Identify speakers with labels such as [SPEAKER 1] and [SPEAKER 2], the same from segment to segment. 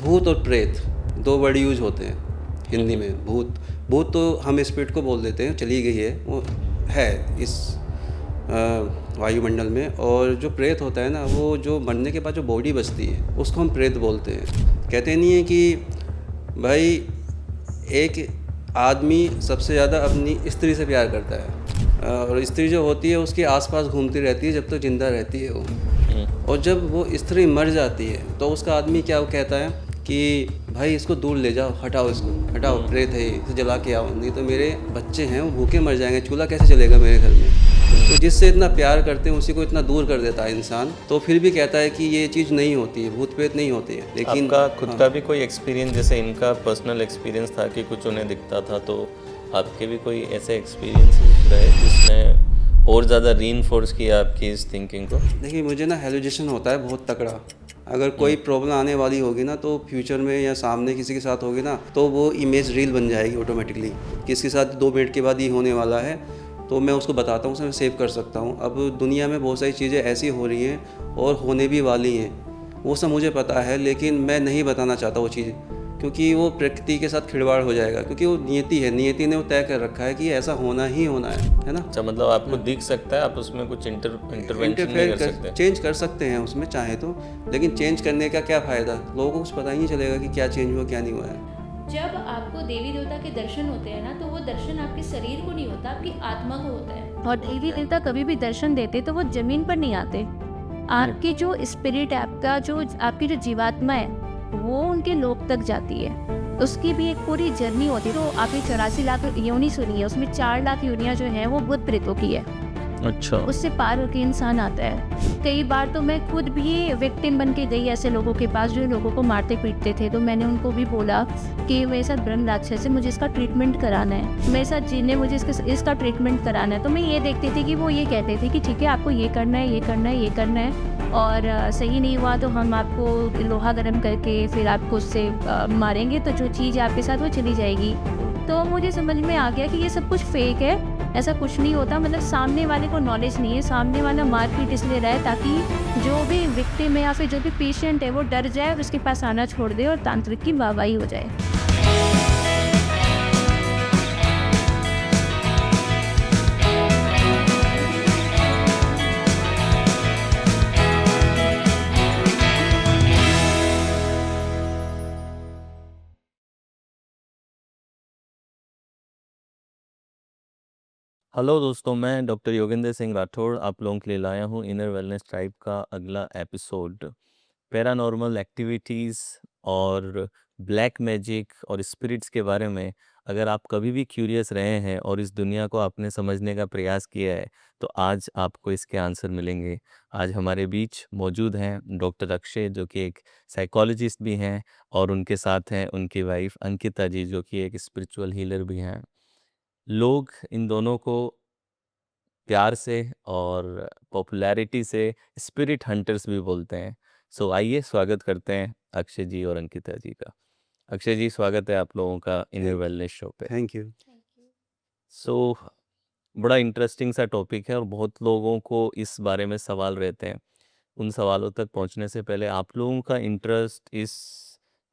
[SPEAKER 1] भूत और प्रेत दो वर्ड यूज होते हैं हिंदी में। भूत भूत तो हम स्पिरिट को बोल देते हैं, चली गई है, वो है इस वायुमंडल में। और जो प्रेत होता है ना, वो जो मरने के बाद जो बॉडी बचती है उसको हम प्रेत बोलते हैं। कहते नहीं है कि भाई एक आदमी सबसे ज़्यादा अपनी स्त्री से प्यार करता है, और स्त्री जो होती है उसके आसपास घूमती रहती है जब तक जिंदा रहती है वो। और जब वो स्त्री मर जाती है तो उसका आदमी क्या कहता है कि भाई इसको दूर ले जाओ, हटाओ इसको, हटाओ, प्रेत है, इसे जला के आओ, नहीं तो मेरे बच्चे हैं वो भूखे मर जाएंगे, चूल्हा कैसे चलेगा मेरे घर में। तो जिससे इतना प्यार करते हैं उसी को इतना दूर कर देता है इंसान। तो फिर भी कहता है कि ये चीज़ नहीं होती है, भूत प्रेत नहीं होती है। लेकिन
[SPEAKER 2] आपका खुद का भी कोई एक्सपीरियंस, जैसे इनका पर्सनल एक्सपीरियंस था कि कुछ उन्हें दिखता था, तो आपके भी कोई ऐसे एक्सपीरियंसेस रहे जिसने और ज़्यादा रीइंफोर्स किया आपकी इस थिंकिंग को?
[SPEAKER 1] देखिए, मुझे ना हेलुसिनेशन होता है बहुत तगड़ा। अगर कोई प्रॉब्लम आने वाली होगी ना, तो फ्यूचर में या सामने किसी के साथ होगी ना, तो वो इमेज रील बन जाएगी ऑटोमेटिकली कि इसके साथ 2 मिनट के बाद ये होने वाला है। तो मैं उसको बताता हूँ, उसे मैं सेव कर सकता हूँ। अब दुनिया में बहुत सारी चीज़ें ऐसी हो रही हैं और होने भी वाली हैं, वो सब मुझे पता है, लेकिन मैं नहीं बताना चाहता वो चीज़, क्योंकि वो प्रकृति के साथ खिलवाड़ हो जाएगा। क्योंकि वो नियति है, नियति ने वो तय कर रखा है कि ऐसा होना ही होना है ना।
[SPEAKER 2] अच्छा, मतलब आपको दिख सकता है, आप उसमें कुछ इंटरवेंशन नहीं कर सकते?
[SPEAKER 1] चेंज कर सकते हैं उसमें चाहे तो, लेकिन चेंज करने का क्या फ़ायदा, लोगों को कुछ पता ही नहीं चलेगा कि क्या चेंज हुआ क्या नहीं हुआ है।
[SPEAKER 3] जब आपको देवी देवता के दर्शन होते हैं ना, तो वो दर्शन आपके शरीर को नहीं होता, आपकी आत्मा को होता है।
[SPEAKER 4] और देवी देवता कभी भी दर्शन देते तो वो जमीन पर नहीं आते। आपकी जो स्पिरिट है, आपकी जो जीवात्मा है, वो उनके लोक तक जाती है। उसकी भी एक पूरी जर्नी होती है। तो आपने 84 लाख योनि सुनी है, उसमें 4 लाख योनियाँ जो हैं वो भूत प्रेतों की है।
[SPEAKER 2] अच्छा।
[SPEAKER 4] उससे पार होकर इंसान आता है। कई बार तो मैं खुद भी विक्टिम बन के गई ऐसे लोगों के पास जो लोगों को मारते पीटते थे। तो मैंने उनको भी बोला कि मेरे साथ ब्रह्म राक्षस है, मुझे इसका ट्रीटमेंट कराना है, मेरे साथ जिन्हें मुझे इसका ट्रीटमेंट कराना है। तो मैं ये देखती थी कि वो ये कहते थे कि ठीक है, आपको ये करना है, ये करना है, ये करना है, और सही नहीं हुआ तो हम आपको लोहा गर्म करके फिर आपको उससे मारेंगे, तो जो चीज़ आपके साथ वो चली जाएगी। तो मुझे समझ में आ गया कि ये सब कुछ फेक है, ऐसा कुछ नहीं होता। मतलब सामने वाले को नॉलेज नहीं है, सामने वाला मारपीट इसलिए रहा है ताकि जो भी विक्टिम है या फिर जो भी पेशेंट है वो डर जाए और उसके पास आना छोड़ दे और तांत्रिक की वाहवाही हो जाए।
[SPEAKER 2] हेलो दोस्तों, मैं डॉक्टर योगेंद्र सिंह राठौड़ आप लोगों के लिए लाया हूँ इनर वेलनेस ट्राइब का अगला एपिसोड। पैरानॉर्मल एक्टिविटीज़ और ब्लैक मैजिक और स्पिरिट्स के बारे में अगर आप कभी भी क्यूरियस रहे हैं और इस दुनिया को आपने समझने का प्रयास किया है, तो आज आपको इसके आंसर मिलेंगे। आज हमारे बीच मौजूद हैं डॉक्टर अक्षय, जो कि एक साइकोलॉजिस्ट भी हैं, और उनके साथ हैं उनकी वाइफ अंकिता जी, जो कि एक स्पिरिचुअल हीलर भी हैं। लोग इन दोनों को प्यार से और पॉपुलैरिटी से स्पिरिट हंटर्स भी बोलते हैं। सो आइए स्वागत करते हैं अक्षय जी और अंकिता जी का। अक्षय जी, स्वागत है आप लोगों का इनर वेलनेस शो पे।
[SPEAKER 1] Thank you.
[SPEAKER 2] सो बड़ा इंटरेस्टिंग सा टॉपिक है और बहुत लोगों को इस बारे में सवाल रहते हैं। उन सवालों तक पहुंचने से पहले आप लोगों का इंटरेस्ट इस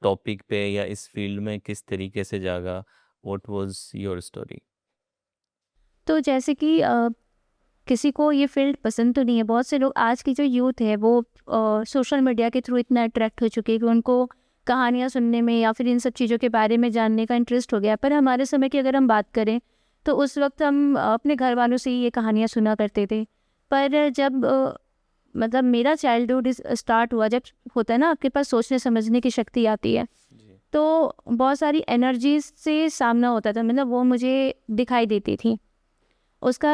[SPEAKER 2] टॉपिक पे या इस फील्ड में किस तरीके से जागा? What was your story?
[SPEAKER 4] तो जैसे कि किसी को ये फील्ड पसंद तो नहीं है। बहुत से लोग, आज की जो यूथ है वो सोशल मीडिया के थ्रू इतना अट्रैक्ट हो चुके हैं कि उनको कहानियाँ सुनने में या फिर इन सब चीज़ों के बारे में जानने का इंटरेस्ट हो गया। पर हमारे समय की अगर हम बात करें तो उस वक्त हम अपने घर वालों से ही ये कहानियाँ सुना करते थे। पर जब मतलब मेरा चाइल्डहुड स्टार्ट हुआ, जब होता है ना आपके पास सोचने समझने की शक्ति आती है, तो बहुत सारी एनर्जीज से सामना होता था। मतलब वो मुझे दिखाई देती थी। उसका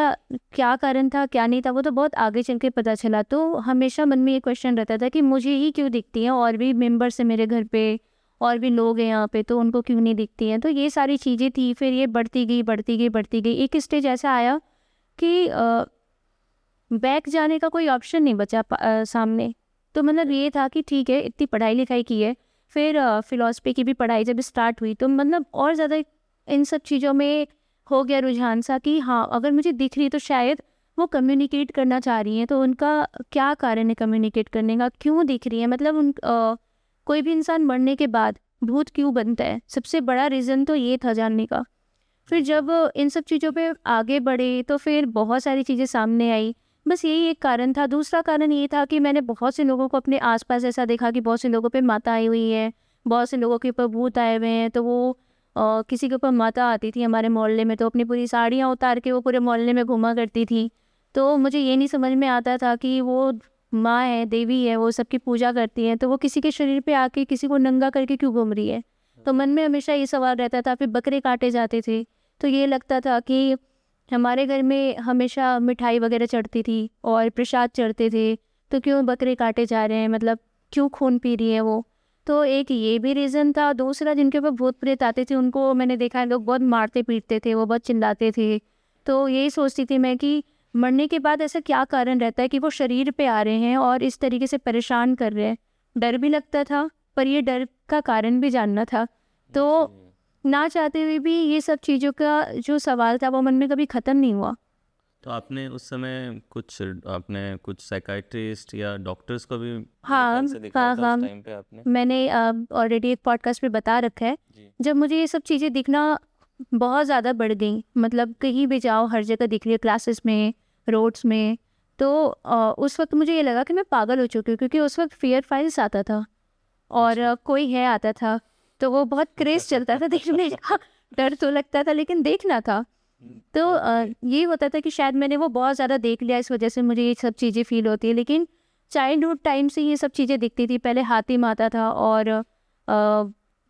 [SPEAKER 4] क्या कारण था क्या नहीं था वो तो बहुत आगे चल के पता चला। तो हमेशा मन में ये क्वेश्चन रहता था कि मुझे ही क्यों दिखती हैं, और भी मेंबर्स हैं मेरे घर पे, और भी लोग हैं यहाँ पे, तो उनको क्यों नहीं दिखती हैं। तो ये सारी चीज़ें थी। फिर ये बढ़ती गई बढ़ती गई बढ़ती गई। एक स्टेज ऐसा आया कि बैक जाने का कोई ऑप्शन नहीं बचा सामने। तो मतलब ये था कि ठीक है, इतनी पढ़ाई लिखाई की है, फिर फिलॉसफी की भी पढ़ाई जब स्टार्ट हुई तो मतलब और ज़्यादा इन सब चीज़ों में हो गया रुझान सा कि हाँ, अगर मुझे दिख रही है तो शायद वो कम्युनिकेट करना चाह रही हैं। तो उनका क्या कारण है कम्युनिकेट करने का, क्यों दिख रही है, मतलब कोई भी इंसान मरने के बाद भूत क्यों बनता है, सबसे बड़ा रीज़न तो ये था जानने का। फिर जब इन सब चीज़ों पे आगे बढ़े तो फिर बहुत सारी चीज़ें सामने आई। बस यही एक कारण था। दूसरा कारण ये था कि मैंने बहुत से लोगों को अपने आसपास ऐसा देखा कि बहुत से लोगों पे माता आई हुई है, बहुत से लोगों के ऊपर भूत आए हुए हैं। तो वो किसी के ऊपर माता आती थी हमारे मोहल्ले में तो अपनी पूरी साड़ियाँ उतार के वो पूरे मोहल्ले में घूमा करती थी। तो मुझे ये नहीं समझ में आता था कि वो माँ है, देवी है, वो सबकी पूजा करती हैं, तो वो किसी के शरीर पे आके किसी को नंगा करके क्यों घूम रही है। तो मन में हमेशा ये सवाल रहता था। फिर बकरे काटे जाते थे तो ये लगता था कि हमारे घर में हमेशा मिठाई वगैरह चढ़ती थी और प्रसाद चढ़ते थे, तो क्यों बकरे काटे जा रहे हैं, मतलब क्यों खून पी रही है वो। तो एक ये भी रीज़न था। दूसरा, जिनके ऊपर भूत प्रेत आते थे उनको मैंने देखा है लोग बहुत मारते पीटते थे, वो बहुत चिल्लाते थे। तो यही सोचती थी मैं कि मरने के बाद ऐसा क्या कारण रहता है कि वो शरीर पे आ रहे हैं और इस तरीके से परेशान कर रहे हैं। डर भी लगता था, पर ये डर का कारण भी जानना था। तो ना चाहते हुए भी ये सब चीज़ों का जो सवाल था वो मन में कभी ख़त्म नहीं हुआ।
[SPEAKER 2] तो आपने उस समय कुछ साइकाइट्रिस्ट या डॉक्टर्स को भी मेरे
[SPEAKER 4] हाँ,
[SPEAKER 2] ख्याल से दिखाया
[SPEAKER 4] हाँ,
[SPEAKER 2] था उस
[SPEAKER 4] हाँ।
[SPEAKER 2] टाइम पे आपने?
[SPEAKER 4] मैंने ऑलरेडी एक पॉडकास्ट पे बता रखा है।
[SPEAKER 2] जी।
[SPEAKER 4] जब मुझे ये सब चीज़ें दिखना बहुत ज़्यादा बढ़ गई, मतलब कहीं भी जाओ हर जगह दिख रही है, क्लासेस में, रोड्स में, तो उस वक्त मुझे ये लगा कि मैं पागल हो चुकी हूँ, क्योंकि उस वक्त फियर फाइल्स आता था और कोई है आता था, तो वो बहुत क्रेज़ चलता था देखने का। डर तो लगता था लेकिन देखना था। तो ये होता था कि शायद मैंने वो बहुत ज़्यादा देख लिया, इस वजह से मुझे ये सब चीज़ें फ़ील होती है। लेकिन चाइल्डहुड टाइम से ये सब चीज़ें दिखती थी। पहले हातिम आता था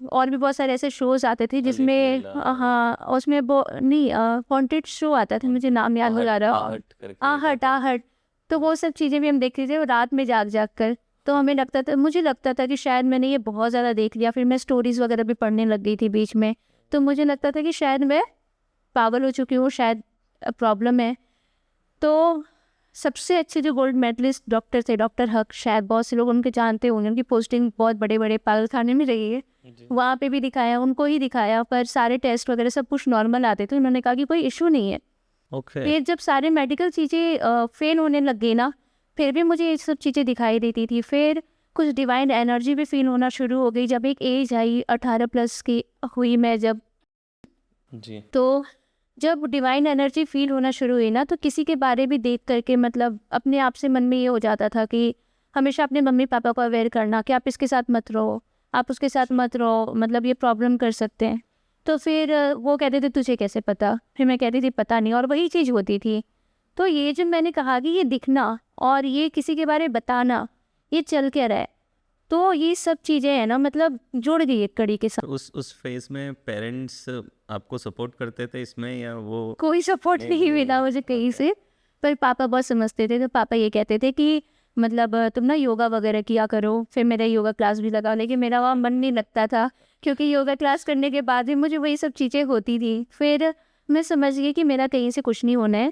[SPEAKER 4] और भी बहुत सारे ऐसे शोज़ आते थे जिसमें
[SPEAKER 2] लैला।
[SPEAKER 4] हाँ, उसमें वो नहीं हॉन्टेड शो आता था, मुझे नाम याद नहीं आ रहा।
[SPEAKER 2] आहट करके एक
[SPEAKER 4] आहट,
[SPEAKER 2] आता था।
[SPEAKER 4] आहट। तो वो सब चीज़ें भी हम देखते थे रात में जाग कर। तो हमें लगता था, मुझे लगता था कि शायद मैंने ये बहुत ज़्यादा देख लिया। फिर मैं स्टोरीज़ वगैरह भी पढ़ने लग गई थी बीच में, तो मुझे लगता था कि शायद मैं पागल हो चुकी हूँ, शायद प्रॉब्लम है। तो सबसे अच्छे जो गोल्ड मेडलिस्ट डॉक्टर थे, डॉक्टर हक, शायद बहुत से लोग उनके जानते होंगे, उनकी पोस्टिंग बहुत बड़े बड़े पागल खाने में रही है। वहाँ पे भी दिखाया, उनको ही दिखाया, पर सारे टेस्ट वगैरह सब कुछ नॉर्मल आते थे। उन्होंने कहा कि कोई इशू नहीं है।
[SPEAKER 2] ओके।
[SPEAKER 4] फिर जब सारे मेडिकल चीज़ें फेल होने लग गई ना, फिर भी मुझे ये सब चीज़ें दिखाई देती थी। फिर कुछ डिवाइन एनर्जी भी फील होना शुरू हो गई। जब एक एज आई 18+ की हुई मैं जब,
[SPEAKER 2] जी।
[SPEAKER 4] तो जब डिवाइन एनर्जी फील होना शुरू हुई ना, तो किसी के बारे भी देख करके मतलब अपने आप से मन में ये हो जाता था कि हमेशा अपने मम्मी पापा को अवेयर करना कि आप इसके साथ मत रहो, आप उसके साथ मत रहो, मतलब ये प्रॉब्लम कर सकते हैं। तो फिर वो कहते थे तुझे कैसे पता, फिर मैं कहती थी पता नहीं, और वही चीज़ होती थी। तो ये जब मैंने कहा कि ये दिखना और ये किसी के बारे में बताना, ये चल क्या रहा है, तो ये सब चीज़ें हैं ना, मतलब जुड़ गई एक कड़ी के साथ।
[SPEAKER 2] उस फेज में पेरेंट्स आपको सपोर्ट करते थे इसमें, या वो
[SPEAKER 4] कोई सपोर्ट नहीं मिला मुझे कहीं से, पर पापा बहुत समझते थे। तो पापा ये कहते थे कि मतलब तुम ना योगा वगैरह किया करो। फिर मेरा योगा क्लास भी लगा, लेकिन मेरा वहाँ मन नहीं लगता था, क्योंकि योगा क्लास करने के बाद भी मुझे वही सब चीज़ें होती थी। फिर मैं समझ गई कि मेरा कहीं से कुछ नहीं होना है।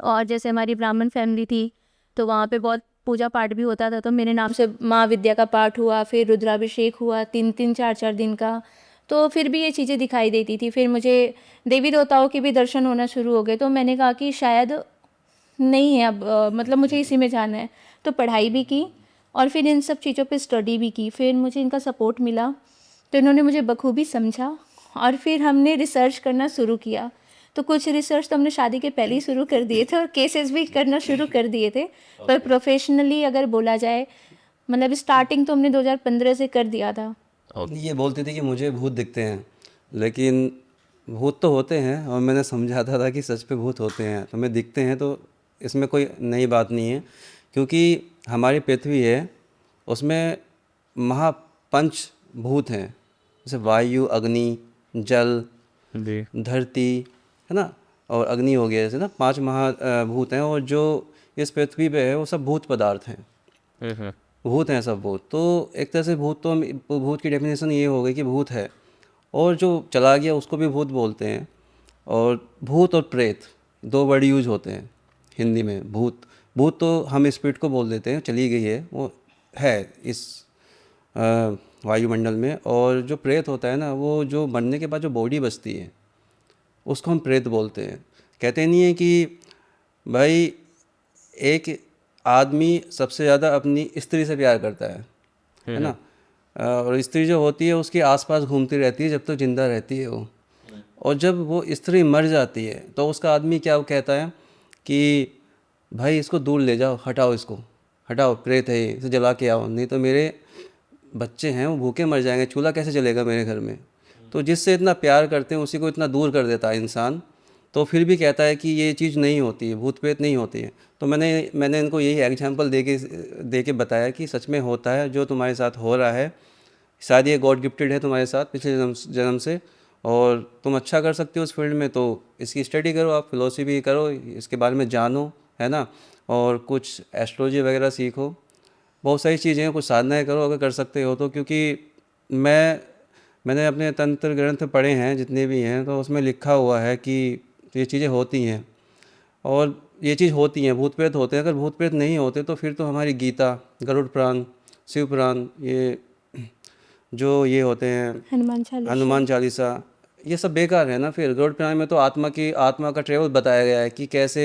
[SPEAKER 4] और जैसे हमारी ब्राह्मण फैमिली थी, तो वहाँ पे बहुत पूजा पाठ भी होता था, तो मेरे नाम से माँ विद्या का पाठ हुआ, फिर रुद्राभिषेक हुआ 3-3 4-4 दिन का। तो फिर भी ये चीज़ें दिखाई देती थी। फिर मुझे देवी देवताओं के भी दर्शन होना शुरू हो गए। तो मैंने कहा कि शायद नहीं है अब, मतलब मुझे इसी में जाना है। तो पढ़ाई भी की और फिर इन सब चीज़ों पे स्टडी भी की। फिर मुझे इनका सपोर्ट मिला, तो इन्होंने मुझे बखूबी समझा और फिर हमने रिसर्च करना शुरू किया। तो कुछ रिसर्च तो हमने शादी के पहले ही शुरू कर दिए थे और केसेस भी करना शुरू कर दिए थे। पर प्रोफेशनली अगर बोला जाए, मतलब स्टार्टिंग तो हमने 2015 से कर दिया था।
[SPEAKER 1] ये बोलते थे कि मुझे भूत दिखते हैं, लेकिन भूत तो होते हैं और मैंने समझाता था कि सच पे भूत होते हैं, तो मैं दिखते हैं, तो इसमें कोई नई बात नहीं है। क्योंकि हमारी पृथ्वी है, उसमें महापंच भूत हैं, जैसे वायु, अग्नि, जल,
[SPEAKER 2] जी।
[SPEAKER 1] धरती, है ना, और अग्नि हो गया, जैसे ना 5 महाभूत हैं। और जो इस पृथ्वी पे है वो सब भूत पदार्थ हैं, भूत हैं सब भूत। तो एक तरह से भूत की डेफिनेशन ये हो गई कि भूत है, और जो चला गया उसको भी भूत बोलते हैं। और भूत और प्रेत 2 वर्ड यूज होते हैं हिंदी में। भूत भूत तो हम स्पिरिट को बोल देते हैं, चली गई है, वो है इस वायुमंडल में। और जो प्रेत होता है ना, वो जो मरने के बाद जो बॉडी बचती है उसको हम प्रेत बोलते हैं। कहते नहीं है कि भाई एक आदमी सबसे ज़्यादा अपनी स्त्री से प्यार करता है, है ना। और स्त्री जो होती है उसके आसपास घूमती रहती है जब तक जिंदा रहती है वो। और जब वो स्त्री मर जाती है तो उसका आदमी क्या कहता है कि भाई इसको दूर ले जाओ, हटाओ इसको, हटाओ, प्रेत है ये, इसे जला के आओ, नहीं तो मेरे बच्चे हैं वो भूखे मर जाएंगे, चूल्हा कैसे चलेगा मेरे घर में। तो जिससे इतना प्यार करते हैं उसी को इतना दूर कर देता है इंसान, तो फिर भी कहता है कि ये चीज़ नहीं होती है, भूत प्रेत नहीं होती है। तो मैंने इनको यही एग्जांपल दे के बताया कि सच में होता है, जो तुम्हारे साथ हो रहा है शायद ये गॉड गिफ्टेड है तुम्हारे साथ पिछले जन्म से, और तुम अच्छा कर सकते हो उस फील्ड में, तो इसकी स्टडी करो, आप फिलोसफी करो, इसके बारे में जानो, है ना, और कुछ एस्ट्रोलॉजी वगैरह सीखो, बहुत सारी चीज़ें हैं, कुछ साधनाएं करो अगर कर सकते हो तो। क्योंकि मैंने अपने तंत्र ग्रंथ पढ़े हैं जितने भी हैं, तो उसमें लिखा हुआ है कि ये चीज़ें होती हैं, और ये चीज़ होती हैं, भूत प्रेत होते हैं। अगर भूत प्रेत नहीं होते तो फिर तो हमारी गीता, गरुड़ पुराण, शिव पुराण, ये जो ये होते हैं हनुमान चालीसा, ये सब बेकार है ना। फिर गरुड़ पुराण में तो आत्मा का ट्रेवल बताया गया है कि कैसे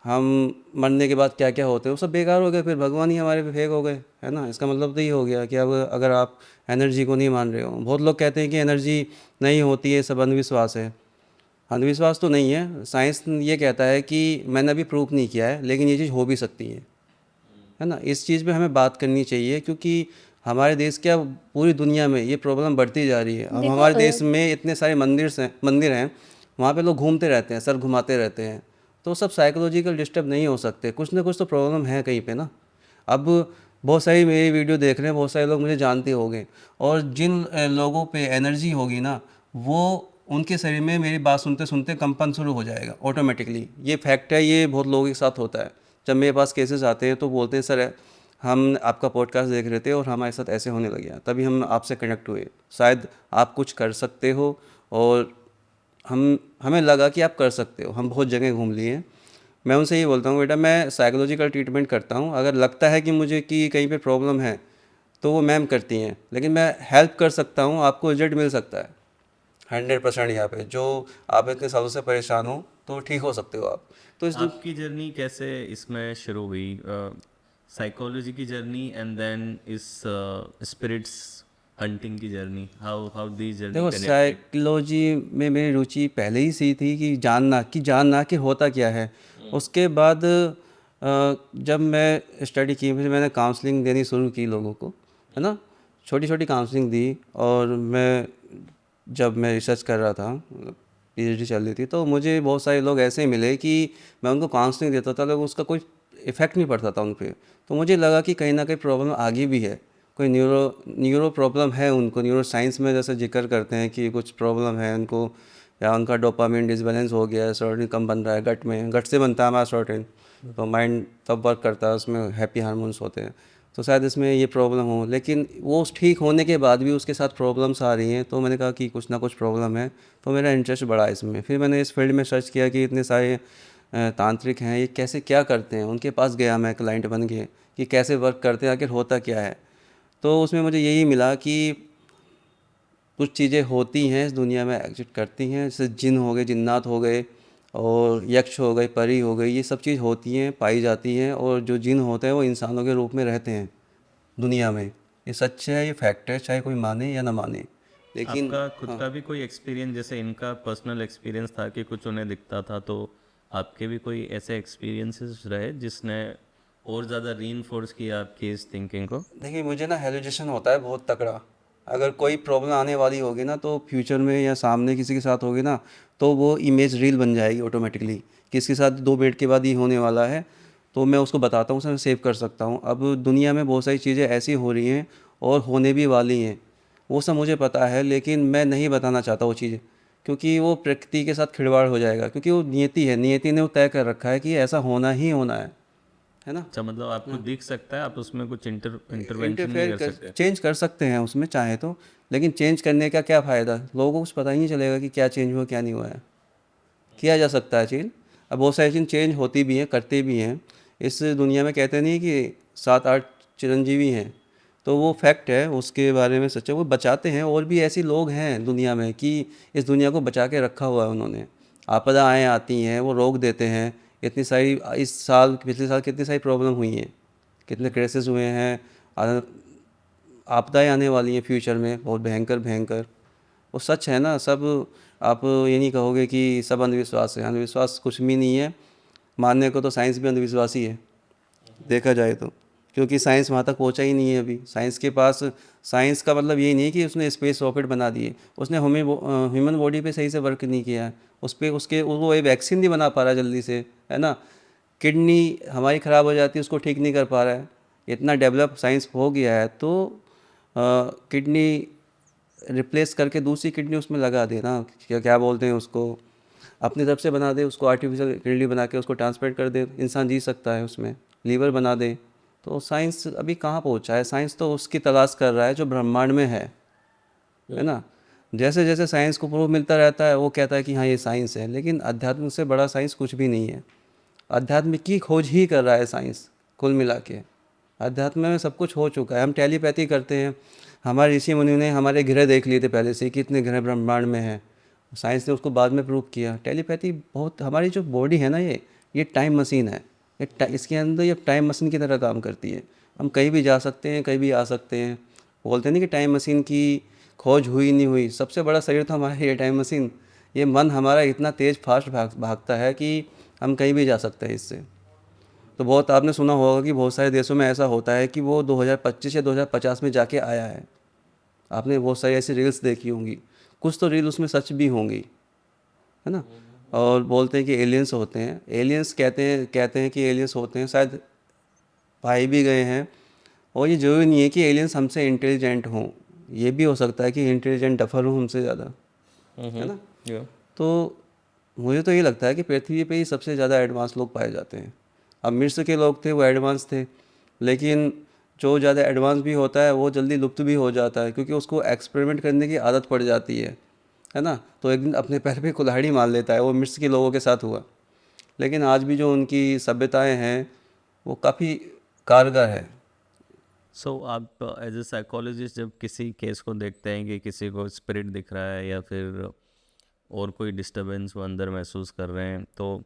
[SPEAKER 1] हम मरने के बाद क्या क्या होते हैं, वो सब बेकार हो गए, फिर भगवान ही हमारे पे फेक हो गए, है ना। इसका मतलब तो ये हो गया कि अब अगर आप एनर्जी को नहीं मान रहे हो, बहुत लोग कहते हैं कि एनर्जी नहीं होती है, सब अंधविश्वास है। अंधविश्वास तो नहीं है, साइंस ये कहता है कि मैंने अभी प्रूव नहीं किया है लेकिन ये चीज़ हो भी सकती है ना। इस चीज़ पे हमें बात करनी चाहिए, क्योंकि हमारे देश क्या पूरी दुनिया में ये प्रॉब्लम बढ़ती जा रही है। अब हमारे देश में इतने सारे मंदिर हैं, वहाँ पे लोग घूमते रहते हैं, सर घुमाते रहते हैं, तो सब साइकोलॉजिकल डिस्टर्ब नहीं हो सकते, कुछ ना कुछ तो प्रॉब्लम है कहीं पे ना। अब बहुत सारी मेरी वीडियो देख रहे हैं, बहुत सारे लोग मुझे जानते होंगे, और जिन लोगों पे एनर्जी होगी ना, वो उनके शरीर में मेरी बात सुनते सुनते कंपन शुरू हो जाएगा ऑटोमेटिकली। ये फैक्ट है, ये बहुत लोगों के साथ होता है। जब मेरे पास केसेस आते हैं तो बोलते हैं सर हम आपका पॉडकास्ट देख रहे थे और हमारे साथ ऐसे होने लग गया, तभी हम आपसे कनेक्ट हुए, शायद आप कुछ कर सकते हो, और हमें लगा कि आप कर सकते हो। हम बहुत जगह घूम लिए हैं। मैं उनसे ये बोलता हूँ बेटा मैं साइकोलॉजिकल ट्रीटमेंट करता हूँ, अगर लगता है कि मुझे कि कहीं पे प्रॉब्लम है तो वो मैम करती हैं, लेकिन मैं हेल्प कर सकता हूँ, आपको रिजल्ट मिल सकता है 100% यहाँ पे। जो आप इतने सालों से परेशान हो तो ठीक हो सकते हो आप। तो
[SPEAKER 2] आपकी जर्नी कैसे इसमें शुरू हुई, साइकोलॉजी की जर्नी एंड देन इस स्पिरिट्स हंटिंग की जर्नी, हाउ दी जर्नी
[SPEAKER 1] देखो
[SPEAKER 2] कनेक्टेड?
[SPEAKER 1] साइकोलॉजी में मेरी रुचि पहले ही सी थी कि जानना कि होता क्या है। उसके बाद जब मैं स्टडी की, फिर मैंने काउंसलिंग देनी शुरू की लोगों को, है ना, छोटी छोटी काउंसलिंग दी। और जब मैं रिसर्च कर रहा था, पीएचडी चल रही थी, तो मुझे बहुत सारे लोग ऐसे मिले कि मैं उनको काउंसलिंग देता था लेकिन उसका कोई इफ़ेक्ट नहीं पड़ता था उन पर। तो मुझे लगा कि कहीं ना कहीं प्रॉब्लम आगे भी है, कोई न्यूरो प्रॉब्लम है उनको। न्यूरो साइंस में जैसे जिक्र करते हैं कि कुछ प्रॉब्लम है उनको, या उनका डोपामिन डिसबैलेंस हो गया है, सेरोटोनिन कम बन रहा है गट में, गट से बनता है हमारा सेरोटोनिन, तो माइंड तब वर्क करता है, उसमें हैप्पी हार्मोन्स होते हैं, तो शायद इसमें ये प्रॉब्लम हो। लेकिन वो ठीक होने के बाद भी उसके साथ प्रॉब्लम्स आ रही हैं, तो मैंने कहा कि कुछ ना कुछ प्रॉब्लम है, तो मेरा इंटरेस्ट बढ़ा इसमें। फिर मैंने इस फील्ड में सर्च किया कि इतने सारे तांत्रिक हैं, ये कैसे क्या करते हैं, उनके पास गया मैं, क्लाइंट बन गए कि कैसे वर्क करते हैं, आखिर होता क्या है। तो उसमें मुझे यही मिला कि कुछ चीज़ें होती हैं इस दुनिया में, एग्जिस्ट करती हैं, जैसे जिन हो गए, जिन्नात हो गए, और यक्ष हो गए, परी हो गई, ये सब चीज़ होती हैं, पाई जाती हैं। और जो जिन होते हैं वो इंसानों के रूप में रहते हैं दुनिया में। ये सच है, ये फैक्ट है, चाहे कोई माने या ना माने। लेकिन
[SPEAKER 2] आपका खुद का भी कोई एक्सपीरियंस, जैसे इनका पर्सनल एक्सपीरियंस था कि कुछ उन्हें दिखता था, तो आपके भी कोई ऐसे एक्सपीरियंसेस रहे जिसने और ज़्यादा रीइंफोर्स किया आपकी इस थिंकिंग को?
[SPEAKER 1] देखिए मुझे ना हेलुसिनेशन होता है बहुत तगड़ा। अगर कोई प्रॉब्लम आने वाली होगी ना, तो फ्यूचर में या सामने किसी के साथ होगी ना, तो वो इमेज रील बन जाएगी ऑटोमेटिकली कि इसके साथ 2 मिनट के बाद ही होने वाला है, तो मैं उसको बताता हूँ, उसे मैं सेव कर सकता हूँ। अब दुनिया में बहुत सारी चीज़ें ऐसी हो रही हैं और होने भी वाली हैं, वो सब मुझे पता है, लेकिन मैं नहीं बताना चाहता वो चीज़, क्योंकि वो प्रकृति के साथ खिलवाड़ हो जाएगा। क्योंकि वो नियति है, नियति ने वो तय कर रखा है कि ऐसा होना ही होना है ना।
[SPEAKER 2] अच्छा, मतलब आपको दिख सकता है, आप उसमें कुछ इंटरवेंशन नहीं
[SPEAKER 1] इंटरफेयर
[SPEAKER 2] कर सकते?
[SPEAKER 1] चेंज कर सकते हैं उसमें चाहे तो, लेकिन चेंज करने का क्या फ़ायदा, लोगों को कुछ पता ही नहीं चलेगा कि क्या चेंज हुआ क्या नहीं हुआ है। किया जा सकता है चेंज, अब बहुत सारी चीज़ चेंज होती भी हैं, करते भी हैं। इस दुनिया में कहते नहीं कि 7-8 चिरंजीवी हैं, तो वो फैक्ट है, उसके बारे में सच है, वो बचाते हैं। और भी ऐसी लोग हैं दुनिया में कि इस दुनिया को बचा के रखा हुआ है उन्होंने। आपदाएँ आती हैं, वो रोक देते हैं। इतनी सारी पिछले साल कितनी सारी प्रॉब्लम हुई हैं, कितने क्रेसेस हुए हैं, आपदाएं आने वाली हैं फ्यूचर में, बहुत भयंकर भयंकर। वो सच है ना सब। आप ये नहीं कहोगे कि सब अंधविश्वास है। अंधविश्वास कुछ भी नहीं है। मानने को तो साइंस भी अंधविश्वास ही है देखा जाए तो, क्योंकि साइंस वहाँ तक पहुँचा ही नहीं है अभी। साइंस के पास, साइंस का मतलब ये नहीं है कि उसने स्पेस रॉकेट बना दिए, उसने ह्यूमन बॉडी पे सही से वर्क नहीं किया है। उस पर उसके वो एक वैक्सीन नहीं बना पा रहा जल्दी से, है ना। किडनी हमारी ख़राब हो जाती है, उसको ठीक नहीं कर पा रहा है। इतना डेवलप साइंस हो गया है तो किडनी रिप्लेस करके दूसरी किडनी उसमें लगा दे ना, क्या क्या बोलते हैं उसको, अपनी तरफ से बना दे उसको, आर्टिफिशियल किडनी बना के उसको ट्रांसप्लांट कर दे, इंसान जी सकता है उसमें। लीवर बना दे। तो साइंस अभी कहाँ पहुँचा है? साइंस तो उसकी तलाश कर रहा है जो ब्रह्मांड में है ना। जैसे जैसे साइंस को प्रूफ मिलता रहता है वो कहता है कि हाँ ये साइंस है, लेकिन अध्यात्म से बड़ा साइंस कुछ भी नहीं है। अध्यात्म की खोज ही कर रहा है साइंस कुल मिला के। अध्यात्म में सब कुछ हो चुका है। हम टेलीपैथी करते हैं, हमारे ऋषि मुनि ने हमारे ग्रह देख लिए थे पहले से कि इतने ग्रह ब्रह्मांड में है। साइंस ने उसको बाद में प्रूव किया। टेलीपैथी बहुत, हमारी जो बॉडी है ना ये टाइम मशीन है। इसके अंदर ये टाइम मशीन की तरह काम करती है। हम कहीं भी जा सकते हैं, कहीं भी आ सकते हैं। बोलते नहीं कि टाइम मशीन की खोज हुई नहीं हुई। सबसे बड़ा शरीर तो हमारा ये टाइम मशीन। ये मन हमारा इतना तेज़ फास्ट भागता है कि हम कहीं भी जा सकते हैं इससे। तो बहुत आपने सुना होगा कि बहुत सारे देशों में ऐसा होता है कि वो 2025 या 2050 में जाके आया है। आपने बहुत सारी ऐसी रील्स देखी होंगी, कुछ तो रील उसमें सच भी होंगी, है ना। और बोलते हैं कि एलियंस होते हैं। एलियंस कहते हैं कि एलियंस होते हैं, शायद पाए भी गए हैं। और ये ज़रूरी नहीं है कि एलियंस हमसे इंटेलिजेंट हों, ये भी हो सकता है कि इंटेलिजेंट डफर हों हमसे ज़्यादा, है ना। तो मुझे तो ये लगता है कि पृथ्वी पे ही सबसे ज़्यादा एडवांस लोग पाए जाते हैं। अब मिस्र के लोग थे वो एडवांस थे, लेकिन जो ज़्यादा एडवांस भी होता है वो जल्दी लुप्त भी हो जाता है, क्योंकि उसको एक्सपेरिमेंट करने की आदत पड़ जाती है ना। तो एक दिन अपने पैर पे कुल्हाड़ी मार लेता है। वो मिस्र के लोगों के साथ हुआ। लेकिन आज भी जो उनकी सभ्यताएं हैं वो काफ़ी कारगर है।
[SPEAKER 2] सो आप एज ए साइकोलॉजिस्ट जब किसी केस को देखते हैं कि किसी को स्पिरिट दिख रहा है या फिर और कोई डिस्टरबेंस वो अंदर महसूस कर रहे हैं, तो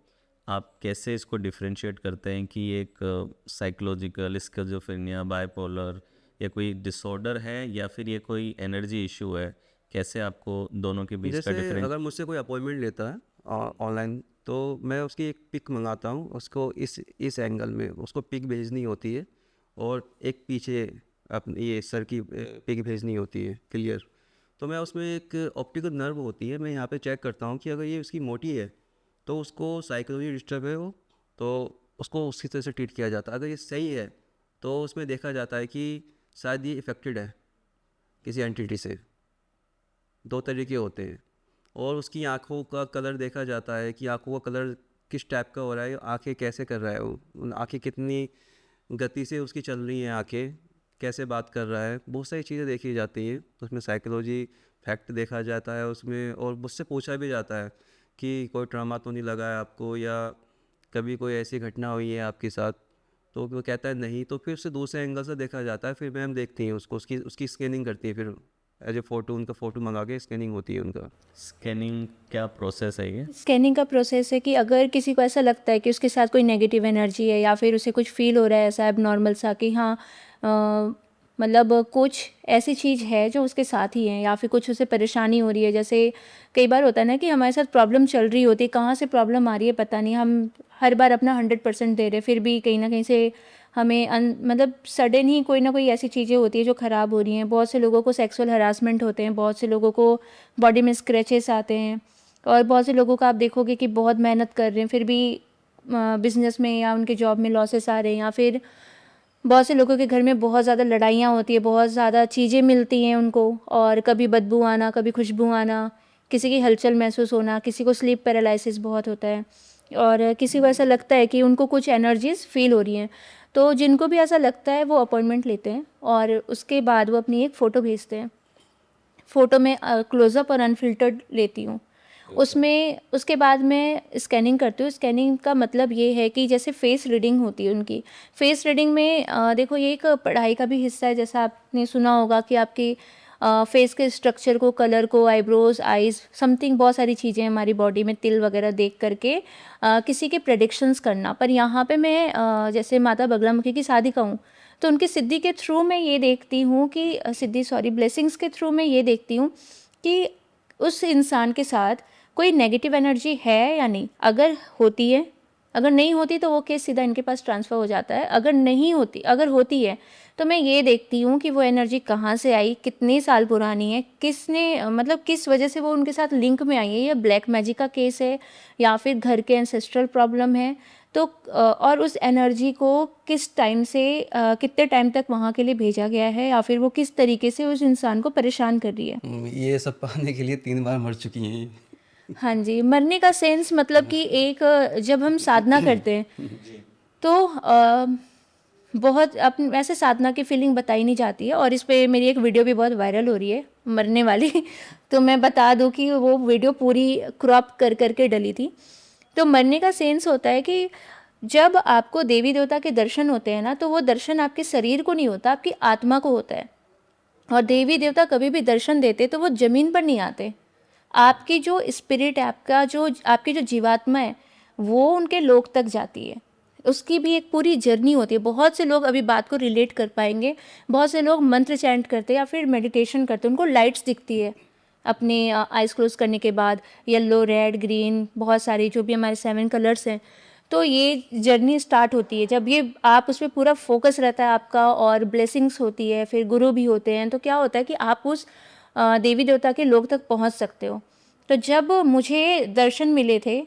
[SPEAKER 2] आप कैसे इसको डिफरेंशिएट करते हैं कि एक साइकोलॉजिकल स्किज़ोफ्रेनिया, बाइपोलर या कोई डिसऑर्डर है या फिर ये कोई एनर्जी इशू है? कैसे आपको दोनों के बीच का
[SPEAKER 1] जैसे
[SPEAKER 2] डिफरेंस?
[SPEAKER 1] अगर मुझसे कोई अपॉइंटमेंट लेता है ऑनलाइन, तो मैं उसकी एक पिक मंगाता हूँ। उसको इस एंगल में उसको पिक भेजनी होती है, और एक पीछे अपनी ये सर की पिक भेजनी होती है क्लियर। तो मैं उसमें एक ऑप्टिकल नर्व होती है, मैं यहाँ पे चेक करता हूँ कि अगर ये उसकी मोटी है तो उसको साइकोलॉजी डिस्टर्ब है वो, तो उसको उसकी तरह से ट्रीट किया जाता है। अगर ये सही है तो उसमें देखा जाता है कि शायद ये इफ़ेक्टेड है किसी एंटिटी से। दो तरीके होते हैं। और उसकी आँखों का कलर देखा जाता है कि आँखों का कलर किस टाइप का हो रहा है, आँखें कैसे कर रहा है वो, आँखें कितनी गति से उसकी चल रही हैं, आँखें कैसे बात कर रहा है। बहुत सारी चीज़ें देखी जाती हैं उसमें। साइकोलॉजी फैक्ट देखा जाता है उसमें। और मुझसे पूछा भी जाता है कि कोई ट्रॉमा तो नहीं लगा है आपको, या कभी कोई ऐसी घटना हुई है आपके साथ। तो वो कहता है नहीं, तो फिर उससे दूसरे एंगल से देखा जाता है। फिर मैम देखती हैं उसको, उसकी स्कैनिंग करती है। फिर एज ए फ़ोटो, उनका फ़ोटो मंगा के स्कैनिंग होती है उनका।
[SPEAKER 2] स्कैनिंग क्या प्रोसेस है ये?
[SPEAKER 4] स्कैनिंग का प्रोसेस है कि अगर किसी को ऐसा लगता है कि उसके साथ कोई नेगेटिव एनर्जी है या फिर उसे कुछ फील हो रहा है ऐसा एबनॉर्मल सा कि हाँ मतलब कुछ ऐसी चीज़ है जो उसके साथ ही है, या फिर कुछ उसे परेशानी हो रही है। जैसे कई बार होता है ना कि हमारे साथ प्रॉब्लम चल रही होती है, कहाँ से प्रॉब्लम आ रही है पता नहीं, हम हर बार अपना 100% दे रहे, फिर भी कहीं ना कहीं से हमें मतलब सडन ही कोई ना कोई ऐसी चीज़ें होती है जो ख़राब हो रही हैं। बहुत से लोगों को सेक्सुअल हरासमेंट होते हैं, बहुत से लोगों को बॉडी में स्क्रैचेस आते हैं, और बहुत से लोगों का आप देखोगे कि बहुत मेहनत कर रहे हैं फिर भी बिजनेस में या उनके जॉब में लॉसेस आ रहे हैं, या फिर बहुत से लोगों के घर में बहुत ज़्यादा लड़ाइयाँ होती है, बहुत ज़्यादा चीज़ें मिलती हैं उनको, और कभी बदबू आना, कभी खुशबू आना, किसी की हलचल महसूस होना, किसी को स्लीप पैरालिसिस बहुत होता है, और किसी को ऐसा लगता है कि उनको कुछ एनर्जीज फील हो रही हैं। तो जिनको भी ऐसा लगता है वो अपॉइंटमेंट लेते हैं, और उसके बाद वो अपनी एक फ़ोटो भेजते हैं। फ़ोटो में क्लोज़अप और अनफिल्टर्ड लेती हूँ। उसमें उसके बाद मैं स्कैनिंग करती हूँ। स्कैनिंग का मतलब ये है कि जैसे फेस रीडिंग होती है उनकी। फेस रीडिंग में देखो ये एक पढ़ाई का भी हिस्सा है। जैसा आपने सुना होगा कि आपकी फेस के स्ट्रक्चर को, कलर को, आईब्रोज, आइज़, समथिंग बहुत सारी चीज़ें हमारी बॉडी में तिल वगैरह देख करके किसी के प्रेडिक्शंस करना। पर यहाँ पे मैं जैसे माता बगलामुखी की शादी का हूँ, तो उनकी सिद्धि के थ्रू मैं ये देखती हूँ कि ब्लेसिंग्स के थ्रू मैं ये देखती हूँ कि उस इंसान के साथ कोई नेगेटिव एनर्जी है या नहीं। अगर होती है, अगर नहीं होती तो वो केस सीधा इनके पास ट्रांसफ़र हो जाता है। अगर होती है तो मैं ये देखती हूँ कि वो एनर्जी कहाँ से आई, कितने साल पुरानी है, किस वजह से वो उनके साथ लिंक में आई है। या ब्लैक मैजिक का केस है या फिर घर के एंसेस्ट्रल प्रॉब्लम है। तो और उस एनर्जी को किस टाइम से कितने टाइम तक वहाँ के लिए भेजा गया है, या फिर वो किस तरीके से उस इंसान को परेशान कर रही है।
[SPEAKER 1] ये सब पाने के लिए 3 बार मर चुकी हैं ये।
[SPEAKER 4] हाँ जी, मरने का सेंस मतलब कि जब हम साधना करते हैं तो बहुत वैसे साधना की फीलिंग बताई नहीं जाती है। और इस पे मेरी एक वीडियो भी बहुत वायरल हो रही है मरने वाली तो मैं बता दूं कि वो वीडियो पूरी क्रॉप कर करके डली थी। तो मरने का सेंस होता है कि जब आपको देवी देवता के दर्शन होते हैं ना, तो वो दर्शन आपके शरीर को नहीं होता, आपकी आत्मा को होता है। और देवी देवता कभी भी दर्शन देते तो वो ज़मीन पर नहीं आते। आपकी जो स्पिरिट है, आपकी जो जीवात्मा है, वो उनके लोक तक जाती है। उसकी भी एक पूरी जर्नी होती है। बहुत से लोग अभी बात को रिलेट कर पाएंगे। बहुत से लोग मंत्र चैंट करते हैं या फिर मेडिटेशन करते हैं, उनको लाइट्स दिखती है अपने आइज़ क्लोज करने के बाद, येलो, रेड, ग्रीन, बहुत सारी जो भी हमारे 7 कलर्स हैं। तो ये जर्नी स्टार्ट होती है जब ये आप उस पर पूरा फोकस रहता है आपका, और ब्लेसिंग्स होती है, फिर गुरु भी होते हैं। तो क्या होता है कि आप उस देवी देवता के लोक तक पहुंच सकते हो। तो जब मुझे दर्शन मिले थे,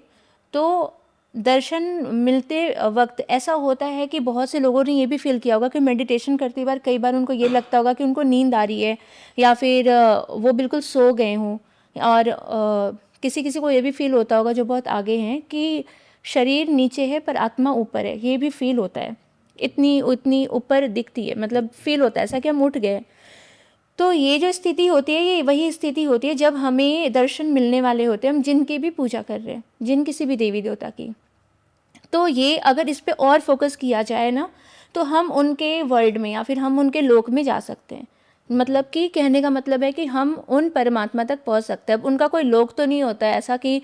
[SPEAKER 4] तो दर्शन मिलते वक्त ऐसा होता है कि बहुत से लोगों ने ये भी फील किया होगा कि मेडिटेशन करते बार कई बार उनको ये लगता होगा कि उनको नींद आ रही है, या फिर वो बिल्कुल सो गए हों। और किसी किसी को ये भी फील होता होगा जो बहुत आगे हैं कि शरीर नीचे है पर आत्मा ऊपर है। ये भी फील होता है, इतनी उतनी ऊपर दिखती है, मतलब फील होता है ऐसा कि हम उठ गए। तो ये जो स्थिति होती है, ये वही स्थिति होती है जब हमें दर्शन मिलने वाले होते हैं, हम जिनकी भी पूजा कर रहे हैं, जिन किसी भी देवी देवता की। तो ये अगर इस पे और फोकस किया जाए ना, तो हम उनके वर्ल्ड में या फिर हम उनके लोक में जा सकते हैं। मतलब कि कहने का मतलब है कि हम उन परमात्मा तक पहुंच सकते हैं। अब उनका कोई लोक तो नहीं होता है ऐसा कि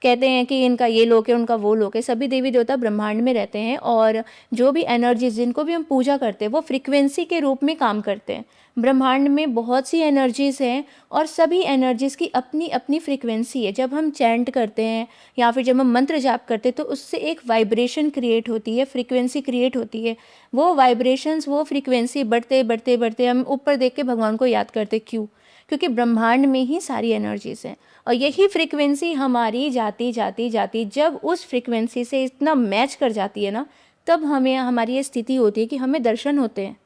[SPEAKER 4] कहते हैं कि इनका ये लोक है, उनका वो लोक है। सभी देवी देवता ब्रह्मांड में रहते हैं, और जो भी एनर्जीज जिनको भी हम पूजा करते हैं वो फ्रीक्वेंसी के रूप में काम करते हैं। ब्रह्मांड में बहुत सी एनर्जीज़ हैं, और सभी एनर्जीज़ की अपनी अपनी फ्रीक्वेंसी है। जब हम चैंट करते हैं या फिर जब हम मंत्र जाप करते हैं, तो उससे एक वाइब्रेशन क्रिएट होती है, फ्रीक्वेंसी क्रिएट होती है। वो वाइब्रेशंस, वो फ्रीक्वेंसी बढ़ते बढ़ते बढ़ते हम ऊपर देख के भगवान को याद करते। क्यों? क्योंकि ब्रह्मांड में ही सारी एनर्जीज़ हैं, और यही फ्रीक्वेंसी हमारी जाती जाती जाती जब उस फ्रीक्वेंसी से इतना मैच कर जाती है ना, तब हमें हमारी ये स्थिति होती है कि हमें दर्शन होते हैं।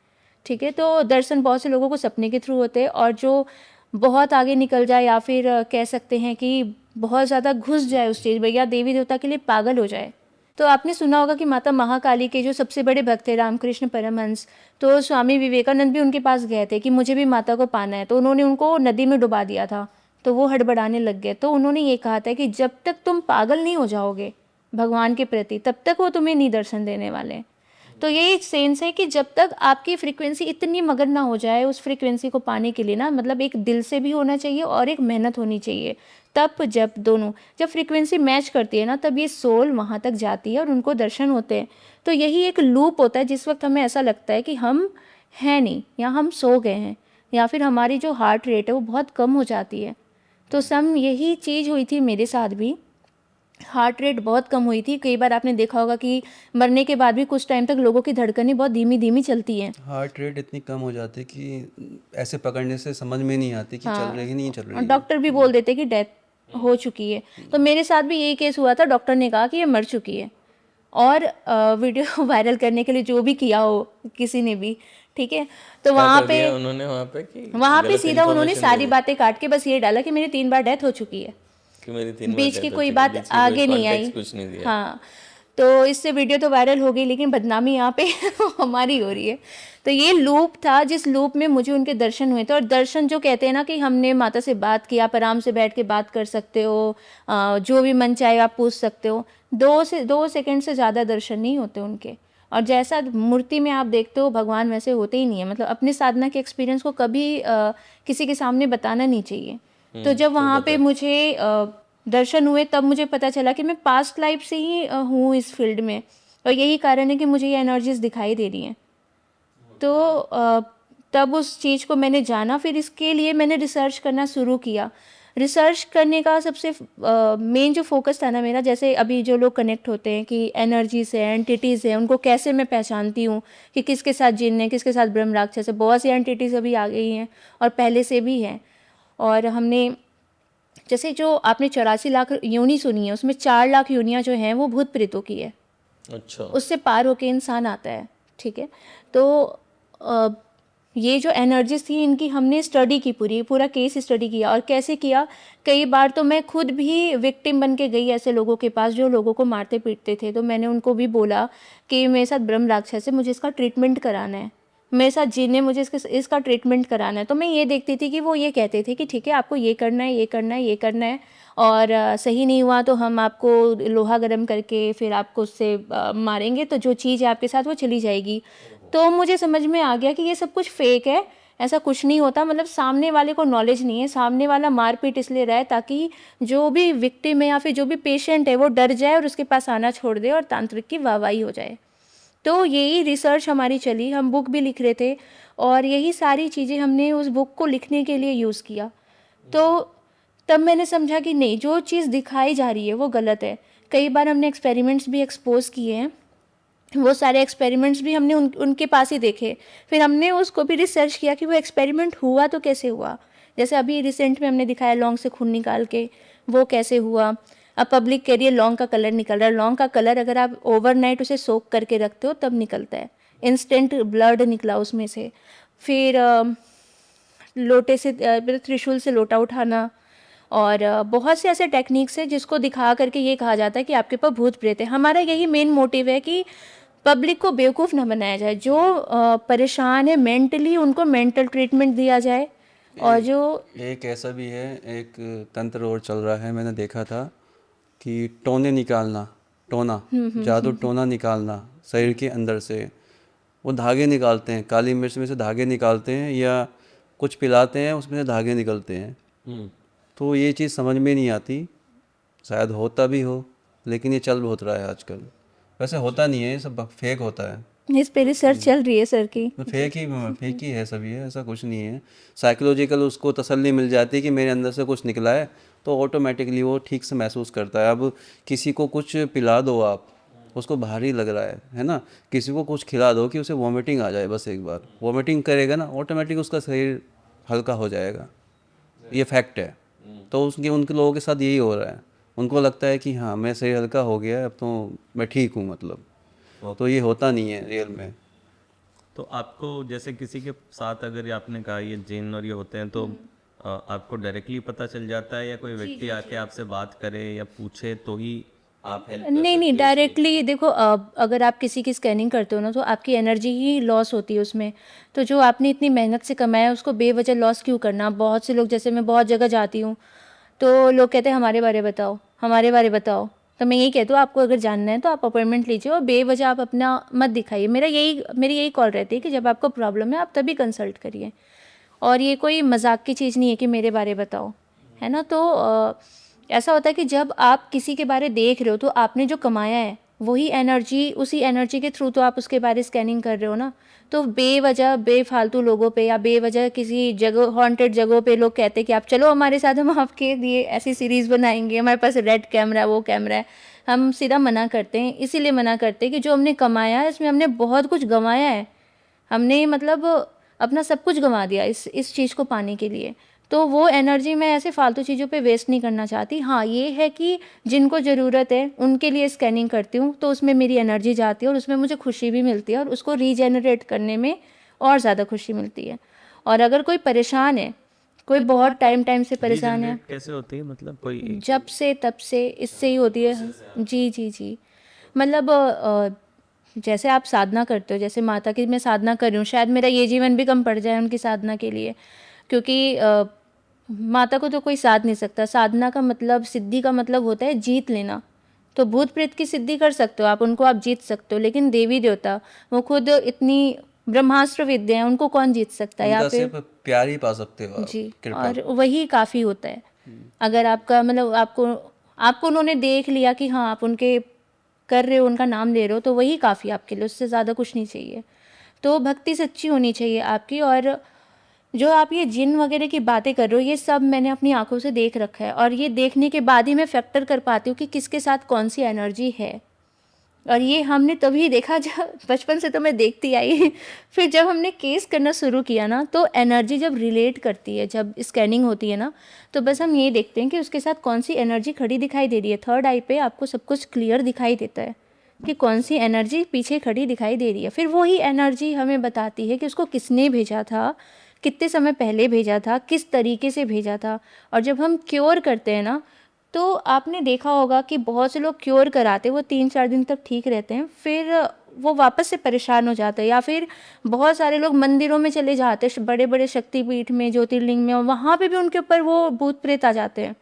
[SPEAKER 4] ठीक है, तो दर्शन बहुत से लोगों को सपने के थ्रू होते हैं, और जो बहुत आगे निकल जाए या फिर कह सकते हैं कि बहुत ज़्यादा घुस जाए उस चीज़ में, या देवी देवता के लिए पागल हो जाए। तो आपने सुना होगा कि माता महाकाली के जो सबसे बड़े भक्त थे रामकृष्ण परमहंस, तो स्वामी विवेकानंद भी उनके पास गए थे कि मुझे भी माता को पाना है। तो उन्होंने उनको नदी में डुबा दिया था, तो वो हड़बड़ाने लग गए। तो उन्होंने ये कहा था कि जब तक तुम पागल नहीं हो जाओगे भगवान के प्रति, तब तक वो तुम्हें नहीं दर्शन देने वाले। तो यही सेंस है कि जब तक आपकी फ्रीक्वेंसी इतनी मगन ना हो जाए उस फ्रीक्वेंसी को पाने के लिए ना, मतलब एक दिल से भी होना चाहिए और एक मेहनत होनी चाहिए। तब जब फ्रीक्वेंसी मैच करती है ना, तब ये सोल वहाँ तक जाती है और उनको दर्शन होते हैं। तो यही एक लूप होता है जिस वक्त हमें ऐसा लगता है कि हम हैं नहीं, या हम सो गए हैं, या फिर हमारी जो हार्ट रेट है वो बहुत कम हो जाती है। तो यही चीज़ हुई थी मेरे साथ भी। हार्ट रेट बहुत कम हुई थी। कई बार आपने देखा होगा कि मरने के बाद भी कुछ टाइम तक लोगों की धड़कनें बहुत धीमी धीमी चलती हैं।
[SPEAKER 1] हार्ट रेट इतनी कम हो जाती है कि ऐसे पकड़ने से समझ में नहीं आती कि चल रही है नहीं चल रही है।
[SPEAKER 4] डॉक्टर भी बोल देते कि डेथ हो चुकी है। तो मेरे साथ भी यही केस हुआ था, डॉक्टर ने कहा कि ये मर चुकी है। और वीडियो वायरल करने के लिए जो भी किया हो किसी ने भी, ठीक है, तो वहाँ पे सीधा उन्होंने सारी बातें काट के बस ये डाला कि मेरी 3 बार डेथ हो चुकी है, बीच की कोई बात आगे नहीं आई। हाँ, तो इससे वीडियो तो वायरल हो गई, लेकिन बदनामी यहाँ पे हमारी हो रही है। तो ये लूप था जिस लूप में मुझे उनके दर्शन हुए थे। और दर्शन जो कहते हैं ना कि हमने माता से बात की, आप आराम से बैठ के बात कर सकते हो, जो भी मन चाहे आप पूछ सकते हो। 2 सेकंड से ज़्यादा दर्शन नहीं होते उनके। और जैसा मूर्ति में आप देखते हो भगवान वैसे होते ही नहीं है। मतलब अपने साधना के एक्सपीरियंस को कभी किसी के सामने बताना नहीं चाहिए। तो जब वहाँ पे मुझे दर्शन हुए, तब मुझे पता चला कि मैं पास्ट लाइफ से ही हूँ इस फील्ड में, और यही कारण है कि मुझे ये एनर्जीज दिखाई दे रही हैं।
[SPEAKER 3] तो तब उस चीज़ को मैंने जाना, फिर इसके लिए मैंने रिसर्च करना शुरू किया। रिसर्च करने का सबसे मेन जो फोकस था ना मेरा, जैसे अभी जो लोग कनेक्ट होते हैं कि एनर्जीज है, एंटिटीज़ है, उनको कैसे मैं पहचानती हूँ कि किसके साथ जिन्न है, किसके साथ ब्रह्म राक्षस है। बहुत सी एंटिटीज़ अभी आ गई हैं और पहले से भी हैं। और हमने जैसे जो आपने 84 लाख योनि सुनी है, उसमें 4 लाख योनियाँ जो हैं वो भूत प्रेतों की है।
[SPEAKER 2] अच्छा।
[SPEAKER 3] उससे पार होके इंसान आता है, ठीक है। तो ये जो एनर्जीज थी इनकी हमने स्टडी की, पूरा केस स्टडी किया। और कैसे किया, कई बार तो मैं खुद भी विक्टिम बन के गई ऐसे लोगों के पास जो लोगों को मारते पीटते थे। तो मैंने उनको भी बोला कि मेरे साथ ब्रह्म राक्षस है, मुझे इसका ट्रीटमेंट कराना है, मेरे साथ जिन है, मुझे इसका ट्रीटमेंट कराना है। तो मैं ये देखती थी कि वो ये कहते थे कि ठीक है आपको ये करना है, ये करना है, ये करना है, और सही नहीं हुआ तो हम आपको लोहा गर्म करके फिर आपको उससे मारेंगे, तो जो चीज़ है आपके साथ वो चली जाएगी। तो मुझे समझ में आ गया कि ये सब कुछ फेक है, ऐसा कुछ नहीं होता। मतलब सामने वाले को नॉलेज नहीं है, सामने वाला मारपीट इसलिए रहा है ताकि जो भी विक्टिम है या फिर जो भी पेशेंट है वो डर जाए और उसके पास आना छोड़ दे और तांत्रिक की वाहवाही हो जाए। तो यही रिसर्च हमारी चली, हम बुक भी लिख रहे थे और यही सारी चीज़ें हमने उस बुक को लिखने के लिए यूज़ किया। तो तब मैंने समझा कि नहीं, जो चीज़ दिखाई जा रही है वो गलत है। कई बार हमने एक्सपेरिमेंट्स भी एक्सपोज किए हैं, वो सारे एक्सपेरिमेंट्स भी हमने उनके पास ही देखे। फिर हमने उसको भी रिसर्च किया कि वो एक्सपेरिमेंट हुआ तो कैसे हुआ। जैसे अभी रिसेंट में हमने दिखाया लौंग से खून निकाल के, वो कैसे हुआ। अब पब्लिक कह रही है लौंग का कलर निकल रहा है। लौंग का कलर अगर आप ओवरनाइट उसे सोक करके रखते हो तब निकलता है, इंस्टेंट ब्लड निकला उसमें से। फिर लोटे से त्रिशूल से लोटा उठाना, और बहुत से ऐसे टेक्निक्स हैं जिसको दिखा करके ये कहा जाता है कि आपके पास भूत प्रेत है। हमारा यही मेन मोटिव है कि पब्लिक को बेवकूफ़ ना बनाया जाए। जो परेशान है मेंटली, उनको मेंटल ट्रीटमेंट दिया जाए। और जो
[SPEAKER 1] एक ऐसा भी है, एक तंत्र और चल रहा है, मैंने देखा था कि टोने निकालना, टोना, जादू टोना निकालना शरीर के अंदर से। वो धागे निकालते हैं, काली मिर्च में से धागे निकालते हैं या कुछ पिलाते हैं उसमें से धागे निकलते हैं। तो ये चीज़ समझ में नहीं आती, शायद होता भी हो, लेकिन ये चल बहुत रहा है आजकल। वैसे होता नहीं है, ये सब फेक होता है।
[SPEAKER 3] इस पे रिसर्च चल रही है सर की।
[SPEAKER 1] तो फेक ही है सभी, है, ऐसा कुछ नहीं है। साइकोलॉजिकल उसको तसल्ली मिल जाती है कि मेरे अंदर से कुछ निकला है, तो ऑटोमेटिकली वो ठीक से महसूस करता है। अब किसी को कुछ पिला दो आप, उसको भारी लग रहा है ना, किसी को कुछ खिला दो कि उसे वॉमिटिंग आ जाए, बस एक बार वॉमिटिंग करेगा ना, ऑटोमेटिक उसका शरीर हल्का हो जाएगा। ये फैक्ट है। तो उनके लोगों के साथ यही हो रहा है। उनको लगता है कि हाँ मैं शरीर हल्का हो गया, अब तो मैं ठीक हूँ, मतलब। तो ये होता नहीं है रियल में।
[SPEAKER 2] तो आपको जैसे किसी के साथ अगर ये आपने कहा ये जिन और ये होते हैं तो आपको डायरेक्टली पता चल जाता है या कोई व्यक्ति आके आपसे बात करे या पूछे तो ही आप हेल्प कर
[SPEAKER 3] नहीं नहीं,
[SPEAKER 2] सकते हो?
[SPEAKER 3] डायरेक्टली देखो, अगर आप किसी की स्कैनिंग करते हो ना तो आपकी एनर्जी ही लॉस होती है उसमें। तो जो आपने इतनी मेहनत से कमाया उसको बेवजह लॉस क्यों करना। बहुत से लोग, जैसे मैं बहुत जगह जाती हूँ तो लोग कहते हैं हमारे बारे बताओ, हमारे बारे बताओ। तो मैं यही कहती हूँ आपको अगर जानना है तो आप अपॉइंटमेंट लीजिए और बेवजह आप अपना मत दिखाइए। मेरी यही कॉल रहती है कि जब आपको प्रॉब्लम है आप तभी कंसल्ट करिए। और ये कोई मजाक की चीज़ नहीं है कि मेरे बारे बताओ, है ना। तो ऐसा होता है कि जब आप किसी के बारे देख रहे हो तो आपने जो कमाया है वही एनर्जी, उसी एनर्जी के थ्रू तो आप उसके बारे स्कैनिंग कर रहे हो ना। तो बेवजह बेफालतू लोगों पे या बेवजह किसी जगह, हॉन्टेड जगहों पे लोग कहते हैं कि आप चलो हमारे साथ, हम आपके लिए ऐसी सीरीज़ बनाएंगे, हमारे पास रेड कैमरा, वो कैमरा है। हम सीधा मना करते हैं। इसीलिए मना करते हैं कि जो हमने कमाया है इसमें हमने बहुत कुछ गंवाया है। हमने मतलब अपना सब कुछ गंवा दिया इस चीज़ को पाने के लिए। तो वो एनर्जी मैं ऐसे फालतू चीज़ों पे वेस्ट नहीं करना चाहती। हाँ, ये है कि जिनको ज़रूरत है उनके लिए स्कैनिंग करती हूँ तो उसमें मेरी एनर्जी जाती है और उसमें मुझे खुशी भी मिलती है और उसको रीजेनरेट करने में और ज़्यादा खुशी मिलती है। और अगर कोई परेशान है, कोई बहुत टाइम से परेशान है,
[SPEAKER 2] Regenerate कैसे होती है, मतलब कोई
[SPEAKER 3] जब से तब से इससे ही होती है। जी जी जी, मतलब जैसे आप साधना करते हो, जैसे माता की मैं साधना कर रही हूँ, शायद मेरा ये जीवन भी कम पड़ जाए उनकी साधना के लिए, क्योंकि माता को तो कोई साध नहीं सकता। साधना का मतलब, सिद्धि का मतलब होता है जीत लेना। तो भूत प्रेत की सिद्धि कर सकते हो आप, उनको आप जीत सकते हो, लेकिन देवी देवता वो खुद इतनी ब्रह्मास्त्र विद्या है, उनको कौन जीत सकता है। या
[SPEAKER 1] उनका
[SPEAKER 3] फिर
[SPEAKER 1] सिर्फ प्यार ही पा सकते हो आप,
[SPEAKER 3] जी,
[SPEAKER 1] कृपा।
[SPEAKER 3] और वही काफ़ी होता है। अगर आपका मतलब आपको उन्होंने देख लिया कि हाँ आप उनके कर रहे हो, उनका नाम ले रहे हो, तो वही काफ़ी आपके लिए, उससे ज़्यादा कुछ नहीं चाहिए। तो भक्ति सच्ची होनी चाहिए आपकी। और जो आप ये जिन वगैरह की बातें कर रहे हो, ये सब मैंने अपनी आंखों से देख रखा है, और ये देखने के बाद ही मैं फैक्टर कर पाती हूँ कि किसके साथ कौन सी एनर्जी है। और ये हमने तभी देखा जब बचपन से तो मैं देखती आई फिर जब हमने केस करना शुरू किया ना, तो एनर्जी जब रिलेट करती है, जब स्कैनिंग होती है ना, तो बस हम ये देखते हैं कि उसके साथ कौन सी एनर्जी खड़ी दिखाई दे रही है। थर्ड आई पे आपको सब कुछ क्लियर दिखाई देता है कि कौन सी एनर्जी पीछे खड़ी दिखाई दे रही है। फिर वही एनर्जी हमें बताती है कि उसको किसने भेजा था, कितने समय पहले भेजा था, किस तरीके से भेजा था। और जब हम क्योर करते हैं ना, तो आपने देखा होगा कि बहुत से लोग क्योर कराते, वो 3-4 दिन तक ठीक रहते हैं, फिर वो वापस से परेशान हो जाते हैं। या फिर बहुत सारे लोग मंदिरों में चले जाते हैं, बड़े बड़े शक्तिपीठ में, ज्योतिर्लिंग में, और वहाँ पे भी उनके ऊपर वो भूत प्रेत आ जाते हैं।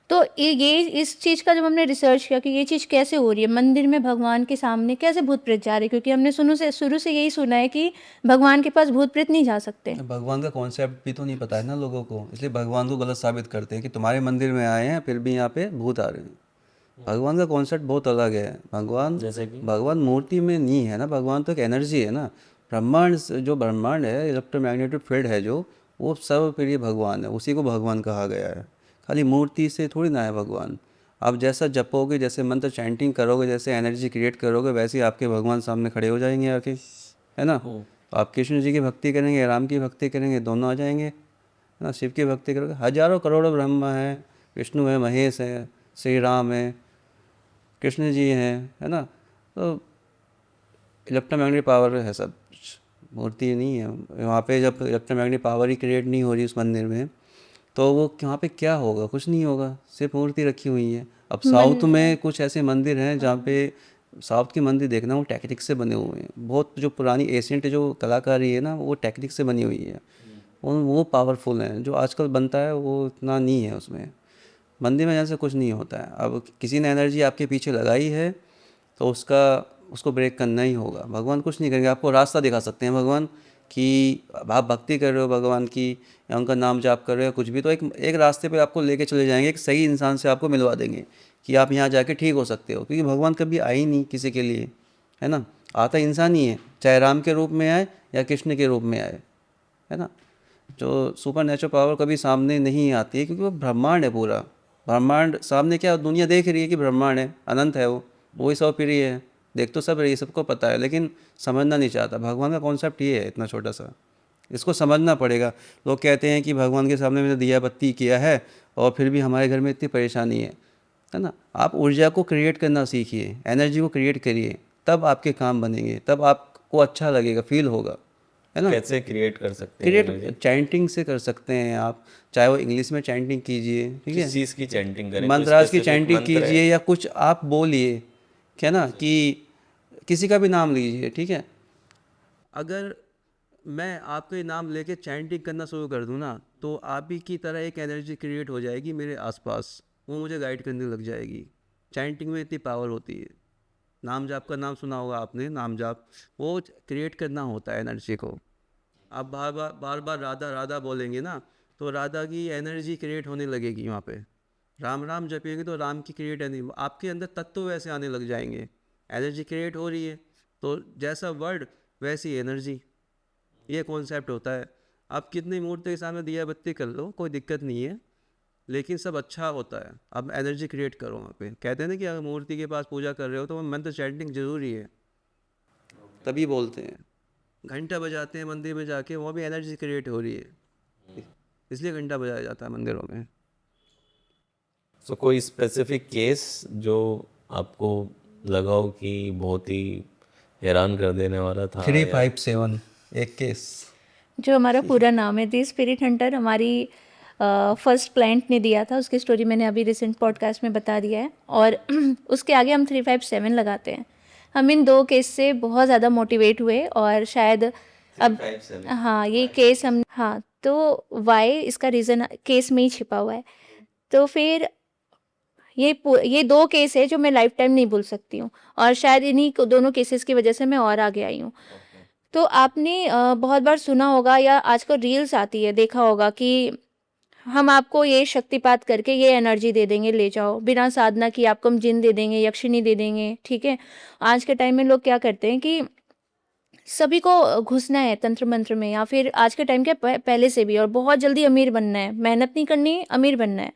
[SPEAKER 3] तो ये इस चीज़ का जब हमने रिसर्च किया कि ये चीज़ कैसे हो रही है, मंदिर में भगवान के सामने कैसे भूत प्रेत जा रहे हैं, क्योंकि हमने शुरू से यही सुना है कि भगवान के पास भूत प्रेत नहीं जा सकते।
[SPEAKER 1] भगवान का कॉन्सेप्ट भी तो नहीं पता है ना लोगों को, इसलिए भगवान को गलत साबित करते हैं कि तुम्हारे मंदिर में आए हैं फिर भी यहाँ पे भूत आ रहे हैं। भगवान का कॉन्सेप्ट बहुत अलग है। भगवान
[SPEAKER 2] जैसे कि
[SPEAKER 1] भगवान मूर्ति में नहीं है ना, भगवान तो एक एनर्जी है ना। जो ब्रह्मांड है, इलेक्ट्रोमैग्नेटिक फील्ड है जो, वो सब फिर ये भगवान है, उसी को भगवान कहा गया है। खाली मूर्ति से थोड़ी ना है भगवान। आप जैसा जपोगे, जैसे मंत्र चैंटिंग करोगे, जैसे एनर्जी क्रिएट करोगे, वैसे ही आपके भगवान सामने खड़े हो जाएंगे आके, है ना। तो आप कृष्ण जी की भक्ति करेंगे, राम की भक्ति करेंगे, दोनों आ जाएंगे, है ना। शिव की भक्ति करोगे, हजारों करोड़ों ब्रह्मा है, विष्णु है, महेश है, श्री राम है, कृष्ण जी हैं, है ना। तो इलेक्ट्रोमैग्नेटिक पावर है सब कुछ, मूर्ति नहीं है वहाँ पे। जब इलेक्ट्रोमैग्नेटिक पावर ही क्रिएट नहीं हो रही उस मंदिर में, तो वो वहाँ पे क्या होगा, कुछ नहीं होगा, सिर्फ मूर्ति रखी हुई है। अब साउथ में कुछ ऐसे मंदिर हैं जहाँ पे, साउथ के मंदिर देखना, वो टेक्निक से बने हुए हैं। बहुत जो पुरानी एशियंट जो कलाकारी है ना, वो टेक्निक से बनी हुई है, वो पावरफुल हैं। जो आजकल बनता है वो इतना नहीं है उसमें। मंदिर में जाने से कुछ नहीं होता है। अब किसी ने एनर्जी आपके पीछे लगाई है तो उसको ब्रेक करना ही होगा। भगवान कुछ नहीं करेंगे, आपको रास्ता दिखा सकते हैं भगवान, कि आप भक्ति कर रहे हो भगवान की, या उनका नाम जाप कर रहे हो, कुछ भी, तो एक रास्ते पे आपको लेके चले जाएंगे, एक सही इंसान से आपको मिलवा देंगे कि आप यहाँ जाके ठीक हो सकते हो। क्योंकि भगवान कभी आए ही नहीं किसी के लिए, है ना। आता इंसान ही है, चाहे राम के रूप में आए या कृष्ण के रूप में आए, है ना। जो सुपर नेचुरल पावर कभी सामने नहीं आती है, क्योंकि वो ब्रह्मांड है पूरा। ब्रह्मांड सामने, क्या दुनिया देख रही है कि ब्रह्मांड है, अनंत है, वो ही सब प्रिय है, देख तो सब रही है, सबको पता है, लेकिन समझना नहीं चाहता। भगवान का कॉन्सेप्ट ये है, इतना छोटा सा, इसको समझना पड़ेगा। लोग कहते हैं कि भगवान के सामने मैंने दिया बत्ती किया है और फिर भी हमारे घर में इतनी परेशानी है ना। आप ऊर्जा को क्रिएट करना सीखिए, एनर्जी को क्रिएट करिए, तब आपके काम बनेंगे, तब आपको अच्छा लगेगा, फील होगा, है ना।
[SPEAKER 2] कैसे क्रिएट कर सकते हैं energy?
[SPEAKER 1] क्रिएट चैंटिंग से कर सकते हैं आप, चाहे वो इंग्लिश में चैंटिंग कीजिए, ठीक है,
[SPEAKER 2] किस चीज़ की चैंटिंग करें? कोई
[SPEAKER 1] मंत्राज की
[SPEAKER 2] specific
[SPEAKER 1] चैंटिंग
[SPEAKER 2] मंत्र है?
[SPEAKER 1] कीजिए, या कुछ आप बोलिए, क्या ना, कि किसी का भी नाम लीजिए, ठीक है। अगर मैं आपके नाम लेके चैंटिंग करना शुरू कर दूँ ना, तो आप ही की तरह एक एनर्जी क्रिएट हो जाएगी मेरे आसपास, वो मुझे गाइड करने लग जाएगी। चैंटिंग में इतनी पावर होती है। नाम जाप का नाम सुना होगा आपने, नाम जाप, वो क्रिएट करना होता है एनर्जी को। आप बार बार राधा राधा बोलेंगे ना, तो राधा की एनर्जी क्रिएट होने लगेगी वहाँ पे। राम राम जपेंगे तो राम की क्रिएट एनर्जी, आपके अंदर तत्व वैसे आने लग जाएंगे। एनर्जी क्रिएट हो रही है तो जैसा वर्ड वैसी एनर्जी, ये कॉन्सेप्ट होता है। आप कितनी मूर्ति के सामने दिया बत्ती कर लो, कोई दिक्कत नहीं है, लेकिन सब अच्छा होता है। अब एनर्जी क्रिएट करो वहाँ पे। कहते हैं ना कि अगर मूर्ति के पास पूजा कर रहे हो तो मंत्र चैंटिंग जरूरी है, तभी बोलते हैं। घंटा बजाते हैं मंदिर में जाके, वो भी एनर्जी क्रिएट हो रही है, इसलिए घंटा बजाया जाता है मंदिरों में।
[SPEAKER 2] तो कोई स्पेसिफिक केस जो आपको लगा हो कि बहुत ही हैरान कर देने वाला था?
[SPEAKER 1] 357 एक केस।
[SPEAKER 3] जो हमारा पूरा नाम है दी स्पिरिट हंटर, हमारी फर्स्ट क्लाइंट ने दिया था, उसकी स्टोरी मैंने अभी रिसेंट पॉडकास्ट में बता दिया है। और उसके आगे हम 357 लगाते हैं। हम इन 2 केस से बहुत ज़्यादा मोटिवेट हुए, और शायद अब, हाँ, ये केस हम, हाँ, तो वाई इसका रीज़न केस में ही छिपा हुआ है। तो फिर ये 2 केस है जो मैं लाइफ टाइम नहीं भूल सकती हूँ, और शायद इन्हीं दोनों केसेस की वजह से मैं और आगे आई हूँ। तो आपने बहुत बार सुना होगा, या आजकल रील्स आती है, देखा होगा कि हम आपको ये शक्तिपात करके ये एनर्जी दे देंगे, ले जाओ, बिना साधना की आपको हम जिन दे देंगे, यक्षिणी दे देंगे, ठीक है। आज के टाइम में लोग क्या करते हैं कि सभी को घुसना है तंत्र मंत्र में, या फिर आज के टाइम के पहले से भी, और बहुत जल्दी अमीर बनना है, मेहनत नहीं करनी है, अमीर बनना है।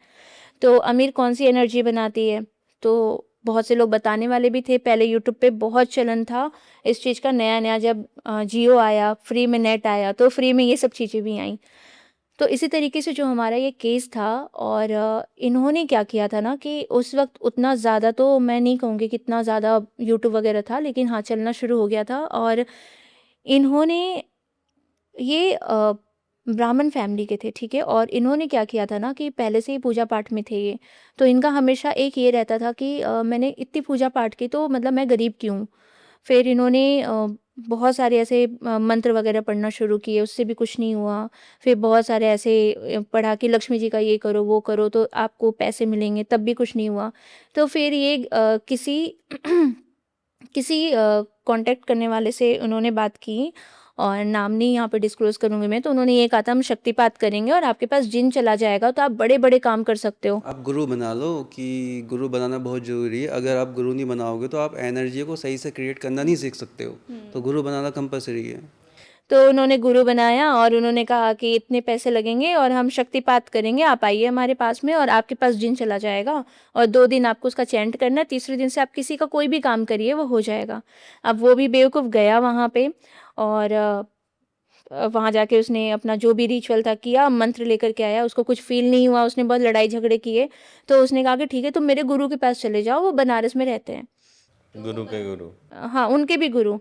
[SPEAKER 3] तो अमीर कौन सी एनर्जी बनाती है, तो बहुत से लोग बताने वाले भी थे। पहले यूट्यूब पे बहुत चलन था इस चीज़ का, नया नया जब जियो आया, फ्री में नेट आया, तो फ्री में ये सब चीज़ें भी आई। तो इसी तरीके से जो हमारा ये केस था, और इन्होंने क्या किया था ना कि उस वक्त उतना ज़्यादा तो मैं नहीं कहूँगी कि इतना ज़्यादा यूट्यूब वगैरह था, लेकिन हाँ चलना शुरू हो गया था। और इन्होंने ये ब्राह्मण फैमिली के थे, ठीक है। और इन्होंने क्या किया था ना कि पहले से ही पूजा पाठ में थे ये, तो इनका हमेशा एक ये रहता था कि मैंने इतनी पूजा पाठ की तो मतलब मैं गरीब क्यों हूँ। फिर इन्होंने बहुत सारे ऐसे मंत्र वगैरह पढ़ना शुरू किए, उससे भी कुछ नहीं हुआ। फिर बहुत सारे ऐसे पढ़ा कि लक्ष्मी जी का ये करो वो करो तो आपको पैसे मिलेंगे, तब भी कुछ नहीं हुआ। तो फिर ये किसी किसी कांटेक्ट करने वाले से उन्होंने बात की, और नाम नहीं यहाँ पे डिस्क्लोज करूँगी मैं, तो उन्होंने ये कहा था हम शक्तिपात करेंगे और आपके पास जिन चला जाएगा तो आप बड़े बड़े काम कर सकते हो।
[SPEAKER 1] आप गुरु बना लो, कि गुरु बनाना बहुत ज़रूरी है। अगर आप गुरु नहीं बनाओगे तो आप एनर्जी को सही से क्रिएट करना नहीं सीख सकते हो, तो गुरु बनाना कंपलसरी है।
[SPEAKER 3] तो उन्होंने गुरु बनाया और उन्होंने कहा कि इतने पैसे लगेंगे और हम शक्तिपात करेंगे, आप आइए हमारे पास में और आपके पास जिन चला जाएगा, और 2 दिन आपको उसका चैंट करना है, तीसरे दिन से आप किसी का कोई भी काम करिए वो हो जाएगा। अब वो भी बेवकूफ़ गया वहाँ पे, और वहाँ जाके उसने अपना जो भी रिचुअल था किया, मंत्र लेकर के आया, उसको कुछ फील नहीं हुआ, उसने बहुत लड़ाई झगड़े किए। तो उसने कहा कि ठीक है तुम मेरे गुरु के पास चले जाओ, वो बनारस में रहते हैं।
[SPEAKER 2] गुरु के गुरु।
[SPEAKER 3] हाँ, उनके भी गुरु।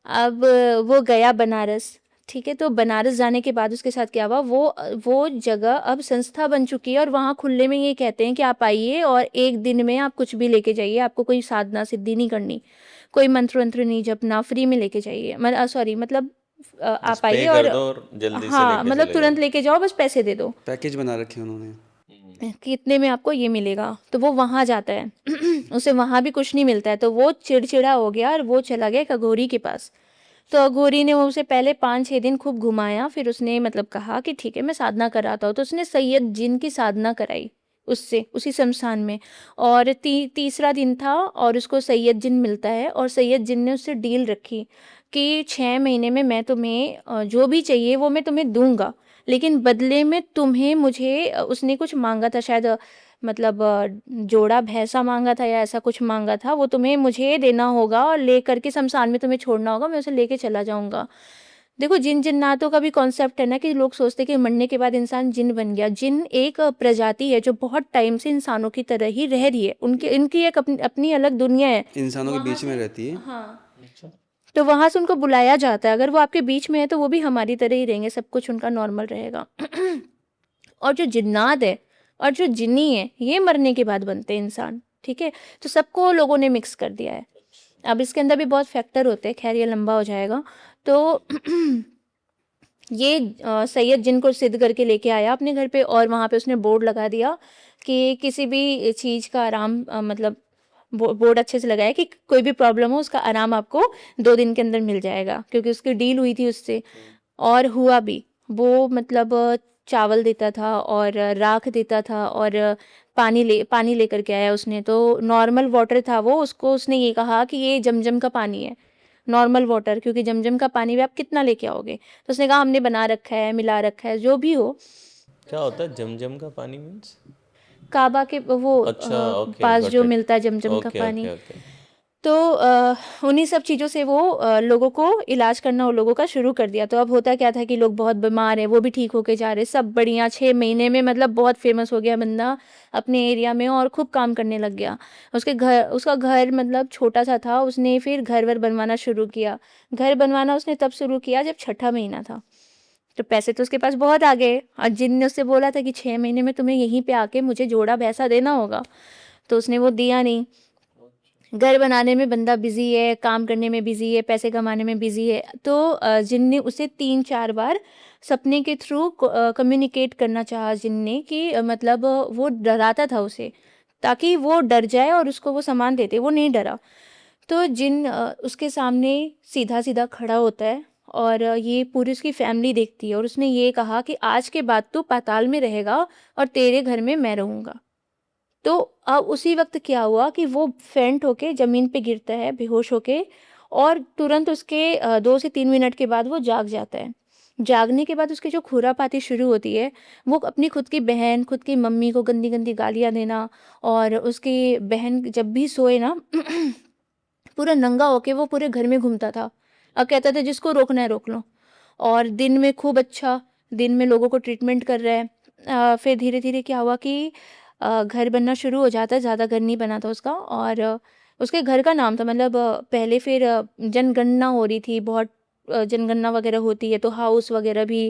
[SPEAKER 3] अब वो गया बनारस, ठीक है। तो बनारस जाने के बाद उसके साथ क्या हुआ, वो जगह अब संस्था बन चुकी है, और वहाँ खुले में ये कहते हैं कि आप आइए और एक दिन में आप कुछ भी लेके जाइए, आपको कोई साधना सिद्धि नहीं करनी, कोई मंत्र वंत्र नहीं जपना, फ्री में लेके जाइए। सॉरी मतलब आप
[SPEAKER 2] पे
[SPEAKER 3] आइए
[SPEAKER 2] कर
[SPEAKER 3] और
[SPEAKER 2] दो और जल्दी से
[SPEAKER 3] हाँ
[SPEAKER 2] लेके
[SPEAKER 3] मतलब
[SPEAKER 2] चले
[SPEAKER 3] तुरंत
[SPEAKER 2] जाओ।
[SPEAKER 3] लेके जाओ, बस पैसे दे दो
[SPEAKER 1] पैकेज बना रखे हैं उन्होंने।
[SPEAKER 3] कि इतने में आपको ये मिलेगा। तो वो वहाँ जाता है उसे वहाँ भी कुछ नहीं मिलता है, तो वो चिड़चिड़ा हो गया और वो चला गया एक अघोरी के पास। तो अघोरी ने वो उसे पहले 5-6 दिन खूब घुमाया, फिर उसने मतलब कहा कि ठीक है मैं साधना कराता हूँ। तो उसने सैयद जिन की साधना कराई उससे, उसी शमशान में। और तीसरा दिन था और उसको सैयद जिन मिलता है, और सैयद जिन ने उससे डील रखी कि 6 महीने में मैं तुम्हें जो भी चाहिए वो मैं तुम्हें दूंगा, लेकिन बदले में तुम्हें मुझे उसने कुछ मांगा था शायद, मतलब जोड़ा भैंसा मांगा था या ऐसा कुछ मांगा था, वो तुम्हें मुझे देना होगा और ले करके शमशान में तुम्हें छोड़ना होगा, मैं उसे लेके चला जाऊंगा। देखो जिन जिन्नातों का भी कॉन्सेप्ट है ना कि लोग सोचते हैं कि मरने के बाद इंसान जिन बन गया। जिन एक प्रजाति है जो बहुत टाइम से इंसानों की तरह ही रह रही है, उनकी इनकी एक अपनी अपनी अलग दुनिया है,
[SPEAKER 1] इंसानों के बीच में रहती है।
[SPEAKER 3] हाँ। तो वहां से उनको बुलाया जाता है, अगर वो आपके बीच में है तो वो भी हमारी तरह ही रहेंगे, सब कुछ उनका नॉर्मल रहेगा। और जो जिन्नात है और जो जिन्नी है ये मरने के बाद बनते हैं इंसान, ठीक है। तो सबको लोगों ने मिक्स कर दिया है। अब इसके अंदर भी बहुत फैक्टर होते हैं, खैर ये लंबा हो जाएगा। तो ये सैयद जिनको सिद्ध करके लेके आया अपने घर पे, और वहाँ पे उसने बोर्ड लगा दिया कि किसी भी चीज़ का आराम मतलब बोर्ड अच्छे से लगाया कि कोई भी प्रॉब्लम हो उसका आराम आपको 2 दिन के अंदर मिल जाएगा, क्योंकि उसकी डील हुई थी उससे। और हुआ भी, वो मतलब चावल देता था और राख देता था और पानी लेकर के आया उसने। तो नॉर्मल वाटर था वो, उसको उसने ये कहा कि ये जमजम का पानी है, नॉर्मल वाटर, क्योंकि जमजम का पानी भी आप कितना लेके आओगे। तो उसने कहा हमने बना रखा है, मिला रखा है, जो भी हो।
[SPEAKER 2] क्या होता है जमजम का पानी मीन्स?
[SPEAKER 3] काबा के वो
[SPEAKER 2] अच्छा, ओके,
[SPEAKER 3] पास
[SPEAKER 2] गॉट
[SPEAKER 3] जो
[SPEAKER 2] इट।
[SPEAKER 3] मिलता है जमजम का
[SPEAKER 2] ओके
[SPEAKER 3] पानी।
[SPEAKER 2] Okay okay.
[SPEAKER 3] तो उन्हीं सब चीज़ों से वो लोगों को इलाज करना उन लोगों का शुरू कर दिया। तो अब होता क्या था कि लोग बहुत बीमार हैं, वो भी ठीक होके जा रहे, सब बढ़िया। 6 महीने में मतलब बहुत फेमस हो गया बंदा अपने एरिया में और खूब काम करने लग गया। उसका घर मतलब छोटा सा था, उसने फिर घर वर बनवाना शुरू किया। घर बनवाना उसने तब शुरू किया जब 6ठा महीना था। तो पैसे तो उसके पास बहुत आ गए, और जिनने उससे बोला था कि 6 महीने में तुम्हें यहीं पे आके मुझे जोड़ा भैंसा देना होगा, तो उसने वो दिया नहीं। घर बनाने में बंदा बिजी है, काम करने में बिजी है, पैसे कमाने में बिजी है। तो जिनने उसे 3-4 बार सपने के थ्रू कम्युनिकेट करना चाहा जिनने कि मतलब वो डराता था उसे, ताकि वो डर जाए और उसको वो सामान देते, वो नहीं डरा। तो जिन उसके सामने सीधा सीधा खड़ा होता है, और ये पूरी उसकी फैमिली देखती है, और उसने ये कहा कि आज के बाद तू पाताल में रहेगा और तेरे घर में मैं रहूँगा। तो अब उसी वक्त क्या हुआ कि वो फेंट होके ज़मीन पे गिरता है बेहोश होके, और तुरंत उसके 2 से 3 मिनट के बाद वो जाग जाता है। जागने के बाद उसकी जो खुरापाती शुरू होती है, वो अपनी खुद की बहन, खुद की मम्मी को गंदी-गंदी गालियाँ देना, और उसकी बहन जब भी सोए ना पूरा नंगा होके वो पूरे घर में घूमता था और कहता था जिसको रोकना है रोक लो। और दिन में खूब अच्छा, दिन में लोगों को ट्रीटमेंट कर रहा है। फिर धीरे-धीरे क्या हुआ कि घर बनना शुरू हो जाता है, ज़्यादा घर नहीं बना था उसका, और उसके घर का नाम था, मतलब पहले फिर जनगणना हो रही थी, बहुत जनगणना वगैरह होती है तो हाउस वगैरह भी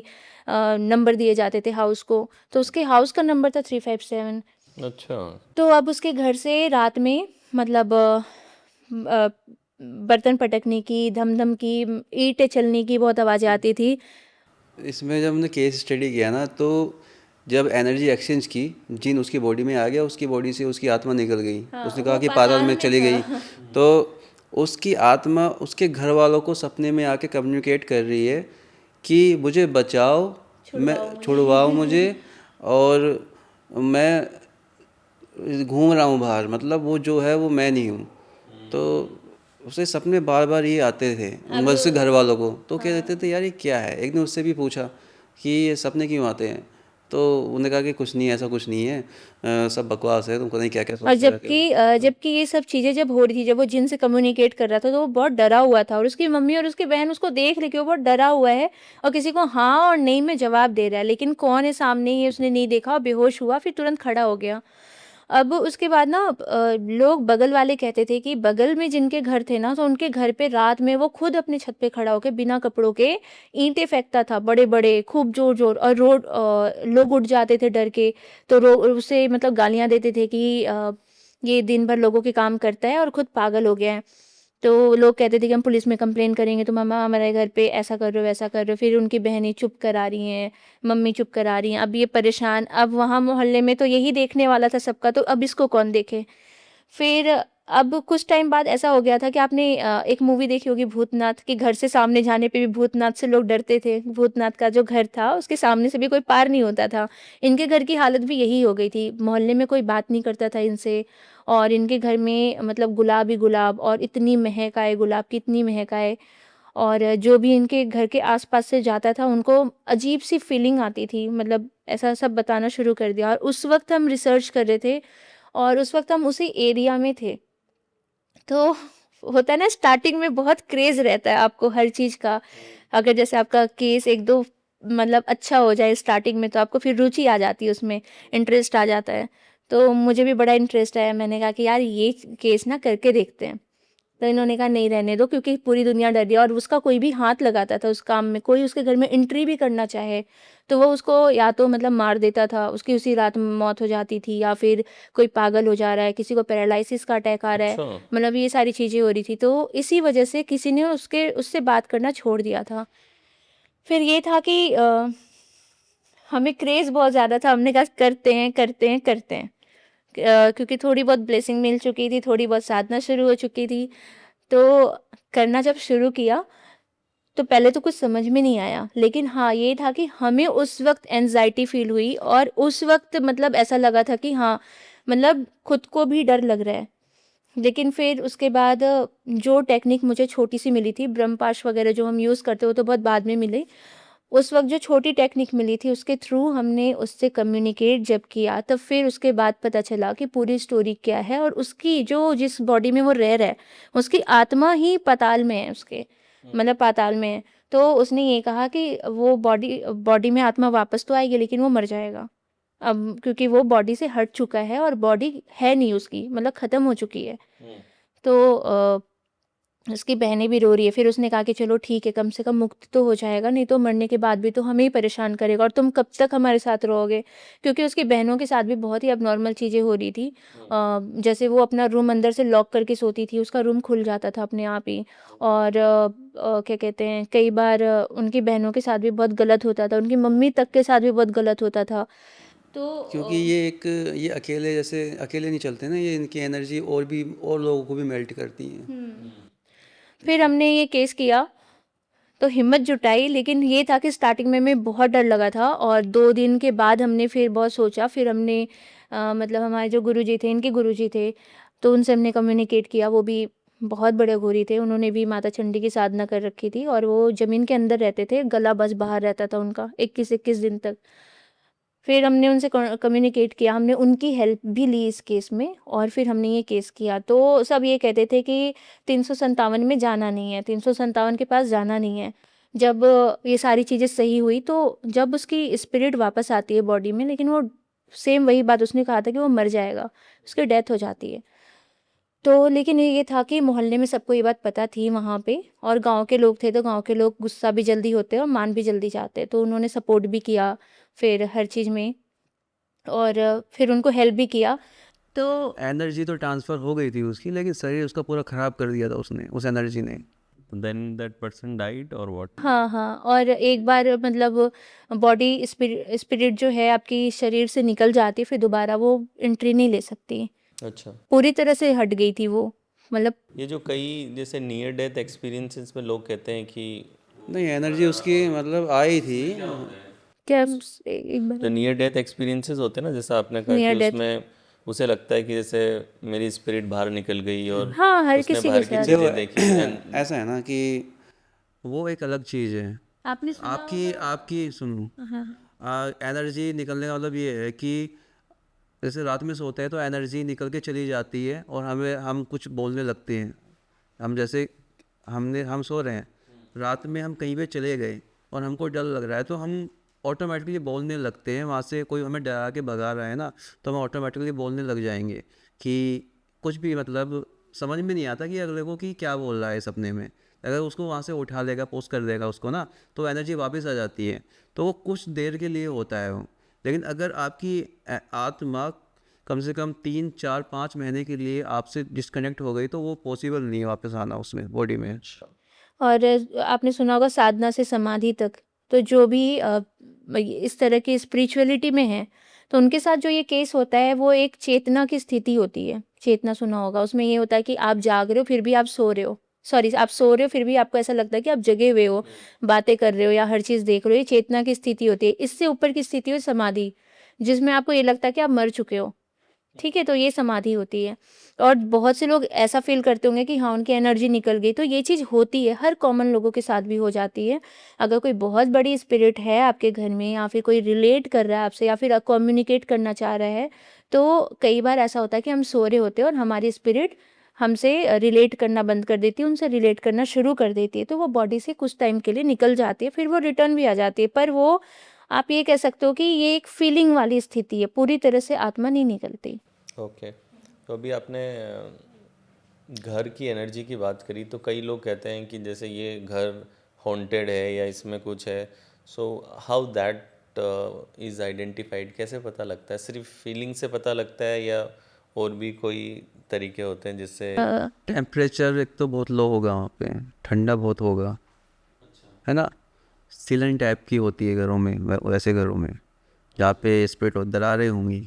[SPEAKER 3] नंबर दिए जाते थे हाउस को, तो उसके हाउस का नंबर था 357।
[SPEAKER 2] अच्छा।
[SPEAKER 3] तो अब उसके घर से रात में मतलब अ, बर्तन पटकने की, धम-धम की, ईंटें चलने की बहुत आवाज़ें आती थी।
[SPEAKER 1] इसमें जब हमने केस स्टडी किया ना, तो जब एनर्जी एक्सचेंज की, जिन उसकी बॉडी में आ गया, उसकी बॉडी से उसकी आत्मा निकल गई। उसने कहा
[SPEAKER 3] वो
[SPEAKER 1] कि पाताल
[SPEAKER 3] पाताल
[SPEAKER 1] में
[SPEAKER 3] में
[SPEAKER 1] चली गई।
[SPEAKER 3] था।
[SPEAKER 1] तो उसकी आत्मा उसके घर वालों को सपने में आके कम्युनिकेट कर रही है कि मुझे बचाओ, मैं छुड़वाओ मुझे, और मैं घूम रहा हूँ बाहर, मतलब वो जो है वो मैं नहीं हूँ। तो उसे सपने बार बार ये आते थे उसके घर वालों को, तो कह देते थे यार ये क्या है। एक दिन उससे भी पूछा कि ये सपने क्यों आते हैं, तो उन्होंने कहा कि कुछ नहीं है, ऐसा कुछ नहीं है, सब बकवास है, तुमको नहीं क्या क्या
[SPEAKER 3] और
[SPEAKER 1] सोचते रहते हो।
[SPEAKER 3] जबकि ये सब चीज़ें जब हो रही थी, जब वो जिन से कम्युनिकेट कर रहा था, तो वो बहुत डरा हुआ था, और उसकी मम्मी और उसकी बहन उसको देख रही कि वो बहुत डरा हुआ है और किसी को हाँ और नहीं में जवाब दे रहा है, लेकिन कौन है सामने ये उसने नहीं देखा और बेहोश हुआ, फिर तुरंत खड़ा हो गया। अब उसके बाद ना लोग बगल वाले कहते थे कि बगल में जिनके घर थे ना, तो उनके घर पे रात में वो खुद अपने छत पे खड़ा होके बिना कपड़ों के ईंटें फेंकता था, बड़े-बड़े, खूब ज़ोर-ज़ोर, और लोग उठ जाते थे डर के। तो उसे मतलब गालियाँ देते थे कि ये दिन भर लोगों के काम करता है और खुद पागल हो गया है। तो लोग कहते थे कि हम पुलिस में कंप्लेन करेंगे, तो मम्मा हमारे घर पे ऐसा कर रहे हो, वैसा कर रहे हो। फिर उनकी बहनें चुप करा रही हैं, मम्मी चुप करा रही हैं। अब ये परेशान, अब वहाँ मोहल्ले में तो यही देखने वाला था सबका, तो अब इसको कौन देखे? फिर अब कुछ टाइम बाद ऐसा हो गया था कि आपने एक मूवी देखी होगी भूतनाथ, कि घर से सामने जाने पे भी भूतनाथ से लोग डरते थे। भूतनाथ का जो घर था उसके सामने से भी कोई पार नहीं होता था। इनके घर की हालत भी यही हो गई थी। मोहल्ले में कोई बात नहीं करता था इनसे, और इनके घर में मतलब गुलाब ही गुलाब, और इतनी महक आए गुलाब की, इतनी महक आए, और जो भी इनके घर के आस-पास से जाता था उनको अजीब-सी फीलिंग आती थी। मतलब ऐसा सब बताना शुरू कर दिया, और उस वक़्त हम रिसर्च कर रहे थे, और उस वक़्त हम उसी एरिया में थे। तो होता है ना, स्टार्टिंग में बहुत क्रेज़ रहता है आपको हर चीज़ का। अगर जैसे आपका केस 1-2 मतलब अच्छा हो जाए स्टार्टिंग में, तो आपको फिर रुचि आ जाती है उसमें, इंटरेस्ट आ जाता है। तो मुझे भी बड़ा इंटरेस्ट आया, मैंने कहा कि यार ये केस ना करके देखते हैं। तो इन्होंने कहा नहीं रहने दो, क्योंकि पूरी दुनिया डर रही है, और उसका कोई भी हाथ लगाता था उस काम में, कोई उसके घर में एंट्री भी करना चाहे, तो वो उसको या तो मतलब मार देता था, उसकी उसी रात मौत हो जाती थी, या फिर कोई पागल हो जा रहा है, किसी को पैरालिसिस का अटैक आ रहा है,
[SPEAKER 2] अच्छा।
[SPEAKER 3] मतलब ये सारी चीज़ें हो रही थी। तो इसी वजह से किसी ने उससे बात करना छोड़ दिया था। फिर ये था कि हमें क्रेज़ बहुत ज़्यादा था, हमने कहा करते हैं, करते हैं, करते हैं। क्योंकि थोड़ी बहुत ब्लेसिंग मिल चुकी थी, थोड़ी बहुत साधना शुरू हो चुकी थी। तो करना जब शुरू किया, तो पहले तो कुछ समझ में नहीं आया, लेकिन हाँ, ये था कि हमें उस वक़्त एंग्ज़ायटी फ़ील हुई, और उस वक़्त मतलब ऐसा लगा था कि हाँ, मतलब खुद को भी डर लग रहा है। लेकिन फिर उसके बाद जो टेक्निक मुझे छोटी-सी मिली थी, ब्रह्मपाश वग़ैरह जो हम यूज़ करते हो, वो तो बहुत बाद में मिली। उस वक़्त जो छोटी टेक्निक मिली थी, उसके थ्रू हमने उससे कम्युनिकेट जब किया, तब फिर उसके बाद पता चला कि पूरी स्टोरी क्या है, और उसकी जो जिस बॉडी में वो रह रहा है, उसकी आत्मा ही पाताल में है उसके, मतलब पाताल में है। तो उसने ये कहा कि वो बॉडी बॉडी में आत्मा वापस तो आएगी, लेकिन वो मर जाएगा। अब क्योंकि वो बॉडी से हट चुका है और बॉडी है नहीं उसकी, मतलब ख़त्म हो चुकी है। तो उसकी बहनें भी रो रही है। फिर उसने कहा कि चलो ठीक है, कम से कम मुक्त तो हो जाएगा, नहीं तो मरने के बाद भी तो हमें ही परेशान करेगा, और तुम कब तक हमारे साथ रहोगे? क्योंकि उसकी बहनों के साथ भी बहुत ही अबनॉर्मल चीज़ें हो रही थी। जैसे वो अपना रूम अंदर से लॉक करके सोती थी, उसका रूम खुल जाता था अपने आप ही, और क्या कहते हैं, कई बार उनकी बहनों के साथ भी बहुत गलत होता था, उनकी मम्मी तक के साथ भी बहुत गलत होता था। तो
[SPEAKER 1] क्योंकि ये अकेले, जैसे अकेले नहीं चलते ना, ये इनकी एनर्जी और लोगों को भी मेल्ट करती हैं।
[SPEAKER 3] फिर हमने ये केस किया, तो हिम्मत जुटाई, लेकिन ये था कि स्टार्टिंग में मैं बहुत डर लगा था, और 2 दिन के बाद हमने फिर बहुत सोचा, फिर हमने मतलब हमारे जो गुरुजी थे, इनके गुरुजी थे, तो उनसे हमने कम्युनिकेट किया, वो भी बहुत बड़े घोरी थे, उन्होंने भी माता चंडी की साधना कर रखी थी और वो ज़मीन के अंदर रहते थे, गला बस बाहर रहता था उनका 21-21 दिन तक। फिर हमने उनसे कम्युनिकेट किया, हमने उनकी हेल्प भी ली इस केस में और फिर हमने ये केस किया। तो सब ये कहते थे कि 357 में जाना नहीं है, 357 के पास जाना नहीं है। जब ये सारी चीज़ें सही हुई तो जब उसकी स्पिरिट वापस आती है बॉडी में, लेकिन वो सेम वही बात उसने कहा था कि वो मर जाएगा, उसकी डेथ हो जाती है। तो लेकिन ये था कि मोहल्ले में सबको ये बात पता थी वहाँ पे, और गांव के लोग थे तो गांव के लोग गुस्सा भी जल्दी होते हैं और मान भी जल्दी जाते हैं, तो उन्होंने सपोर्ट भी किया फिर हर चीज़ में, और फिर उनको हेल्प भी किया। तो
[SPEAKER 1] एनर्जी तो ट्रांसफ़र हो गई थी उसकी, लेकिन शरीर उसका पूरा ख़राब कर दिया था उसने, उस एनर्जी ने।
[SPEAKER 2] देन दैट पर्सन डाइड और व्हाट?
[SPEAKER 3] हाँ हाँ, और एक बार मतलब बॉडी स्पिरिट जो है आपकी शरीर से निकल जाती है, फिर दोबारा वो एंट्री नहीं ले सकती,
[SPEAKER 2] अच्छा,
[SPEAKER 3] पूरी तरह से हट गई थी वो, मतलब
[SPEAKER 2] ये जो कई जैसे नियर डेथ एक्सपीरियंसेस में लोग कहते हैं कि
[SPEAKER 1] नहीं, एनर्जी उसकी मतलब आई थी।
[SPEAKER 3] क्या एक
[SPEAKER 2] जो
[SPEAKER 3] बार
[SPEAKER 2] नियर डेथ एक्सपीरियंसेस होते हैं ना, जैसा आपने कहा
[SPEAKER 3] नियर
[SPEAKER 2] कि
[SPEAKER 3] डेथ,
[SPEAKER 2] उसमें उसे लगता है कि जैसे मेरी स्पिरिट बाहर निकल गई और
[SPEAKER 3] हाँ हर
[SPEAKER 2] उसने
[SPEAKER 3] किसी के
[SPEAKER 2] बाहर की
[SPEAKER 3] साथ।
[SPEAKER 1] देखो,
[SPEAKER 2] चीज़ें देखी and
[SPEAKER 1] ऐसा है ना कि वो एक अलग चीज़ है।
[SPEAKER 4] आपने सुना
[SPEAKER 1] आपकी आपकी सुनो, एनर्जी निकलने का मतलब ये है कि जैसे रात में सोते हैं तो एनर्जी निकल के चली जाती है और हम कुछ बोलने लगते हैं। हम जैसे हम सो रहे हैं, रात में हम कहीं पे चले गए और हमको डर लग रहा है तो हम ऑटोमेटिकली बोलने लगते हैं। वहाँ से कोई हमें डरा के भगा रहा है ना, तो हम ऑटोमेटिकली बोलने लग जाएंगे कि कुछ भी, मतलब समझ में नहीं आता कि अगले को कि क्या बोल रहा है सपने में। अगर उसको वहाँ से उठा लेगा, पोस्ट कर देगा उसको ना, तो एनर्जी वापस आ जाती है। तो वो कुछ देर के लिए होता है वो, लेकिन अगर आपकी आत्मा कम से कम 3, 4, 5 महीने के लिए आपसे डिस्कनेक्ट हो गई तो वो पॉसिबल नहीं है वापस आना उसमें बॉडी में।
[SPEAKER 3] और आपने सुना होगा साधना से समाधि तक, तो जो भी इस तरह की स्पिरिचुअलिटी में है, तो उनके साथ जो ये केस होता है वो एक चेतना की स्थिति होती है। चेतना सुना होगा, उसमें ये होता है कि आप जाग रहे हो फिर भी आप सो रहे हो, सॉरी आप सो रहे हो फिर भी आपको ऐसा लगता है कि आप जगे हुए हो, बातें कर रहे हो या हर चीज़ देख रहे हो। ये चेतना की स्थिति होती है। इससे ऊपर की स्थिति हो समाधि, जिसमें आपको ये लगता है कि आप मर चुके हो, ठीक है, तो ये समाधि होती है। और बहुत से लोग ऐसा फ़ील करते होंगे कि हाँ, उनकी एनर्जी निकल गई, तो ये चीज़ होती है, हर कॉमन लोगों के साथ भी हो जाती है। अगर कोई बहुत बड़ी स्पिरिट है आपके घर में, या फिर कोई रिलेट कर रहा है आपसे, या फिर कम्युनिकेट करना चाह रहा है, तो कई बार ऐसा होता है कि हम सो रहे होते हैं और हमारी स्पिरिट हमसे रिलेट करना बंद कर देती है, उनसे रिलेट करना शुरू कर देती है, तो वो बॉडी से कुछ टाइम के लिए निकल जाती है, फिर वो रिटर्न भी आ जाती है। पर वो, आप ये कह सकते हो कि ये एक फीलिंग वाली स्थिति है, पूरी तरह से आत्मा नहीं निकलती।
[SPEAKER 2] ओके। तो अभी आपने घर की एनर्जी की बात करी, तो कई लोग कहते हैं कि जैसे ये घर हॉन्टेड है या इसमें कुछ है, so how that is identified, कैसे पता लगता है? सिर्फ फीलिंग से पता लगता है या और भी कोई तरीके होते हैं जिससे?
[SPEAKER 1] टेम्परेचर एक तो बहुत लो होगा वहाँ पे, ठंडा बहुत होगा, है ना। सीलन टाइप की होती है घरों में, वैसे घरों में जहाँ पे स्पिरिट दरारें होंगी,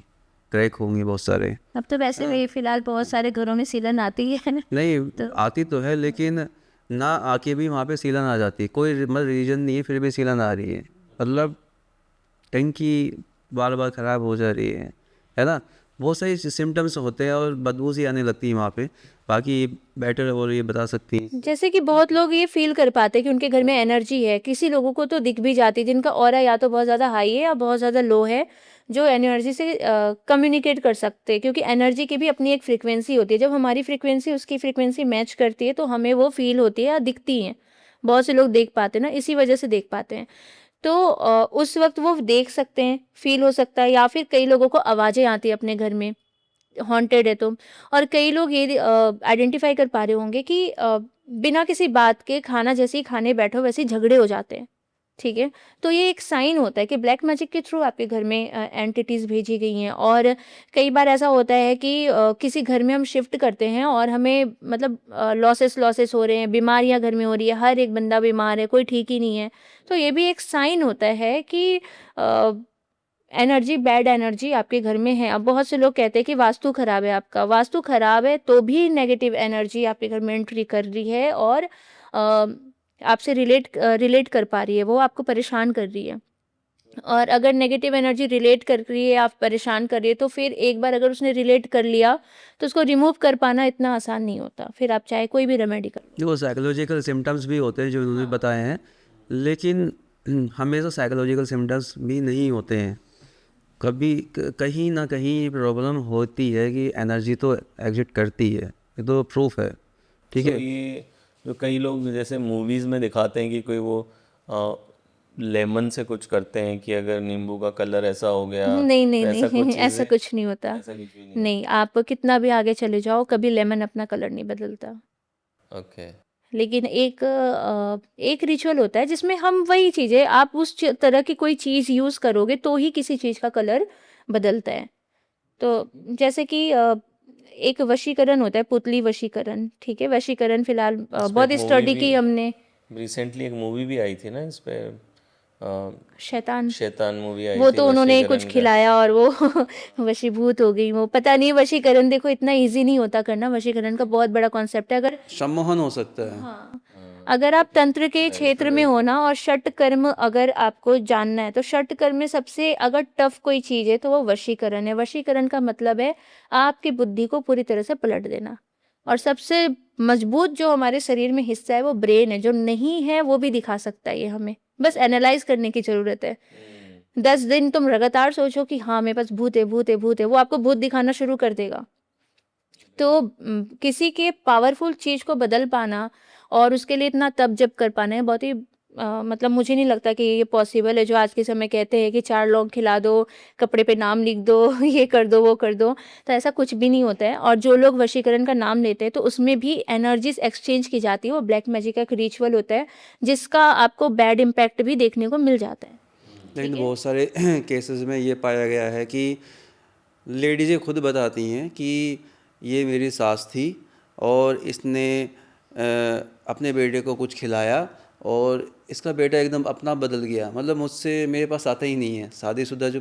[SPEAKER 1] क्रैक होंगे बहुत सारे।
[SPEAKER 4] अब तो वैसे भी फिलहाल बहुत सारे घरों में सीलन आती है ना।
[SPEAKER 1] नहीं आती तो है, लेकिन ना आके भी वहाँ पे सीलन आ जाती है। कोई मतलब रीज़न नहीं है, फिर भी सीलन आ रही है। मतलब टंकी बार बार ख़राब हो जा रही है ना। बहुत सारी सिम्टम्स होते हैं और बदबू सी आने लगती है वहाँ पे। बाकी बेटर और ये बता सकती हैं।
[SPEAKER 3] जैसे कि बहुत लोग ये फील कर पाते हैं कि उनके घर में एनर्जी है, किसी लोगों को तो दिख भी जाती है जिनका ऑरा या तो बहुत ज़्यादा हाई है या बहुत ज़्यादा लो है, जो एनर्जी से कम्युनिकेट कर सकते हैं, क्योंकि एनर्जी की भी अपनी एक फ्रीक्वेंसी होती है। जब हमारी फ्रीक्वेंसी उसकी फ्रीक्वेंसी मैच करती है तो हमें वो फील होती है या दिखती हैं। बहुत से लोग देख पाते हैं ना, इसी वजह से देख पाते हैं। तो उस वक्त वो देख सकते हैं, फील हो सकता है, या फिर कई लोगों को आवाज़ें आती है अपने घर में, हॉन्टेड है तो। और कई लोग ये आइडेंटिफाई कर पा रहे होंगे कि बिना किसी बात के खाना जैसे ही खाने बैठो वैसे ही झगड़े हो जाते हैं, ठीक है। तो ये एक साइन होता है कि ब्लैक मैजिक के थ्रू आपके घर में एंटिटीज़ भेजी गई हैं। और कई बार ऐसा होता है कि किसी घर में हम शिफ्ट करते हैं और हमें मतलब लॉसेस हो रहे हैं, बीमारियां घर में हो रही है, हर एक बंदा बीमार है, कोई ठीक ही नहीं है। तो ये भी एक साइन होता है कि एनर्जी, बैड एनर्जी आपके घर में है। अब बहुत से लोग कहते हैं कि वास्तु खराब है, आपका वास्तु खराब है तो भी नेगेटिव एनर्जी आपके घर में एंट्री कर रही है और आपसे रिलेट कर पा रही है, वो आपको परेशान कर रही है। और अगर नेगेटिव एनर्जी रिलेट कर रही है, आप परेशान कर रही है, तो फिर एक बार अगर उसने रिलेट कर लिया तो उसको रिमूव कर पाना इतना आसान नहीं होता, फिर आप चाहे कोई भी रेमेडी कर लो।
[SPEAKER 1] देखो साइकोलॉजिकल सिम्टम्स भी होते हैं जो उन्होंने बताए हैं, लेकिन हमेशा साइकोलॉजिकल सिम्टम्स भी नहीं होते हैं। कभी कहीं ना कहीं प्रॉब्लम होती है कि एनर्जी तो एग्जिट करती है, ये तो प्रूफ है, ठीक
[SPEAKER 2] तो
[SPEAKER 1] है।
[SPEAKER 2] ये जो कई लोग जैसे मूवीज़ में दिखाते हैं कि कोई वो लेमन से कुछ करते हैं कि अगर नींबू का कलर ऐसा हो गया,
[SPEAKER 3] नहीं नहीं
[SPEAKER 2] तो ऐसा
[SPEAKER 3] नहीं
[SPEAKER 2] कुछ
[SPEAKER 3] ऐसा
[SPEAKER 2] चीज़ें,
[SPEAKER 3] कुछ नहीं होता।
[SPEAKER 2] ऐसा कुछ भी नहीं।
[SPEAKER 3] नहीं, आप कितना भी आगे चले जाओ, कभी लेमन अपना कलर नहीं बदलता।
[SPEAKER 2] ओके।
[SPEAKER 3] लेकिन एक रिचुअल होता है जिसमें हम वही चीज़ें, आप उस तरह की कोई चीज़ यूज़ करोगे तो ही किसी चीज़ का कलर बदलता है। तो जैसे कि एक वशीकरण होता है, पुतली वशीकरण, ठीक है। वशीकरण फिलहाल
[SPEAKER 2] इस पे
[SPEAKER 3] बहुत
[SPEAKER 2] एक मूवी
[SPEAKER 3] स्टडी
[SPEAKER 2] भी
[SPEAKER 3] की हमने।
[SPEAKER 2] रिसेंटली एक मूवी भी आई थी ना इस पे,
[SPEAKER 3] शैतान,
[SPEAKER 2] शैतान मूवी आई
[SPEAKER 3] वो
[SPEAKER 2] थी
[SPEAKER 3] तो उन्होंने कुछ
[SPEAKER 2] वशीकरण का।
[SPEAKER 3] खिलाया और वो वशीभूत हो गई। वो पता नहीं, वशीकरण देखो इतना इजी नहीं होता करना, वशीकरण का बहुत बड़ा कॉन्सेप्ट है। अगर
[SPEAKER 1] सम्मोहन हो सकता है।
[SPEAKER 3] हाँ, अगर आप तंत्र के क्षेत्र में हो ना, और षट कर्म अगर आपको जानना है, तो षट कर्म में सबसे अगर टफ कोई चीज़ है तो वो वशीकरण है। वशीकरण का मतलब है आपकी बुद्धि को पूरी तरह से पलट देना। और सबसे मजबूत जो हमारे शरीर में हिस्सा है वो ब्रेन है, जो नहीं है वो भी दिखा सकता है ये हमें, बस एनालाइज करने की ज़रूरत है। 10 दिन तुम लगातार सोचो कि हाँ मेरे पास भूत है, भूत है, भूत है, वो आपको भूत दिखाना शुरू कर देगा। तो किसी के पावरफुल चीज़ को बदल पाना और उसके लिए इतना तप जप कर पाना है बहुत ही मतलब मुझे नहीं लगता कि ये पॉसिबल है। जो आज के समय कहते हैं कि 4 लौंग खिला दो, कपड़े पे नाम लिख दो, ये कर दो, वो कर दो, तो ऐसा कुछ भी नहीं होता है। और जो लोग वशीकरण का नाम लेते हैं तो उसमें भी एनर्जीज एक्सचेंज की जाती है। वो ब्लैक मैजिक का एक रिचुअल होता है जिसका आपको बैड इम्पैक्ट भी देखने को मिल जाता है।
[SPEAKER 1] लेकिन बहुत सारे केसेस में ये पाया गया है कि लेडीज़ें खुद बताती हैं कि ये मेरी सास थी और इसने अपने बेटे को कुछ खिलाया और इसका बेटा एकदम अपना बदल गया, मतलब मुझसे मेरे पास आता ही नहीं है। शादीशुदा जो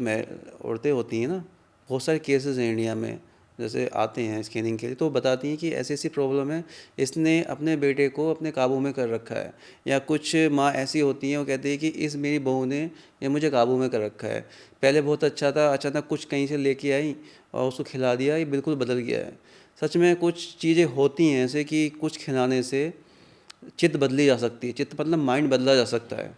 [SPEAKER 1] औरतें होती हैं ना, बहुत सारे केसेस हैं इंडिया में, जैसे आते हैं स्कैनिंग के लिए, तो बताती हैं कि ऐसी ऐसी प्रॉब्लम है, इसने अपने बेटे को अपने काबू में कर रखा है। या कुछ माँ ऐसी होती हैं, वो कहती है कि इस मेरी बहू ने ये मुझे काबू में कर रखा है, पहले बहुत अच्छा था, अचानक कुछ कहीं से लेके आई और उसको खिला दिया, ये बिल्कुल बदल गया है। सच में कुछ चीज़ें होती हैं ऐसे कि कुछ खिलाने से चित्त बदली जा सकती है। चित्त मतलब माइंड बदला जा सकता है,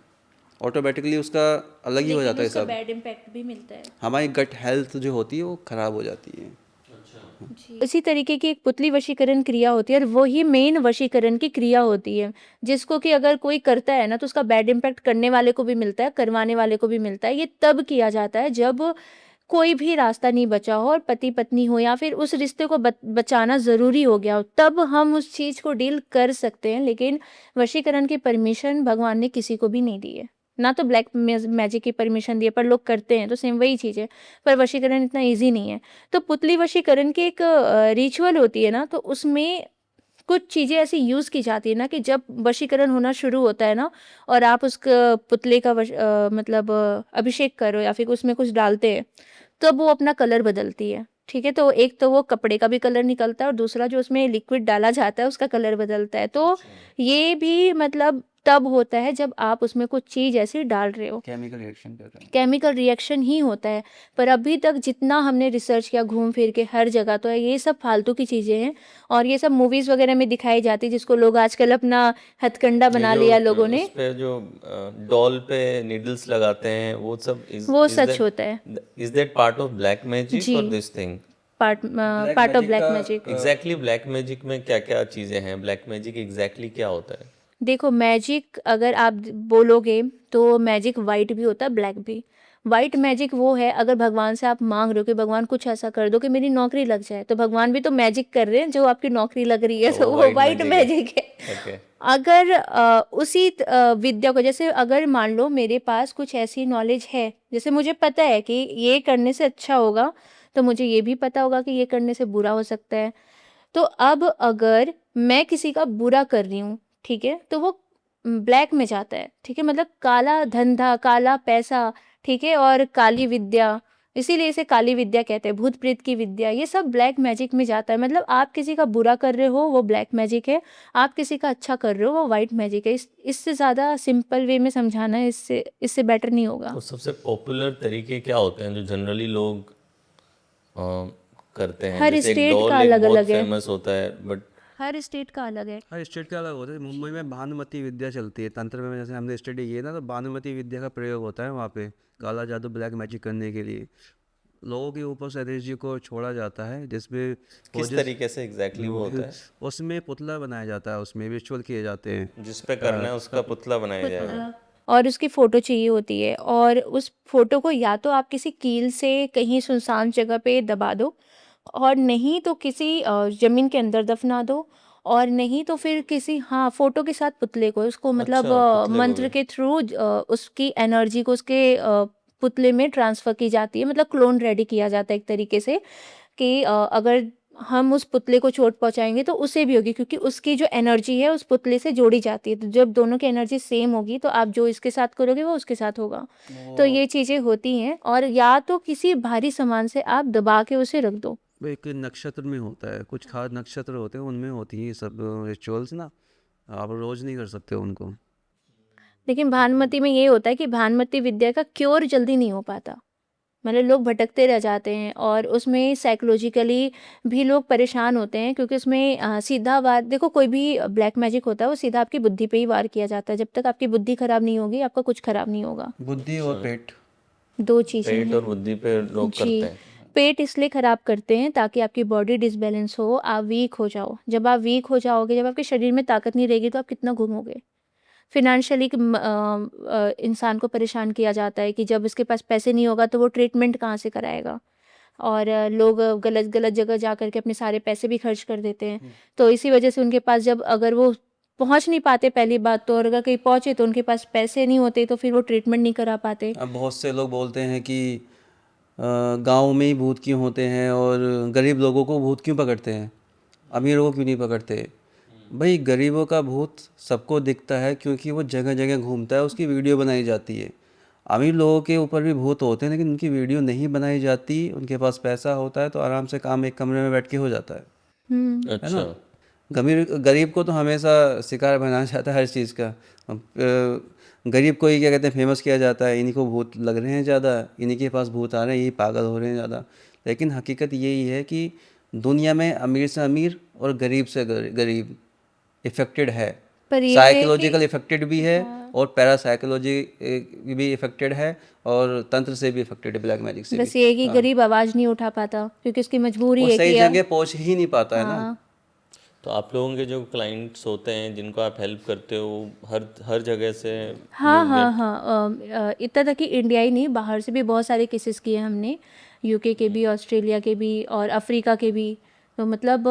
[SPEAKER 1] ऑटोमेटिकली उसका अलग ही हो जाता है सब।
[SPEAKER 3] बैड इम्पैक्ट भी मिलता है।
[SPEAKER 1] हमारी गट हेल्थ जो होती है वो ख़राब हो जाती है।
[SPEAKER 3] इसी तरीके की एक पुतली वशीकरण क्रिया होती है और वही मेन वशीकरण की क्रिया होती है, जिसको कि अगर कोई करता है ना तो उसका बैड इम्पैक्ट करने वाले को भी मिलता है, करवाने वाले को भी मिलता है। ये तब किया जाता है जब कोई भी रास्ता नहीं बचा हो और पति पत्नी हो या फिर उस रिश्ते को बचाना ज़रूरी हो गया हो, तब हम उस चीज़ को डील कर सकते हैं। लेकिन वशीकरण की परमिशन भगवान ने किसी को भी नहीं दी है, ना तो ब्लैक मैजिक की परमिशन दी है, पर लोग करते हैं तो सेम वही चीज़ है। पर वशीकरण इतना ईजी नहीं है। तो पुतली वशीकरण की एक रिचुअल होती है ना, तो उसमें कुछ चीज़ें ऐसी यूज़ की जाती है ना कि जब वशीकरण होना शुरू होता है ना और आप उस पुतले का मतलब अभिषेक करो या फिर उसमें कुछ डालते हैं, तब वो अपना कलर बदलती है। ठीक है, तो एक तो वो कपड़े का भी कलर निकलता है और दूसरा जो उसमें लिक्विड डाला जाता है उसका कलर बदलता है। तो ये भी मतलब तब होता है जब आप उसमें कुछ चीज़ ऐसी डाल रहे हो,
[SPEAKER 1] केमिकल रिएक्शन कर रहे हैं।
[SPEAKER 3] केमिकल रिएक्शन ही होता है। पर अभी तक जितना हमने रिसर्च किया घूम फिर के हर जगह, तो ये सब फालतू की चीज़ें हैं और ये सब मूवीज़ वगैरह में दिखाई जाती है, जिसको लोग आजकल अपना हथकंडा बना लिया लोगों ने।
[SPEAKER 2] उस पे जो डॉल पे निडल्स लगाते हैं वो सब
[SPEAKER 3] वो सच होता है।
[SPEAKER 2] Is that part of black magic
[SPEAKER 3] जी।
[SPEAKER 2] और this thing?
[SPEAKER 3] Part of black magic.
[SPEAKER 2] Exactly black magic में क्या क्या चीजें हैं? ब्लैक मैजिक एग्जैक्टली क्या होता है?
[SPEAKER 3] देखो, मैजिक अगर आप बोलोगे तो मैजिक वाइट भी होता है, ब्लैक भी। वाइट मैजिक वो है अगर भगवान से आप मांग रहे हो कि भगवान कुछ ऐसा कर दो कि मेरी नौकरी लग जाए, तो भगवान भी तो मैजिक कर रहे हैं जो आपकी नौकरी लग रही है, तो वो वाइट मैजिक है।
[SPEAKER 2] ओके।
[SPEAKER 3] अगर उसी विद्या को, जैसे अगर मान लो मेरे पास कुछ ऐसी नॉलेज है, जैसे मुझे पता है कि ये करने से अच्छा होगा, तो मुझे ये भी पता होगा कि ये करने से बुरा हो सकता है। तो अब अगर मैं किसी का बुरा कर रही हूँ, ठीक है, तो वो ब्लैक में जाता है, ठीक है, मतलब काला धंधा, काला पैसा, ठीक है, और काली विद्या, इसीलिए इसे काली विद्या कहते हैं, भूत प्रेत की विद्या, ये सब ब्लैक मैजिक में जाता है। मतलब आप किसी का बुरा कर रहे हो वो ब्लैक मैजिक है, आप किसी का अच्छा कर रहे हो वो वाइट मैजिक है। इससे ज़्यादा सिंपल वे में समझाना है, इससे बेटर नहीं होगा।
[SPEAKER 2] तो सबसे पॉपुलर तरीके क्या होते हैं जो जनरली लोग करते हैं?
[SPEAKER 3] हर
[SPEAKER 2] जैसे एक
[SPEAKER 3] स्टेट
[SPEAKER 2] डॉल
[SPEAKER 3] का
[SPEAKER 2] एक
[SPEAKER 3] अलग
[SPEAKER 2] बहुत
[SPEAKER 3] अलग है।
[SPEAKER 2] फेमस होता है, बट
[SPEAKER 4] हर स्टेट का अलग है।
[SPEAKER 1] हर स्टेट का अलग होता है। मुंबई में भानुमति विद्या चलती है तंत्र में, जैसे हमने स्टडी की है ना, तो भानुमति विद्या का प्रयोग होता है वहाँ पे काला जादू ब्लैक मैजिक करने के लिए। लोगों के ऊपर से एनर्जी को छोड़ा जाता है, जिसमें वो
[SPEAKER 2] किस तरीके से एग्जैक्टली वो होता है?
[SPEAKER 1] उसमें पुतला बनाया जाता है, उसमें रिचुअल किए जाते हैं।
[SPEAKER 2] जिस पे करना है उसका पुतला बनाया जाएगा।
[SPEAKER 3] और उसकी फ़ोटो चाहिए होती है, और उस फोटो को या तो आप किसी कील से कहीं सुनसान जगह पे दबा दो, और नहीं तो किसी ज़मीन के अंदर दफना दो, और नहीं तो फिर किसी, हाँ, फ़ोटो के साथ पुतले को, उसको मतलब
[SPEAKER 2] अच्छा, पुतले को
[SPEAKER 3] मंत्र
[SPEAKER 2] भी।
[SPEAKER 3] के थ्रू उसकी एनर्जी को उसके पुतले में ट्रांसफ़र की जाती है। मतलब क्लोन रेडी किया जाता है एक तरीके से, कि अगर हम उस पुतले को चोट पहुँचाएँगे तो उसे भी होगी, क्योंकि उसकी जो एनर्जी है उस पुतले से जोड़ी जाती है। तो जब दोनों की एनर्जी सेम होगी तो आप जो इसके साथ करोगे वो उसके साथ होगा। तो ये चीज़ें होती हैं, और या तो किसी भारी सामान से आप दबा के उसे रख दो।
[SPEAKER 1] वो एक नक्षत्र में होता है, कुछ खास नक्षत्र होते हैं उनमें होती हैं ये सब रिचुअल्स ना, आप रोज़ नहीं कर सकते उनको।
[SPEAKER 3] लेकिन भानुमति में ये होता है कि भानुमति विद्या का क्योर जल्दी नहीं हो पाता। मतलब लोग भटकते रह जाते हैं, और उसमें साइकोलॉजिकली भी लोग परेशान होते हैं, क्योंकि उसमें सीधा वार, देखो कोई भी ब्लैक मैजिक होता है वो सीधा आपकी बुद्धि पे ही वार किया जाता है। जब तक आपकी बुद्धि खराब नहीं होगी आपका कुछ खराब नहीं होगा।
[SPEAKER 1] बुद्धि और पेट।
[SPEAKER 3] दो चीज़ें
[SPEAKER 2] पेट
[SPEAKER 3] हैं।
[SPEAKER 2] और बुद्धि पे लोग
[SPEAKER 3] जी,
[SPEAKER 2] करते हैं।
[SPEAKER 3] पेट इसलिए खराब करते हैं ताकि आपकी बॉडी डिसबैलेंस हो, आप वीक हो जाओ। जब आप वीक हो जाओगे, जब आपके शरीर में ताकत नहीं रहेगी, तो आप कितना घूमोगे। फिनेंशियली इंसान को परेशान किया जाता है कि जब इसके पास पैसे नहीं होगा तो वो ट्रीटमेंट कहाँ से कराएगा। और लोग गलत गलत जगह जा कर के अपने सारे पैसे भी खर्च कर देते हैं। तो इसी वजह से उनके पास, जब अगर वो पहुंच नहीं पाते पहली बात तो, और अगर कहीं पहुंचे तो उनके पास पैसे नहीं होते, तो फिर वो ट्रीटमेंट नहीं करा पाते।
[SPEAKER 1] अब बहुत से लोग बोलते हैं कि गांव में ही भूत क्यों होते हैं और गरीब लोगों को भूत क्यों पकड़ते हैं, अमीरों को क्यों नहीं पकड़ते। भाई गरीबों का भूत सबको दिखता है क्योंकि वो जगह जगह घूमता है, उसकी वीडियो बनाई जाती है। अमीर लोगों के ऊपर भी भूत होते हैं लेकिन उनकी वीडियो नहीं बनाई जाती, उनके पास पैसा होता है तो आराम से काम एक कमरे में बैठ के हो जाता है
[SPEAKER 2] अच्छा।
[SPEAKER 1] ना। गरीब को तो हमेशा शिकार बनाया जाता है हर चीज़ का। गरीब को ही क्या कहते हैं फेमस किया जाता है, इन्हीं को भूत लग रहे हैं ज़्यादा, इन्हीं के पास भूत आ रहे हैं, यही पागल हो रहे हैं ज़्यादा। लेकिन हकीकत यही है कि दुनिया में अमीर से अमीर और गरीब से गरीब इफ़ेक्टेड है,
[SPEAKER 3] पर ये है
[SPEAKER 1] साइकोलॉजिकल
[SPEAKER 3] कि
[SPEAKER 1] इफ़ेक्टेड भी है और पैरासाइकोलॉजी भी इफ़ेक्टेड है और तंत्र से भी इफ़ेक्टेड है, ब्लैक मैजिक से
[SPEAKER 3] बस
[SPEAKER 1] भी।
[SPEAKER 3] ये है कि गरीब आवाज़ नहीं उठा पाता, क्योंकि उसकी मजबूरी
[SPEAKER 1] वो
[SPEAKER 3] है
[SPEAKER 1] सही
[SPEAKER 3] कि
[SPEAKER 1] जगह पहुंच ही नहीं पाता है ना।
[SPEAKER 3] हाँ,
[SPEAKER 2] तो आप लोगों के जो क्लाइंट्स होते हैं जिनको आप हेल्प करते हो, हर जगह से
[SPEAKER 3] हाँ
[SPEAKER 2] you
[SPEAKER 3] हाँ
[SPEAKER 2] get-
[SPEAKER 3] हाँ, इतना तक कि इंडिया ही नहीं, बाहर से भी बहुत सारे केसेस किए हमने, यूके के भी, ऑस्ट्रेलिया के भी, और अफ्रीका के भी। तो मतलब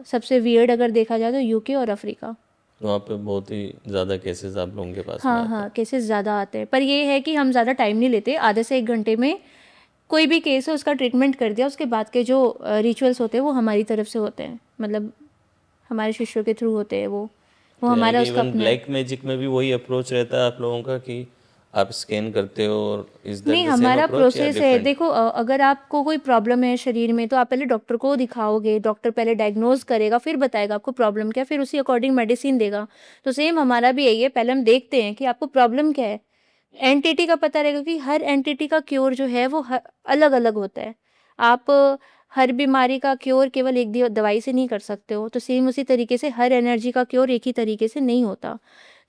[SPEAKER 3] सबसे वियर्ड अगर देखा जाए तो यूके और अफ्रीका।
[SPEAKER 2] तो वहाँ पे बहुत ही ज़्यादा केसेस आप लोगों के पास में
[SPEAKER 3] हाँ
[SPEAKER 2] आते हैं।
[SPEAKER 3] हाँ, केसेस ज़्यादा आते हैं, पर ये है कि हम ज़्यादा टाइम नहीं लेते। आधे से 1 घंटे में कोई भी केस है उसका ट्रीटमेंट कर दिया, उसके बाद के जो रिचुअल्स होते हैं वो हमारी तरफ से होते हैं, मतलब हमारे शिष्यों के थ्रू होते हैं वो
[SPEAKER 2] तो यानी
[SPEAKER 3] हमारा
[SPEAKER 2] कि
[SPEAKER 3] उसका
[SPEAKER 2] इवन
[SPEAKER 3] अपना।
[SPEAKER 2] ब्लैक मैजिक में भी वही अप्रोच रहता है आप लोगों का कि आप स्कैन करते हो, और इज दैट
[SPEAKER 3] नहीं,
[SPEAKER 2] द सेम
[SPEAKER 3] हमारा
[SPEAKER 2] अप्रोच या
[SPEAKER 3] प्रोसेस है,
[SPEAKER 2] डिफरेंट?
[SPEAKER 3] देखो अगर आपको कोई प्रॉब्लम है शरीर में तो आप पहले डॉक्टर को दिखाओगे, डॉक्टर पहले डायग्नोज करेगा, फिर बताएगा आपको प्रॉब्लम क्या, फिर उसी अकॉर्डिंग मेडिसिन देगा। तो सेम हमारा भी यही है, पहले हम देखते हैं कि आपको प्रॉब्लम क्या है, एंटिटी का पता रहेगा, कि हर एंटिटी का क्योर जो है वो अलग अलग होता है। आप हर बीमारी का क्योर केवल एक दवाई से नहीं कर सकते हो, तो सेम उसी तरीके से हर एनर्जी का क्योर एक ही तरीके से नहीं होता।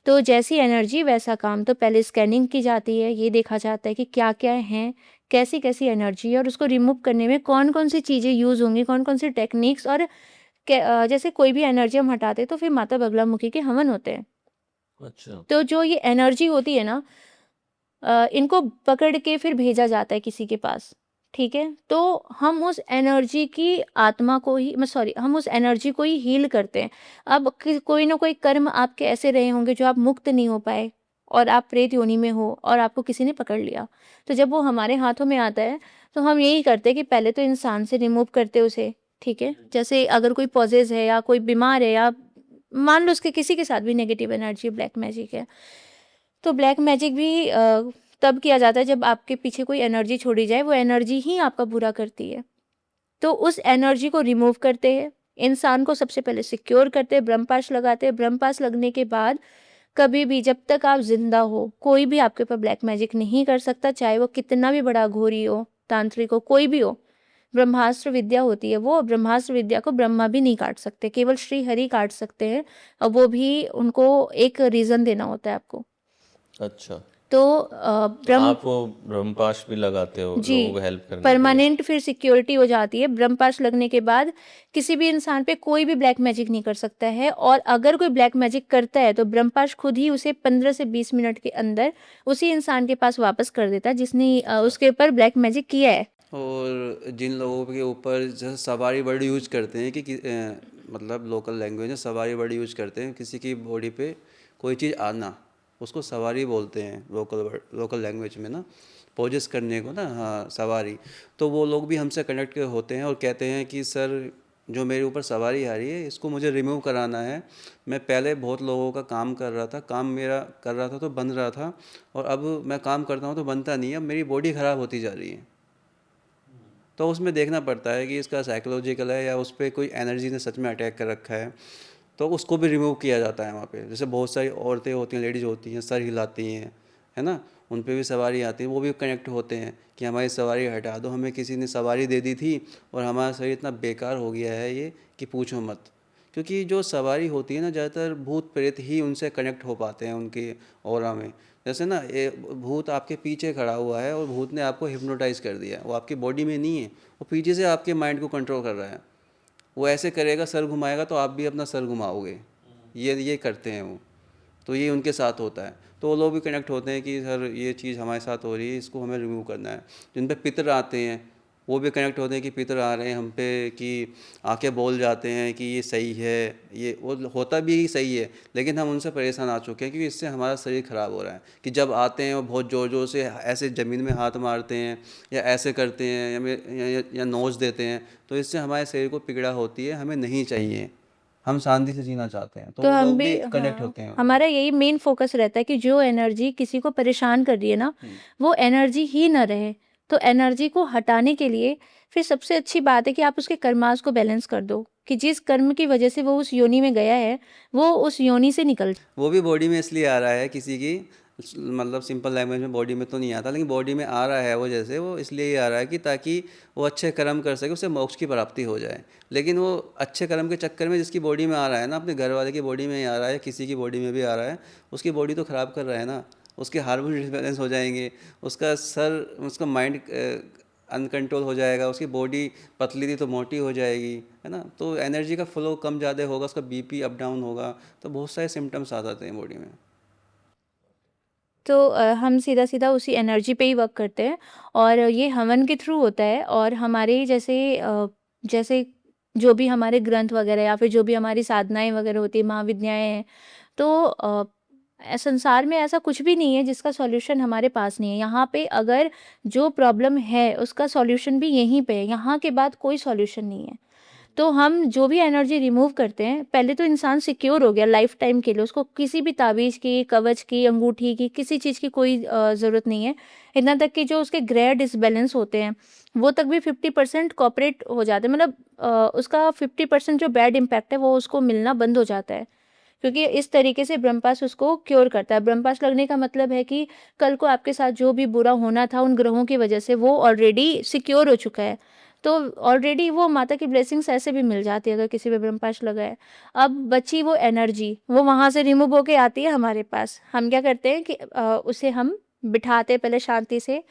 [SPEAKER 3] तो जैसी एनर्जी वैसा काम। तो पहले स्कैनिंग की जाती है, ये देखा जाता है कि क्या क्या हैं, कैसी कैसी एनर्जी है, और उसको रिमूव करने में कौन कौन सी चीज़ें यूज़ होंगी, कौन कौन सी टेक्निक्स। और जैसे कोई भी एनर्जी हम हटाते हैं तो फिर माता बगलामुखी के हवन होते हैं।
[SPEAKER 2] अच्छा।
[SPEAKER 3] तो जो ये एनर्जी होती है ना, इनको पकड़ के फिर भेजा जाता है किसी के पास, ठीक है। तो हम उस एनर्जी की आत्मा को ही, मैं सॉरी, हम उस एनर्जी को ही हील करते हैं। अब कोई ना कोई कर्म आपके ऐसे रहे होंगे जो आप मुक्त नहीं हो पाए, और आप प्रेत योनि में हो और आपको किसी ने पकड़ लिया। तो जब वो हमारे हाथों में आता है तो हम यही करते हैं कि पहले तो इंसान से रिमूव करते उसे, ठीक है। जैसे अगर कोई पॉजेज है या कोई बीमार है, या मान लो उसके किसी के साथ भी नेगेटिव एनर्जी ब्लैक मैजिक है, तो ब्लैक मैजिक भी तब किया जाता है जब आपके पीछे कोई एनर्जी छोड़ी जाए, वो एनर्जी ही आपका बुरा करती है। तो उस एनर्जी को रिमूव करते हैं, इंसान को सबसे पहले सिक्योर करते हैं, ब्रह्मपाश लगाते हैं। ब्रह्मपाश लगने के बाद कभी भी जब तक आप जिंदा हो, कोई भी आपके ऊपर ब्लैक मैजिक नहीं कर सकता, चाहे वो कितना भी बड़ा घोरी हो, तांत्रिक हो, कोई भी हो। ब्रह्मास्त्र विद्या होती है, वो ब्रह्मास्त्र विद्या को ब्रह्मा भी नहीं काट सकते, केवल श्री हरि काट सकते हैं, और वो भी उनको एक रीज़न देना होता है आपको।
[SPEAKER 2] अच्छा,
[SPEAKER 3] तो
[SPEAKER 2] तो आप वो ब्रह्मपाश भी लगाते हो
[SPEAKER 3] जी,
[SPEAKER 2] लोगों को हेल्प करने के लिए?
[SPEAKER 3] परमानेंट फिर सिक्योरिटी हो जाती है। ब्रह्मपाश लगने के बाद किसी भी इंसान पे कोई भी ब्लैक मैजिक नहीं कर सकता है, और अगर कोई ब्लैक मैजिक करता है तो ब्रह्मपाश खुद ही उसे 15 से 20 मिनट के अंदर उसी इंसान के पास वापस कर देता है जिसने उसके ऊपर ब्लैक मैजिक किया है।
[SPEAKER 1] और जिन लोगों के ऊपर जैसे सवारी वर्ड यूज करते हैं कि मतलब लोकल लैंग्वेज में सवारी वर्ड यूज करते हैं, किसी की बॉडी पे कोई चीज़ आना, उसको सवारी बोलते हैं लोकल लैंग्वेज में ना, पोजेस करने को ना, हाँ सवारी। तो वो लोग भी हमसे कनेक्ट होते हैं और कहते हैं कि सर जो मेरे ऊपर सवारी आ रही है इसको मुझे रिमूव कराना है। मैं पहले बहुत लोगों का काम कर रहा था, काम मेरा कर रहा था तो बन रहा था, और अब मैं काम करता हूँ तो बनता नहीं है, अब मेरी बॉडी ख़राब होती जा रही है। तो उसमें देखना पड़ता है कि इसका साइकोलॉजिकल है या उस पर कोई एनर्जी ने सच में अटैक कर रखा है, तो उसको भी रिमूव किया जाता है वहाँ पे। जैसे बहुत सारी औरतें होती हैं, लेडीज़ होती हैं, सर हिलाती हैं, है ना, उन पे भी सवारी आती है, वो भी कनेक्ट होते हैं कि हमारी सवारी हटा दो, हमें किसी ने सवारी दे दी थी और हमारा शरीर इतना बेकार हो गया है ये कि पूछो मत। क्योंकि जो सवारी होती है ना, ज़्यादातर भूत प्रेत ही उनसे कनेक्ट हो पाते हैं उनके ऑरा में। जैसे ना ये भूत आपके पीछे खड़ा हुआ है और भूत ने आपको हिप्नोटाइज कर दिया, वो आपकी बॉडी में नहीं है, वो पीछे से आपके माइंड को कंट्रोल कर रहा है। वो ऐसे करेगा, सर घुमाएगा तो आप भी अपना सर घुमाओगे, ये करते हैं वो। तो ये उनके साथ होता है, तो वो लोग भी कनेक्ट होते हैं कि सर ये चीज़ हमारे साथ हो रही है, इसको हमें रिमूव करना है। जिन पे पितर आते हैं वो भी कनेक्ट होते हैं कि पितर आ रहे हैं हम पे, कि आके बोल जाते हैं कि ये सही है, ये वो होता भी सही है, लेकिन हम उनसे परेशान आ चुके हैं क्योंकि इससे हमारा शरीर ख़राब हो रहा है। कि जब आते हैं वो बहुत ज़ोर ज़ोर से ऐसे ज़मीन में हाथ मारते हैं या ऐसे करते हैं या नोच देते हैं, तो इससे हमारे शरीर को पीड़ा होती है, हमें नहीं चाहिए, हम शांति से जीना चाहते हैं। तो
[SPEAKER 3] तो
[SPEAKER 1] वो
[SPEAKER 3] हम
[SPEAKER 1] लोग
[SPEAKER 3] भी
[SPEAKER 1] भी कनेक्ट
[SPEAKER 3] हाँ,
[SPEAKER 1] होते हैं।
[SPEAKER 3] हमारा यही मेन फोकस रहता है कि जो एनर्जी किसी को परेशान कर रही है ना, वो एनर्जी ही ना रहे। तो एनर्जी को हटाने के लिए फिर सबसे अच्छी बात है कि आप उसके कर्मास को बैलेंस कर दो, कि जिस कर्म की वजह से वो उस योनि में गया है वो उस योनि से निकल जाए।
[SPEAKER 1] वो भी बॉडी में इसलिए आ रहा है किसी की, मतलब सिंपल लैंग्वेज में बॉडी में तो नहीं आता, लेकिन बॉडी में आ रहा है वो, जैसे वो इसलिए ही आ रहा है कि ताकि वो अच्छे कर्म कर सके, उसे मोक्ष की प्राप्ति हो जाए। लेकिन वो अच्छे कर्म के चक्कर में जिसकी बॉडी में आ रहा है ना, अपने घर वाले की बॉडी में ही आ रहा है, किसी की बॉडी में भी आ रहा है, उसकी बॉडी तो ख़राब कर रहा है ना, उसके हार्मोन डिसबैलेंस हो जाएंगे, उसका सर, उसका माइंड अनकंट्रोल हो जाएगा, उसकी बॉडी पतली थी तो मोटी हो जाएगी, है ना। तो एनर्जी का फ्लो कम ज़्यादा होगा, उसका बीपी अप डाउन होगा, तो बहुत सारे सिम्टम्स आ जाते हैं बॉडी में।
[SPEAKER 3] तो हम सीधा सीधा उसी एनर्जी पे ही वर्क करते हैं, और ये हवन के थ्रू होता है। और हमारे जैसे जो भी हमारे ग्रंथ वगैरह या फिर जो भी हमारी साधनाएं वगैरह होती है, महाविद्याएं हैं, तो संसार में ऐसा कुछ भी नहीं है जिसका सॉल्यूशन हमारे पास नहीं है। यहाँ पे अगर जो प्रॉब्लम है उसका सॉल्यूशन भी यहीं पे है, यहाँ के बाद कोई सॉल्यूशन नहीं है। तो हम जो भी एनर्जी रिमूव करते हैं, पहले तो इंसान सिक्योर हो गया लाइफ टाइम के लिए, उसको किसी भी ताबीज़ की, कवच की, अंगूठी की, किसी चीज़ की कोई ज़रूरत नहीं है। इतना तक कि जो उसके ग्रह डिसबैलेंस होते हैं वो तक भी 50% कॉपरेट हो जाते हैं, मतलब उसका 50% जो बैड इम्पैक्ट है वो उसको मिलना बंद हो जाता है, क्योंकि इस तरीके से ब्रह्मपाश उसको क्योर करता है। ब्रह्मपाश लगने का मतलब है कि कल को आपके साथ जो भी बुरा होना था उन ग्रहों की वजह से वो ऑलरेडी सिक्योर हो चुका है। तो ऑलरेडी वो माता की ब्लेसिंग्स ऐसे भी मिल जाती है अगर किसी पे ब्रह्मपाश लगा है। अब बची वो एनर्जी, वो वहाँ से रिमूव होके आती है हमारे पास। हम क्या करते हैं कि उसे हम बिठाते हैं पहले शांति से,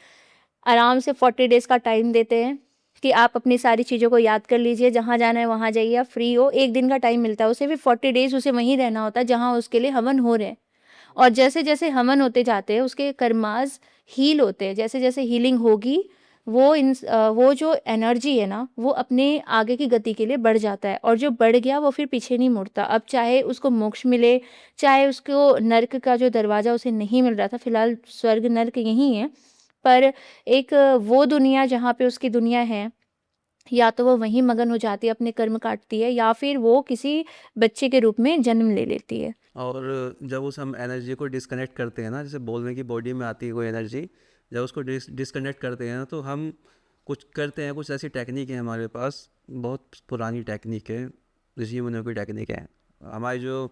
[SPEAKER 3] आराम से 40 डेज़ का टाइम देते हैं कि आप अपनी सारी चीज़ों को याद कर लीजिए, जहाँ जाना है वहाँ जाइए, आप फ्री हो। 1 दिन का टाइम मिलता है, उसे भी 40 डेज़ उसे वहीं रहना होता है जहाँ उसके लिए हवन हो रहे हैं। और जैसे-जैसे हवन होते जाते हैं उसके कर्मास हील होते हैं, जैसे-जैसे हीलिंग होगी वो जो एनर्जी है ना वो अपने आगे की गति के लिए बढ़ जाता है, और जो बढ़ गया वो फिर पीछे नहीं मुड़ता। अब चाहे उसको मोक्ष मिले, चाहे उसको नर्क का जो दरवाज़ा उसे नहीं मिल रहा था, फिलहाल स्वर्ग नर्क यहीं है, पर एक वो दुनिया जहाँ पे उसकी दुनिया है, या तो वो वहीं मगन हो जाती है, अपने कर्म काटती है, या फिर वो किसी बच्चे के रूप में जन्म ले लेती है।
[SPEAKER 1] और जब उस हम एनर्जी को डिस्कनेक्ट करते हैं ना, जैसे बोलने की बॉडी में आती है कोई एनर्जी, जब उसको डिस्कनेक्ट करते हैं ना, तो हम कुछ करते हैं, कुछ ऐसी टेक्निक है हमारे पास, बहुत पुरानी टेक्निक है, ऋषि मुनियों की टेक्निक है हमारी, जो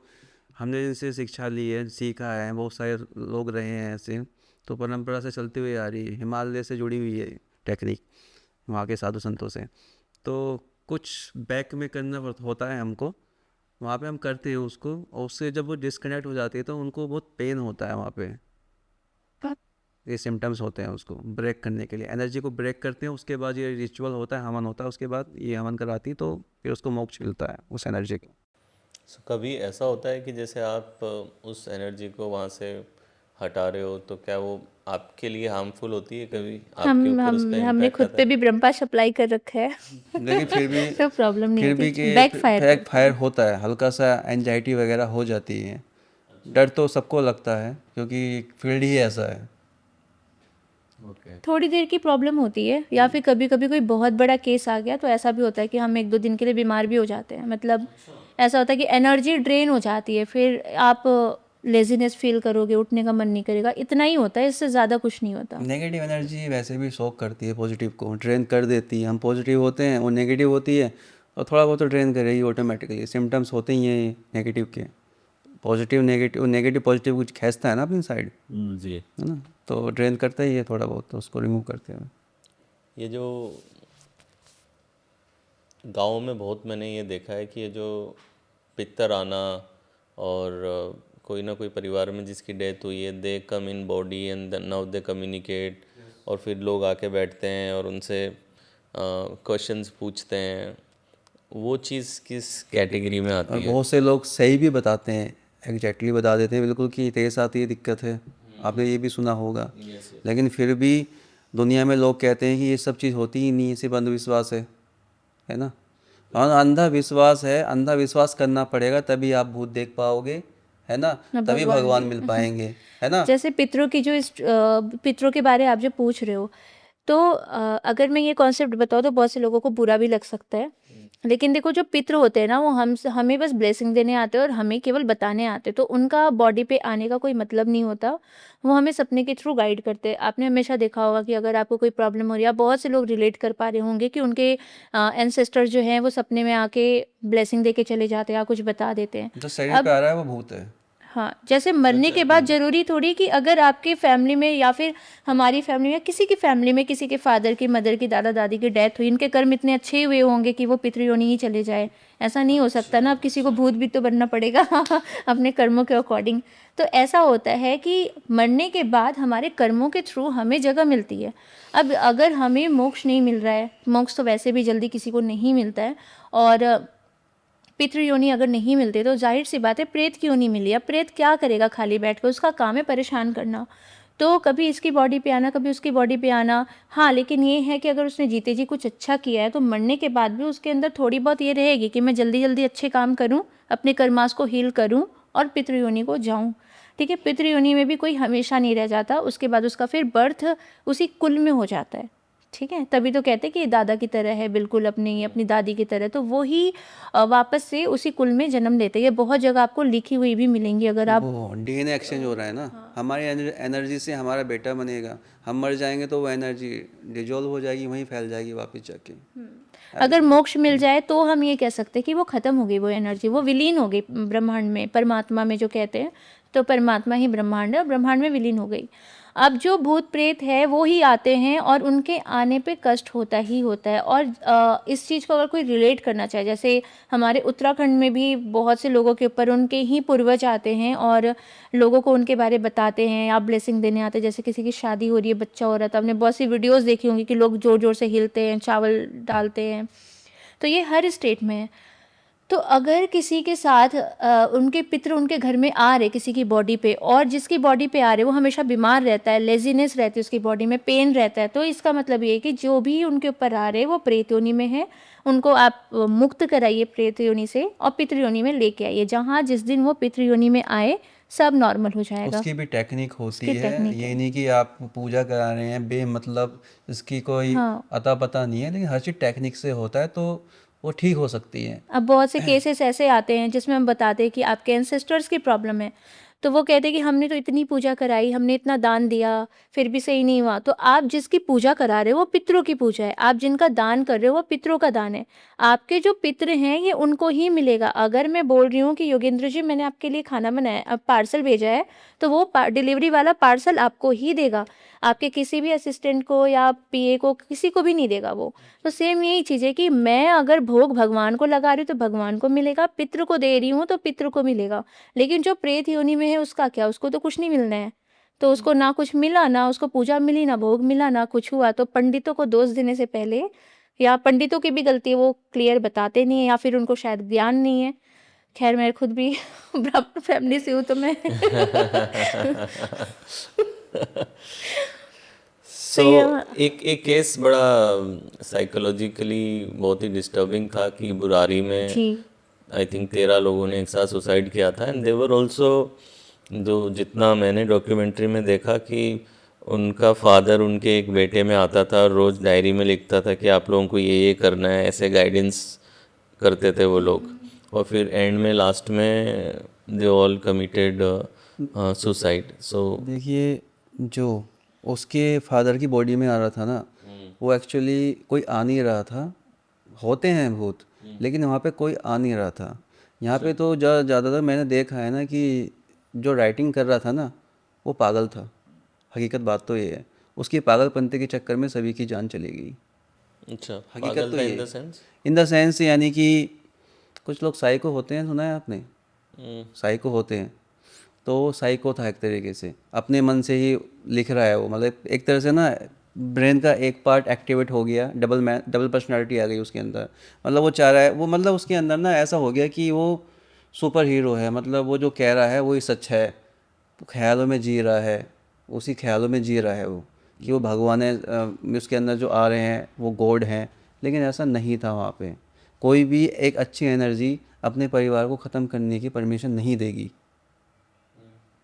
[SPEAKER 1] हमने जिनसे शिक्षा ली है, सीखा है, बहुत सारे लोग रहे हैं ऐसे, तो परंपरा से चलती हुई आ रही है, हिमालय से जुड़ी हुई है टेक्निक, वहाँ के साधु संतों से। तो कुछ बैक में करना होता है हमको, वहाँ पे हम करते हैं उसको, और उससे जब वो डिस्कनेक्ट हो जाती है तो उनको बहुत पेन होता है वहाँ पे, ये सिम्टम्स होते हैं उसको ब्रेक करने के लिए, एनर्जी को ब्रेक करते हैं, उसके बाद ये रिचुअल होता है, हवन होता है, उसके बाद ये हवन कराती है, तो फिर उसको मोक्ष मिलता है उस एनर्जी का।
[SPEAKER 2] So, कभी ऐसा होता है कि जैसे आप उस एनर्जी को वहाँ से हटा रहे हो तो क्या वो आपके लिए हार्मफुल होती है, कभी आपके
[SPEAKER 3] हम
[SPEAKER 2] ऊपर
[SPEAKER 3] हम
[SPEAKER 2] उसका
[SPEAKER 3] हमने
[SPEAKER 2] इम्पैक्ट
[SPEAKER 3] खुद
[SPEAKER 2] आता
[SPEAKER 3] पे
[SPEAKER 2] है?
[SPEAKER 3] भी ब्रह्मास्त्र अप्लाई कर रखा है
[SPEAKER 1] लेकिन फिर भी
[SPEAKER 3] तो प्रॉब्लम नहीं
[SPEAKER 1] फिर भी
[SPEAKER 3] होती,
[SPEAKER 1] कि
[SPEAKER 3] बैक फायर
[SPEAKER 1] बैक फायर होता है, हल्का सा एंजाइटी वगैरह हो जाती है, डर तो सबको लगता है क्योंकि फील्ड ही ऐसा है।
[SPEAKER 2] ओके।
[SPEAKER 3] थोड़ी देर की प्रॉब्लम होती है, या फिर कभी कभी कोई बहुत बड़ा केस आ गया तो ऐसा भी होता है कि हम 1-2 दिन के लिए बीमार भी हो जाते हैं, मतलब ऐसा होता है कि एनर्जी ड्रेन हो जाती है, फिर आप लेजीनेस फील करोगे, उठने का मन नहीं करेगा, इतना ही होता है, इससे ज़्यादा कुछ नहीं होता।
[SPEAKER 1] नेगेटिव एनर्जी वैसे भी शॉक करती है, पॉजिटिव को ड्रेन कर देती है, हम पॉजिटिव होते हैं वो नेगेटिव होती है, और थोड़ा बहुत तो ड्रेन करेगी ऑटोमेटिकली, सिम्टम्स होते ही हैं नेगेटिव के, पॉजिटिव नेगेटिव, नेगेटिव पॉजिटिव कुछ खींचता है ना अपनी साइड,
[SPEAKER 2] जी।
[SPEAKER 1] है ना, तो ड्रेन करता ही है थोड़ा बहुत, तो उसको रिमूव करते हैं।
[SPEAKER 2] ये जो गाँव में बहुत मैंने ये देखा है कि ये जो पितर आना और कोई ना कोई परिवार में जिसकी डेथ हुई है, they come in body and now they communicate, और फिर लोग आके बैठते हैं और उनसे क्वेश्चंस पूछते हैं, वो चीज़ किस कैटेगरी में आती
[SPEAKER 1] और
[SPEAKER 2] है?
[SPEAKER 1] बहुत से लोग सही भी बताते हैं, एग्जैक्टली बता देते हैं बिल्कुल कि तेरे साथ ये दिक्कत है, आपने ये भी सुना होगा, लेकिन फिर भी दुनिया में लोग कहते हैं कि ये सब चीज़ होती ही नहीं है, सिर्फ अंधविश्वास है ना, और अंधा विश्वास है, अंधा विश्वास करना पड़ेगा तभी आप भूत देख पाओगे, है ना, तभी भगवान मिल पाएंगे, है ना।
[SPEAKER 3] जैसे पितरों की जो पितरों के बारे आप जो पूछ रहे हो, तो अगर मैं ये कॉन्सेप्ट बताऊँ तो बहुत से लोगों को बुरा भी लग सकता है, लेकिन देखो जो पितृ होते हैं ना, वो हमें बस ब्लेसिंग देने आते हैं और हमें केवल बताने आते हैं, तो उनका बॉडी पे आने का कोई मतलब नहीं होता, वो हमें सपने के थ्रू गाइड करते हैं। आपने हमेशा देखा होगा कि अगर आपको कोई प्रॉब्लम हो रही है, आप बहुत से लोग रिलेट कर पा रहे होंगे कि उनके एंसेस्टर जो हैं वो सपने में आके ब्लेसिंग दे के चले जाते हैं या कुछ बता देते हैं।
[SPEAKER 1] जो शरीर पे आ रहा है वो भूत है।
[SPEAKER 3] हाँ, जैसे मरने के बाद ज़रूरी थोड़ी कि अगर आपके फैमिली में या फिर हमारी फैमिली में, किसी की फैमिली में, किसी के फादर की, मदर की, दादा दादी की डेथ हुई, इनके कर्म इतने अच्छे हुए होंगे कि वो पितृयोनि ही चले जाए, ऐसा नहीं हो सकता ना। अब किसी को भूत भी तो बनना पड़ेगा अपने कर्मों के अकॉर्डिंग। तो ऐसा होता है कि मरने के बाद हमारे कर्मों के थ्रू हमें जगह मिलती है। अब अगर हमें मोक्ष नहीं मिल रहा है, मोक्ष तो वैसे भी जल्दी किसी को नहीं मिलता है, और पितृ योनि अगर नहीं मिलते तो जाहिर सी बात है प्रेत की योनि मिली। अब प्रेत क्या करेगा खाली बैठ कर, उसका काम है परेशान करना, तो कभी इसकी बॉडी पे आना, कभी उसकी बॉडी पे आना। हाँ, लेकिन ये है कि अगर उसने जीते जी कुछ अच्छा किया है तो मरने के बाद भी उसके अंदर थोड़ी बहुत ये रहेगी कि मैं जल्दी जल्दी अच्छे काम करूँ, अपने कर्मास को हील करूँ और पितृ योनि को जाऊँ। ठीक है, पितृ योनि में भी कोई हमेशा नहीं रह जाता, उसके बाद उसका फिर बर्थ उसी कुल में हो जाता है। ठीक है, तभी तो कहते हैं कि दादा की तरह है, बिल्कुल अपनी दादी की तरह, तो वो ही वापस से उसी कुल में जन्म लेते हैं। ये बहुत जगह आपको लिखी हुई भी मिलेंगी अगर आप।
[SPEAKER 1] वो डीएनए एक्सचेंज हो रहा है ना, हमारी एनर्जी से हमारा बेटा बनेगा, हम मर जाएंगे तो वो एनर्जी डिजोल्व हो जाएगी, वहीं फैल जाएगी वापस जाके।
[SPEAKER 3] अगर मोक्ष मिल जाए तो हम ये कह सकते हैं कि वो खत्म हो गई, वो एनर्जी, वो विलीन हो गई ब्रह्मांड में, परमात्मा में जो कहते हैं, तो परमात्मा ही ब्रह्मांड है और ब्रह्मांड में विलीन हो गई। अब जो भूत प्रेत है वो ही आते हैं और उनके आने पे कष्ट होता ही होता है। और इस चीज़ को अगर कोई रिलेट करना चाहे, जैसे हमारे उत्तराखंड में भी बहुत से लोगों के ऊपर उनके ही पूर्वज आते हैं और लोगों को उनके बारे बताते हैं या ब्लेसिंग देने आते हैं। जैसे किसी की शादी हो रही है, बच्चा हो रहा था, हमने बहुत सी वीडियोस देखी होंगी कि लोग ज़ोर ज़ोर से हिलते हैं, चावल डालते हैं, तो ये हर स्टेट में है। तो अगर किसी के साथ उनके पितृ उनके घर में आ रहे किसी की बॉडी पे, और जिसकी बॉडी पे आ रहे वो हमेशा बीमार रहता है, लेजीनेस रहती है उसकी बॉडी में, पेन रहता है, तो इसका मतलब ये है कि जो भी उनके ऊपर आ रहे वो प्रेत योनि में है। उनको आप मुक्त कराइए प्रेत योनि से और पितृ योनि में लेके आइए, जहाँ जिस दिन वो पितृ योनि में आए सब नॉर्मल हो जाएगा।
[SPEAKER 1] उसकी भी टेक्निक होती
[SPEAKER 3] उसकी
[SPEAKER 1] है,
[SPEAKER 3] टेक्निक
[SPEAKER 1] ये
[SPEAKER 3] है।
[SPEAKER 1] नहीं कि आप पूजा करा रहे हैं बेमतलब, इसकी कोई
[SPEAKER 3] हाँ।
[SPEAKER 1] अता पता नहीं है, लेकिन हर चीज़ टेक्निक से होता है। तो वो ठीक हो सकती हैं।
[SPEAKER 3] अब बहुत से केसेस ऐसे आते हैं जिसमें हम बताते हैं कि आपके एंसेस्टर्स की प्रॉब्लम है, तो वो कहते हैं कि हमने तो इतनी पूजा कराई, हमने इतना दान दिया, फिर भी सही नहीं हुआ। तो आप जिसकी पूजा करा रहे हो वो पितरों की पूजा है, आप जिनका दान कर रहे हो वो पितरों का दान है। आपके जो पितर हैं ये उनको ही मिलेगा। अगर मैं बोल रही हूँ कि योगेंद्र जी मैंने आपके लिए खाना बनाया, अब पार्सल भेजा है, तो वो डिलीवरी वाला पार्सल आपको ही देगा, आपके किसी भी असिस्टेंट को या पीए को, किसी को भी नहीं देगा वो। तो सेम यही चीज़ है कि मैं अगर भोग भगवान को लगा रही हूँ तो भगवान को मिलेगा, पितृ को दे रही हूँ तो पितृ को मिलेगा। लेकिन जो प्रेत योनि में है उसका क्या, उसको तो कुछ नहीं मिलना है। तो उसको ना कुछ मिला, ना उसको पूजा मिली, ना भोग मिला, ना कुछ हुआ। तो पंडितों को दोष देने से पहले, या पंडितों की भी गलती है, वो क्लियर बताते नहीं है या फिर उनको शायद ज्ञान नहीं है। खैर मैं खुद भी ब्राह्मण फैमिली से हूँ तो मैं
[SPEAKER 2] सो
[SPEAKER 3] तो ये
[SPEAKER 2] एक एक केस बड़ा साइकोलॉजिकली बहुत ही डिस्टर्बिंग था कि बुरारी में
[SPEAKER 3] जी
[SPEAKER 2] आई थिंक 13 लोगों ने एक साथ सुसाइड किया था एंड देवर ऑल्सो, जो जितना मैंने डॉक्यूमेंट्री में देखा कि उनका फादर उनके एक बेटे में आता था और रोज़ डायरी में लिखता था कि आप लोगों को ये करना है, ऐसे गाइडेंस करते थे वो लोग, और फिर एंड में लास्ट में दे ऑल कमिटेड सुसाइड। सो
[SPEAKER 1] देखिए, जो उसके फादर की बॉडी में आ रहा था ना, वो एक्चुअली कोई आ नहीं रहा था। होते हैं भूत, लेकिन वहाँ पे कोई आ नहीं रहा था। यहाँ पे तो ज़्यादातर मैंने देखा है ना कि जो राइटिंग कर रहा था ना, वो पागल था। हकीकत बात तो ये है, उसकी पागलपंती के चक्कर में सभी की जान चली गई।
[SPEAKER 2] अच्छा,
[SPEAKER 1] हकीकत
[SPEAKER 2] पागल
[SPEAKER 1] तो
[SPEAKER 2] था
[SPEAKER 1] ये
[SPEAKER 2] इन द
[SPEAKER 1] है।
[SPEAKER 2] सेंस?
[SPEAKER 1] इन द सेंस यानी कि कुछ लोग साइको होते हैं, सुना है आपने? साइको होते हैं, तो वो साइको था एक तरीके से, अपने मन से ही लिख रहा है वो। मतलब एक तरह से ना ब्रेन का एक पार्ट एक्टिवेट हो गया, डबल पर्सनालिटी आ गई उसके अंदर। मतलब वो चाह रहा है, वो मतलब उसके अंदर ना ऐसा हो गया कि वो सुपर हीरो है। मतलब वो जो कह रहा है वही सच है, वो ख्यालों में जी रहा है, उसी ख्यालों में जी रहा है वो, कि वो भगवान है। उसके अंदर जो आ रहे हैं वो गॉड हैं, लेकिन ऐसा नहीं था। वहाँ पे कोई भी एक अच्छी एनर्जी अपने परिवार को ख़त्म करने की परमिशन नहीं देगी,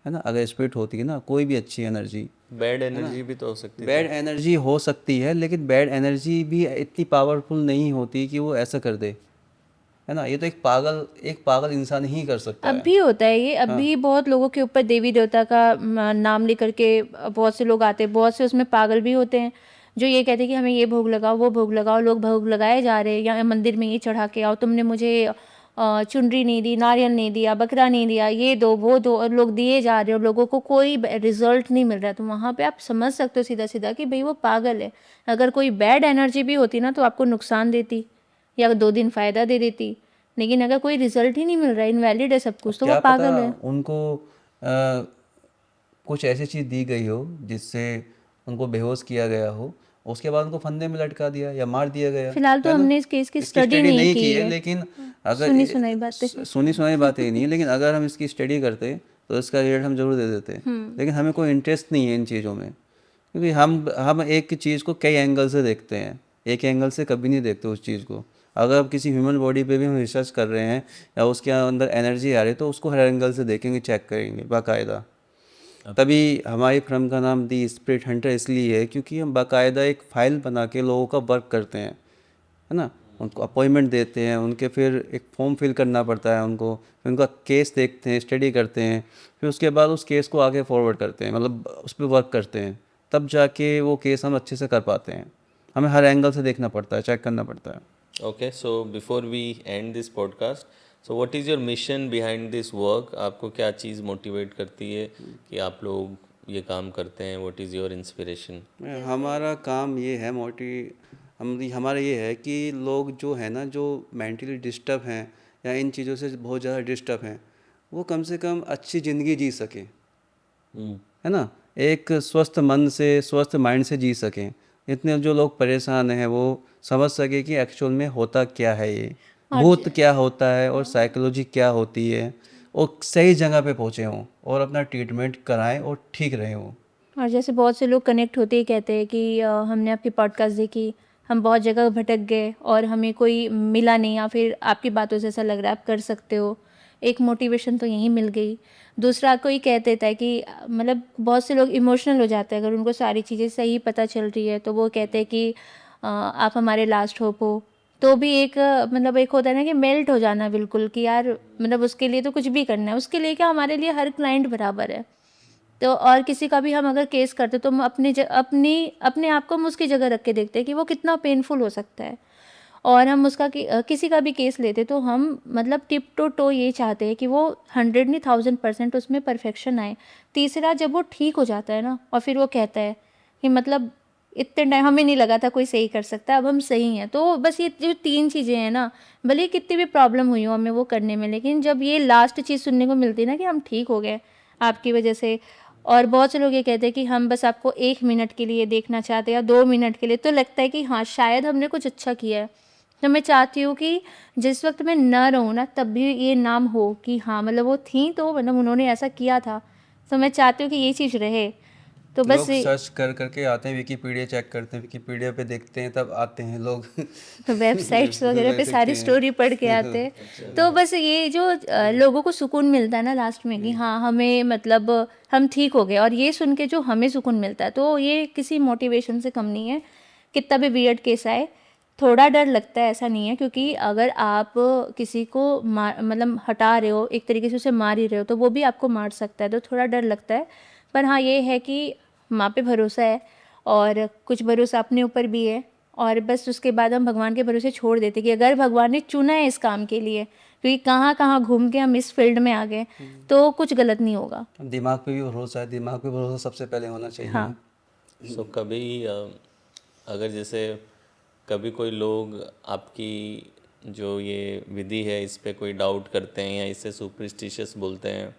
[SPEAKER 1] है ना। अगर स्पिरिट होती है ना, कोई भी अच्छी एनर्जी,
[SPEAKER 2] बैड एनर्जी भी तो हो सकती
[SPEAKER 1] बैड एनर्जी हो सकती है, लेकिन बैड एनर्जी भी इतनी पावरफुल नहीं होती कि वो ऐसा कर दे, है ना। ये तो एक पागल इंसान ही कर सकता
[SPEAKER 3] अब
[SPEAKER 1] है।
[SPEAKER 3] भी होता है ये, अब भी बहुत लोगों के ऊपर देवी देवता का नाम लेकर के बहुत से लोग आते हैं, बहुत से उसमें पागल भी होते हैं जो ये कहते हैं कि हमें ये भोग लगाओ, वो भोग लगाओ। लोग भोग लगाए जा रहे हैं, या मंदिर में ये चढ़ा के आओ, तुमने मुझे चुनरी नहीं दी, नारियल नहीं दिया, बकरा नहीं दिया, ये दो वो दो, और लोग दिए जा रहे हैं और लोगों को कोई रिजल्ट नहीं मिल रहा है। तो वहाँ पे आप समझ सकते हो सीधा सीधा कि भाई वो पागल है। अगर कोई बैड एनर्जी भी होती ना तो आपको नुकसान देती या 2 दिन फ़ायदा दे देती, लेकिन अगर कोई रिजल्ट ही नहीं मिल रहा है, इनवैलिड है सब कुछ, तो वो
[SPEAKER 1] क्या पता
[SPEAKER 3] पागल है।
[SPEAKER 1] उनको कुछ ऐसी चीज़ दी गई हो जिससे उनको बेहोश किया गया हो, उसके बाद उनको फंदे में लटका दिया या मार दिया गया,
[SPEAKER 3] फिलहाल तो
[SPEAKER 1] है ना।
[SPEAKER 3] हमने इस केस की
[SPEAKER 1] इसकी
[SPEAKER 3] स्टडी
[SPEAKER 1] स्टडी
[SPEAKER 3] नहीं
[SPEAKER 1] नहीं
[SPEAKER 3] की
[SPEAKER 1] की है,
[SPEAKER 3] है,
[SPEAKER 1] लेकिन अगर
[SPEAKER 3] सुनी सुनाई बातें।
[SPEAKER 1] सुनी सुनाई बातें ही नहीं है, लेकिन अगर हम इसकी स्टडी करते तो इसका रिजल्ट हम जरूर दे देते। लेकिन हमें कोई इंटरेस्ट नहीं है इन चीज़ों में, क्योंकि हम एक चीज़ को कई एंगल से देखते हैं, एक एंगल से कभी नहीं देखते उस चीज़ को। अगर अब किसी ह्यूमन बॉडी पे भी हम रिसर्च कर रहे हैं या उसके अंदर एनर्जी आ रही है, तो उसको हर एंगल से देखेंगे, चेक करेंगे बाकायदा। तभी हमारी फर्म का नाम दी स्पिरिट हंटर इसलिए है क्योंकि हम बाकायदा एक फ़ाइल बना के लोगों का वर्क करते हैं, है ना। उनको अपॉइंटमेंट देते हैं, उनके फिर एक फॉर्म फिल करना पड़ता है उनको, फिर उनका केस देखते हैं, स्टडी करते हैं, फिर उसके बाद उस केस को आगे फॉरवर्ड करते हैं, मतलब उस पर वर्क करते हैं, तब जाके वो केस हम अच्छे से कर पाते हैं। हमें हर एंगल से देखना पड़ता है, चेक करना पड़ता है।
[SPEAKER 2] Okay, so before we end this podcast, so what is your mission behind this work? आपको क्या चीज़ मोटिवेट करती है कि आप लोग ये काम करते हैं? What is your inspiration?
[SPEAKER 1] हमारा काम ये है हमारा ये है कि लोग जो है ना, जो मेंटली डिस्टर्ब हैं या इन चीज़ों से बहुत ज़्यादा डिस्टर्ब हैं, वो कम से कम अच्छी ज़िंदगी जी सकें, है ना। एक स्वस्थ मन से, स्वस्थ माइंड से जी सकें। इतने जो लोग परेशान हैं वो समझ सके कि एक्चुअल में होता क्या है, ये भूत क्या होता है और साइकोलॉजी क्या होती है, और सही जगह पे पहुँचे हों और अपना ट्रीटमेंट कराएं और ठीक रहे हों।
[SPEAKER 3] और जैसे बहुत से लोग कनेक्ट होते ही कहते हैं कि हमने आपकी पॉडकास्ट देखी, हम बहुत जगह भटक गए और हमें कोई मिला नहीं, या फिर आपकी बातों से ऐसा लग रहा है आप कर सकते हो। एक मोटिवेशन तो यहीं मिल गई। दूसरा कोई कह देता है कि मतलब बहुत से लोग इमोशनल हो जाते हैं अगर उनको सारी चीज़ें सही पता चल रही है, तो वो कहते हैं कि आप हमारे लास्ट होप हो, तो भी एक मतलब एक होता है ना कि मेल्ट हो जाना बिल्कुल कि यार मतलब उसके लिए तो कुछ भी करना है, उसके लिए क्या हमारे लिए हर क्लाइंट बराबर है। तो और किसी का भी हम अगर केस करते तो हम अपने आप को हम उसकी जगह रख के देखते हैं कि वो कितना पेनफुल हो सकता है, और हम उसका किसी का भी केस लेते तो हम मतलब टिप टू टो ये चाहते हैं कि वो 100 नहीं 1000% उसमें परफेक्शन आए। तीसरा, जब वो ठीक हो जाता है ना और फिर वो कहता है कि मतलब इतने टाइम हमें नहीं लगा था कोई सही कर सकता, अब हम सही हैं। तो बस ये जो 3 चीज़ें हैं ना, भले ही कितनी भी प्रॉब्लम हुई हो हमें वो करने में, लेकिन जब ये लास्ट चीज़ सुनने को मिलती है ना कि हम ठीक हो गए आपकी वजह से, और बहुत से लोग ये कहते हैं कि हम बस आपको 1 मिनट के लिए देखना चाहते हैं या 2 मिनट के लिए, तो लगता है कि हाँ शायद हमने कुछ अच्छा किया है। तो मैं चाहती हूँ कि जिस वक्त मैं ना रहूँ ना तब भी ये नाम हो कि हाँ मतलब वो थी तो मतलब उन्होंने ऐसा किया था। तो मैं चाहती हूँ कि ये चीज़ रहे। तो बस
[SPEAKER 1] लोग सर्च कर करके आते हैं, विकीपीडिया चेक करते हैं, विकीपीडिया पे देखते हैं, तब आते हैं लोग
[SPEAKER 3] वेबसाइट्स वगैरह पे सारी
[SPEAKER 1] देखते हैं।
[SPEAKER 3] स्टोरी पढ़ के आते हैं। तो बस ये जो लोगों को सुकून मिलता है ना लास्ट में कि हाँ हमें मतलब हम ठीक हो गए, और ये सुन के जो हमें सुकून मिलता है, तो ये किसी मोटिवेशन से कम नहीं है। कितना भी वियर्ड केस आए, थोड़ा डर लगता है, ऐसा नहीं है, क्योंकि अगर आप किसी को मतलब हटा रहे हो, एक तरीके से उसे मार ही रहे हो, तो वो भी आपको मार सकता है, तो थोड़ा डर लगता है। पर हाँ ये है कि माँ पे भरोसा है और कुछ भरोसा अपने ऊपर भी है, और बस उसके बाद हम भगवान के भरोसे छोड़ देते कि अगर भगवान ने चुना है इस काम के लिए, क्योंकि कहाँ कहाँ घूम के हम इस फील्ड में आ गए, तो कुछ गलत नहीं होगा।
[SPEAKER 1] दिमाग पे भी भरोसा है, दिमाग पे भरोसा सबसे पहले होना चाहिए।
[SPEAKER 3] हाँ।
[SPEAKER 2] सो कभी अगर जैसे कभी कोई लोग आपकी जो ये विधि है इस पे कोई डाउट करते हैं या इसे सुपरस्टिशियस बोलते हैं,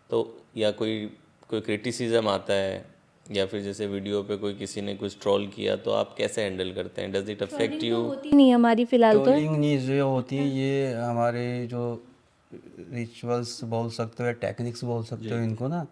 [SPEAKER 2] तो या कोई कोई क्रिटिसिज्म आता है या फिर जैसे वीडियो पे कोई किसी ने कुछ ट्रोल किया, तो आप कैसे हैंडल करते हैं? Does it affect you?
[SPEAKER 3] होती नहीं हमारी फिलहाल तो।
[SPEAKER 1] ट्रोलिंग न्यूज़ जो होती है ये हमारे जो रिचुअल्स बोल सकते हो या टेक्निक्स बोल सकते हो इनको ना,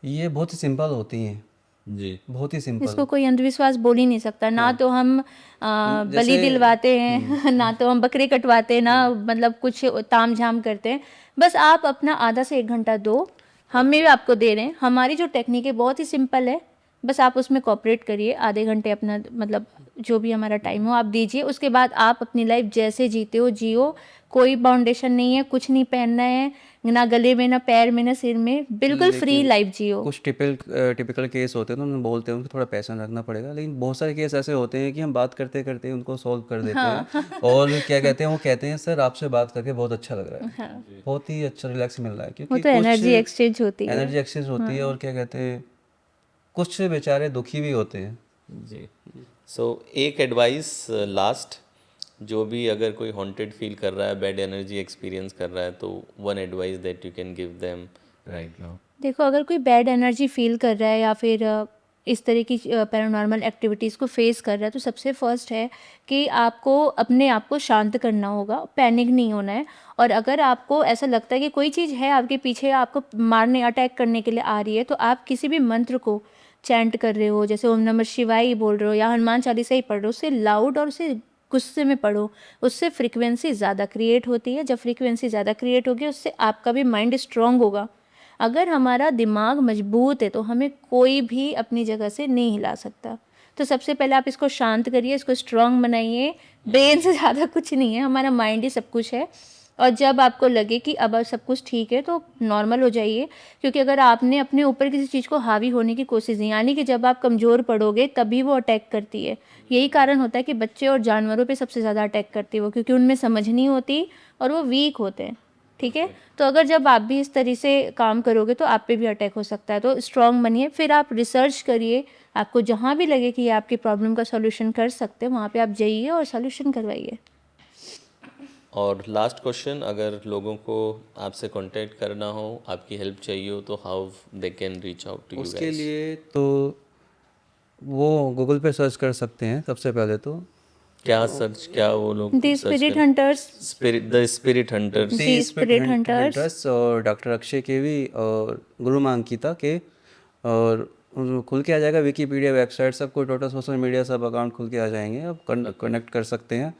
[SPEAKER 1] ये बहुत ही सिंपल होती हैं,
[SPEAKER 2] जी।
[SPEAKER 1] बहुत ही सिंपल।
[SPEAKER 3] इसको कोई अंधविश्वास बोल ही नहीं सकता ना। तो हम बलि दिलवाते हैं ना तो हम बकरे कटवाते हैं, ना मतलब कुछ ताम झाम करते हैं। बस आप अपना आधा से 1 घंटा दो, हम भी आपको दे रहे हैं। हमारी जो टेक्निक है बहुत ही सिंपल है, बस आप उसमें कोऑपरेट करिए। आधे घंटे अपना मतलब जो भी हमारा टाइम हो आप दीजिए, उसके बाद आप अपनी लाइफ जैसे जीते हो जियो। कोई बाउंडेशन नहीं है, कुछ नहीं पहनना है, ना गले में, ना पैर में, ना सिर में, बिल्कुल फ्री लाइफ जियो।
[SPEAKER 1] कुछ टिपिकल केस होते हैं तो उन्हें बोलते हैं उनको थोड़ा पैशन रखना पड़ेगा, लेकिन बहुत सारे केस ऐसे होते हैं कि हम बात करते करते उनको सॉल्व कर देते हैं। और क्या कहते हैं, वो कहते हैं सर आपसे बात करके बहुत अच्छा लग रहा है, बहुत ही अच्छा रिलैक्स मिल रहा है,
[SPEAKER 3] वो
[SPEAKER 1] क्योंकि
[SPEAKER 3] तो एनर्जी एक्सचेंज होती है।
[SPEAKER 1] एनर्जी एक्सचेंज होती है। और क्या कहते हैं, कुछ बेचारे दुखी भी होते हैं।
[SPEAKER 2] जी। सो एक एडवाइस लास्ट, जो भी अगर कोई हॉन्टेड फील कर रहा है, बैड एनर्जी एक्सपीरियंस कर रहा है, तो one advice that you can give them right now.
[SPEAKER 3] देखो, अगर कोई बैड एनर्जी फील कर रहा है या फिर इस तरह की पैरानॉर्मल एक्टिविटीज़ को फेस कर रहा है, तो सबसे फर्स्ट है कि आपको अपने आप को शांत करना होगा, पैनिक नहीं होना है। और अगर आपको ऐसा लगता है कि कोई चीज़ है आपके पीछे, आपको मारने अटैक करने के लिए आ रही है, तो आप किसी भी मंत्र को चैंट कर रहे हो, जैसे ओम नमः शिवाय ही बोल रहे हो या हनुमान चालीसा ही पढ़ रहे हो, उससे लाउड और उससे गुस्से में पढ़ो, उससे फ्रीक्वेंसी ज़्यादा क्रिएट होती है। जब फ्रीक्वेंसी ज़्यादा क्रिएट होगी, उससे आपका भी माइंड स्ट्रांग होगा। अगर हमारा दिमाग मजबूत है तो हमें कोई भी अपनी जगह से नहीं हिला सकता। तो सबसे पहले आप इसको शांत करिए, इसको स्ट्रांग बनाइए। ब्रेन से ज़्यादा कुछ नहीं है, हमारा माइंड ही सब कुछ है। और जब आपको लगे कि अब सब कुछ ठीक है, तो नॉर्मल हो जाइए। क्योंकि अगर आपने अपने ऊपर किसी चीज़ को हावी होने की कोशिश की, यानी कि जब आप कमज़ोर पड़ोगे तभी वो अटैक करती है। यही कारण होता है कि बच्चे और जानवरों पे सबसे ज़्यादा अटैक करती है वो, क्योंकि उनमें समझ नहीं होती और वो वीक होते हैं। ठीक है, तो अगर जब आप भी इस तरह से काम करोगे तो आप पे भी अटैक हो सकता है। तो स्ट्रांग बनिए, फिर आप रिसर्च करिए। आपको जहाँ भी लगे कि ये आपकी प्रॉब्लम का सॉल्यूशन कर सकते हैं, वहाँ पे आप जाइए और सॉल्यूशन करवाइए।
[SPEAKER 2] और लास्ट क्वेश्चन, अगर लोगों को आपसे कांटेक्ट करना हो, आपकी हेल्प चाहिए हो, तो how they can reach out to you guys?
[SPEAKER 1] उसके लिए तो वो गूगल पे सर्च कर सकते हैं सबसे पहले तो।
[SPEAKER 2] क्या सर्च, क्या वो लोग
[SPEAKER 3] the spirit hunters.
[SPEAKER 2] The spirit hunters.
[SPEAKER 3] जी, स्पिरिट हंटर्स।
[SPEAKER 1] और डॉक्टर अक्षय के भी और गुरु माँ अंकिता के, और खुल के आ जाएगा विकीपीडिया, वेबसाइट, सबको टोटल सोशल मीडिया सब अकाउंट खुल के आ जाएंगे, आप कनेक्ट कर सकते हैं।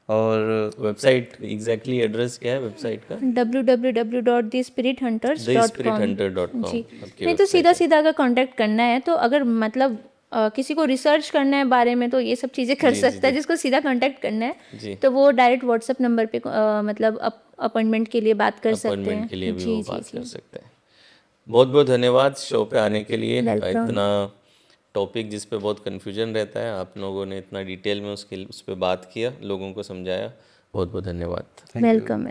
[SPEAKER 1] और
[SPEAKER 2] वेबसाइट एग्जैक्टली एड्रेस क्या है वेबसाइट का?
[SPEAKER 3] www.thespirithunters.com।
[SPEAKER 2] thespiritHunter.com
[SPEAKER 3] जी,
[SPEAKER 2] आपकी
[SPEAKER 3] नहीं तो
[SPEAKER 2] website
[SPEAKER 3] सीधा
[SPEAKER 2] है।
[SPEAKER 3] सीधा अगर कांटेक्ट करना है तो अगर मतलब किसी को रिसर्च करना है बारे में तो ये सब चीज़ें कर सकता है, जिसको सीधा कांटेक्ट करना
[SPEAKER 2] जी।
[SPEAKER 3] है तो वो डायरेक्ट व्हाट्सएप नंबर पे मतलब अपॉइंटमेंट के लिए बात कर सकते हैं।
[SPEAKER 2] अपॉइंटमेंट के लिए भी
[SPEAKER 3] जी
[SPEAKER 2] वो
[SPEAKER 3] जी
[SPEAKER 2] बात कर
[SPEAKER 3] जी
[SPEAKER 2] सकते हैं। बहुत बहुत धन्यवाद शो पे आने के लिए।
[SPEAKER 3] Welcome.
[SPEAKER 2] इतना टॉपिक जिस पे बहुत कन्फ्यूजन रहता है, आप लोगों ने इतना डिटेल में उस पे बात किया, लोगों को समझाया। बहुत बहुत धन्यवाद।
[SPEAKER 3] वेलकम।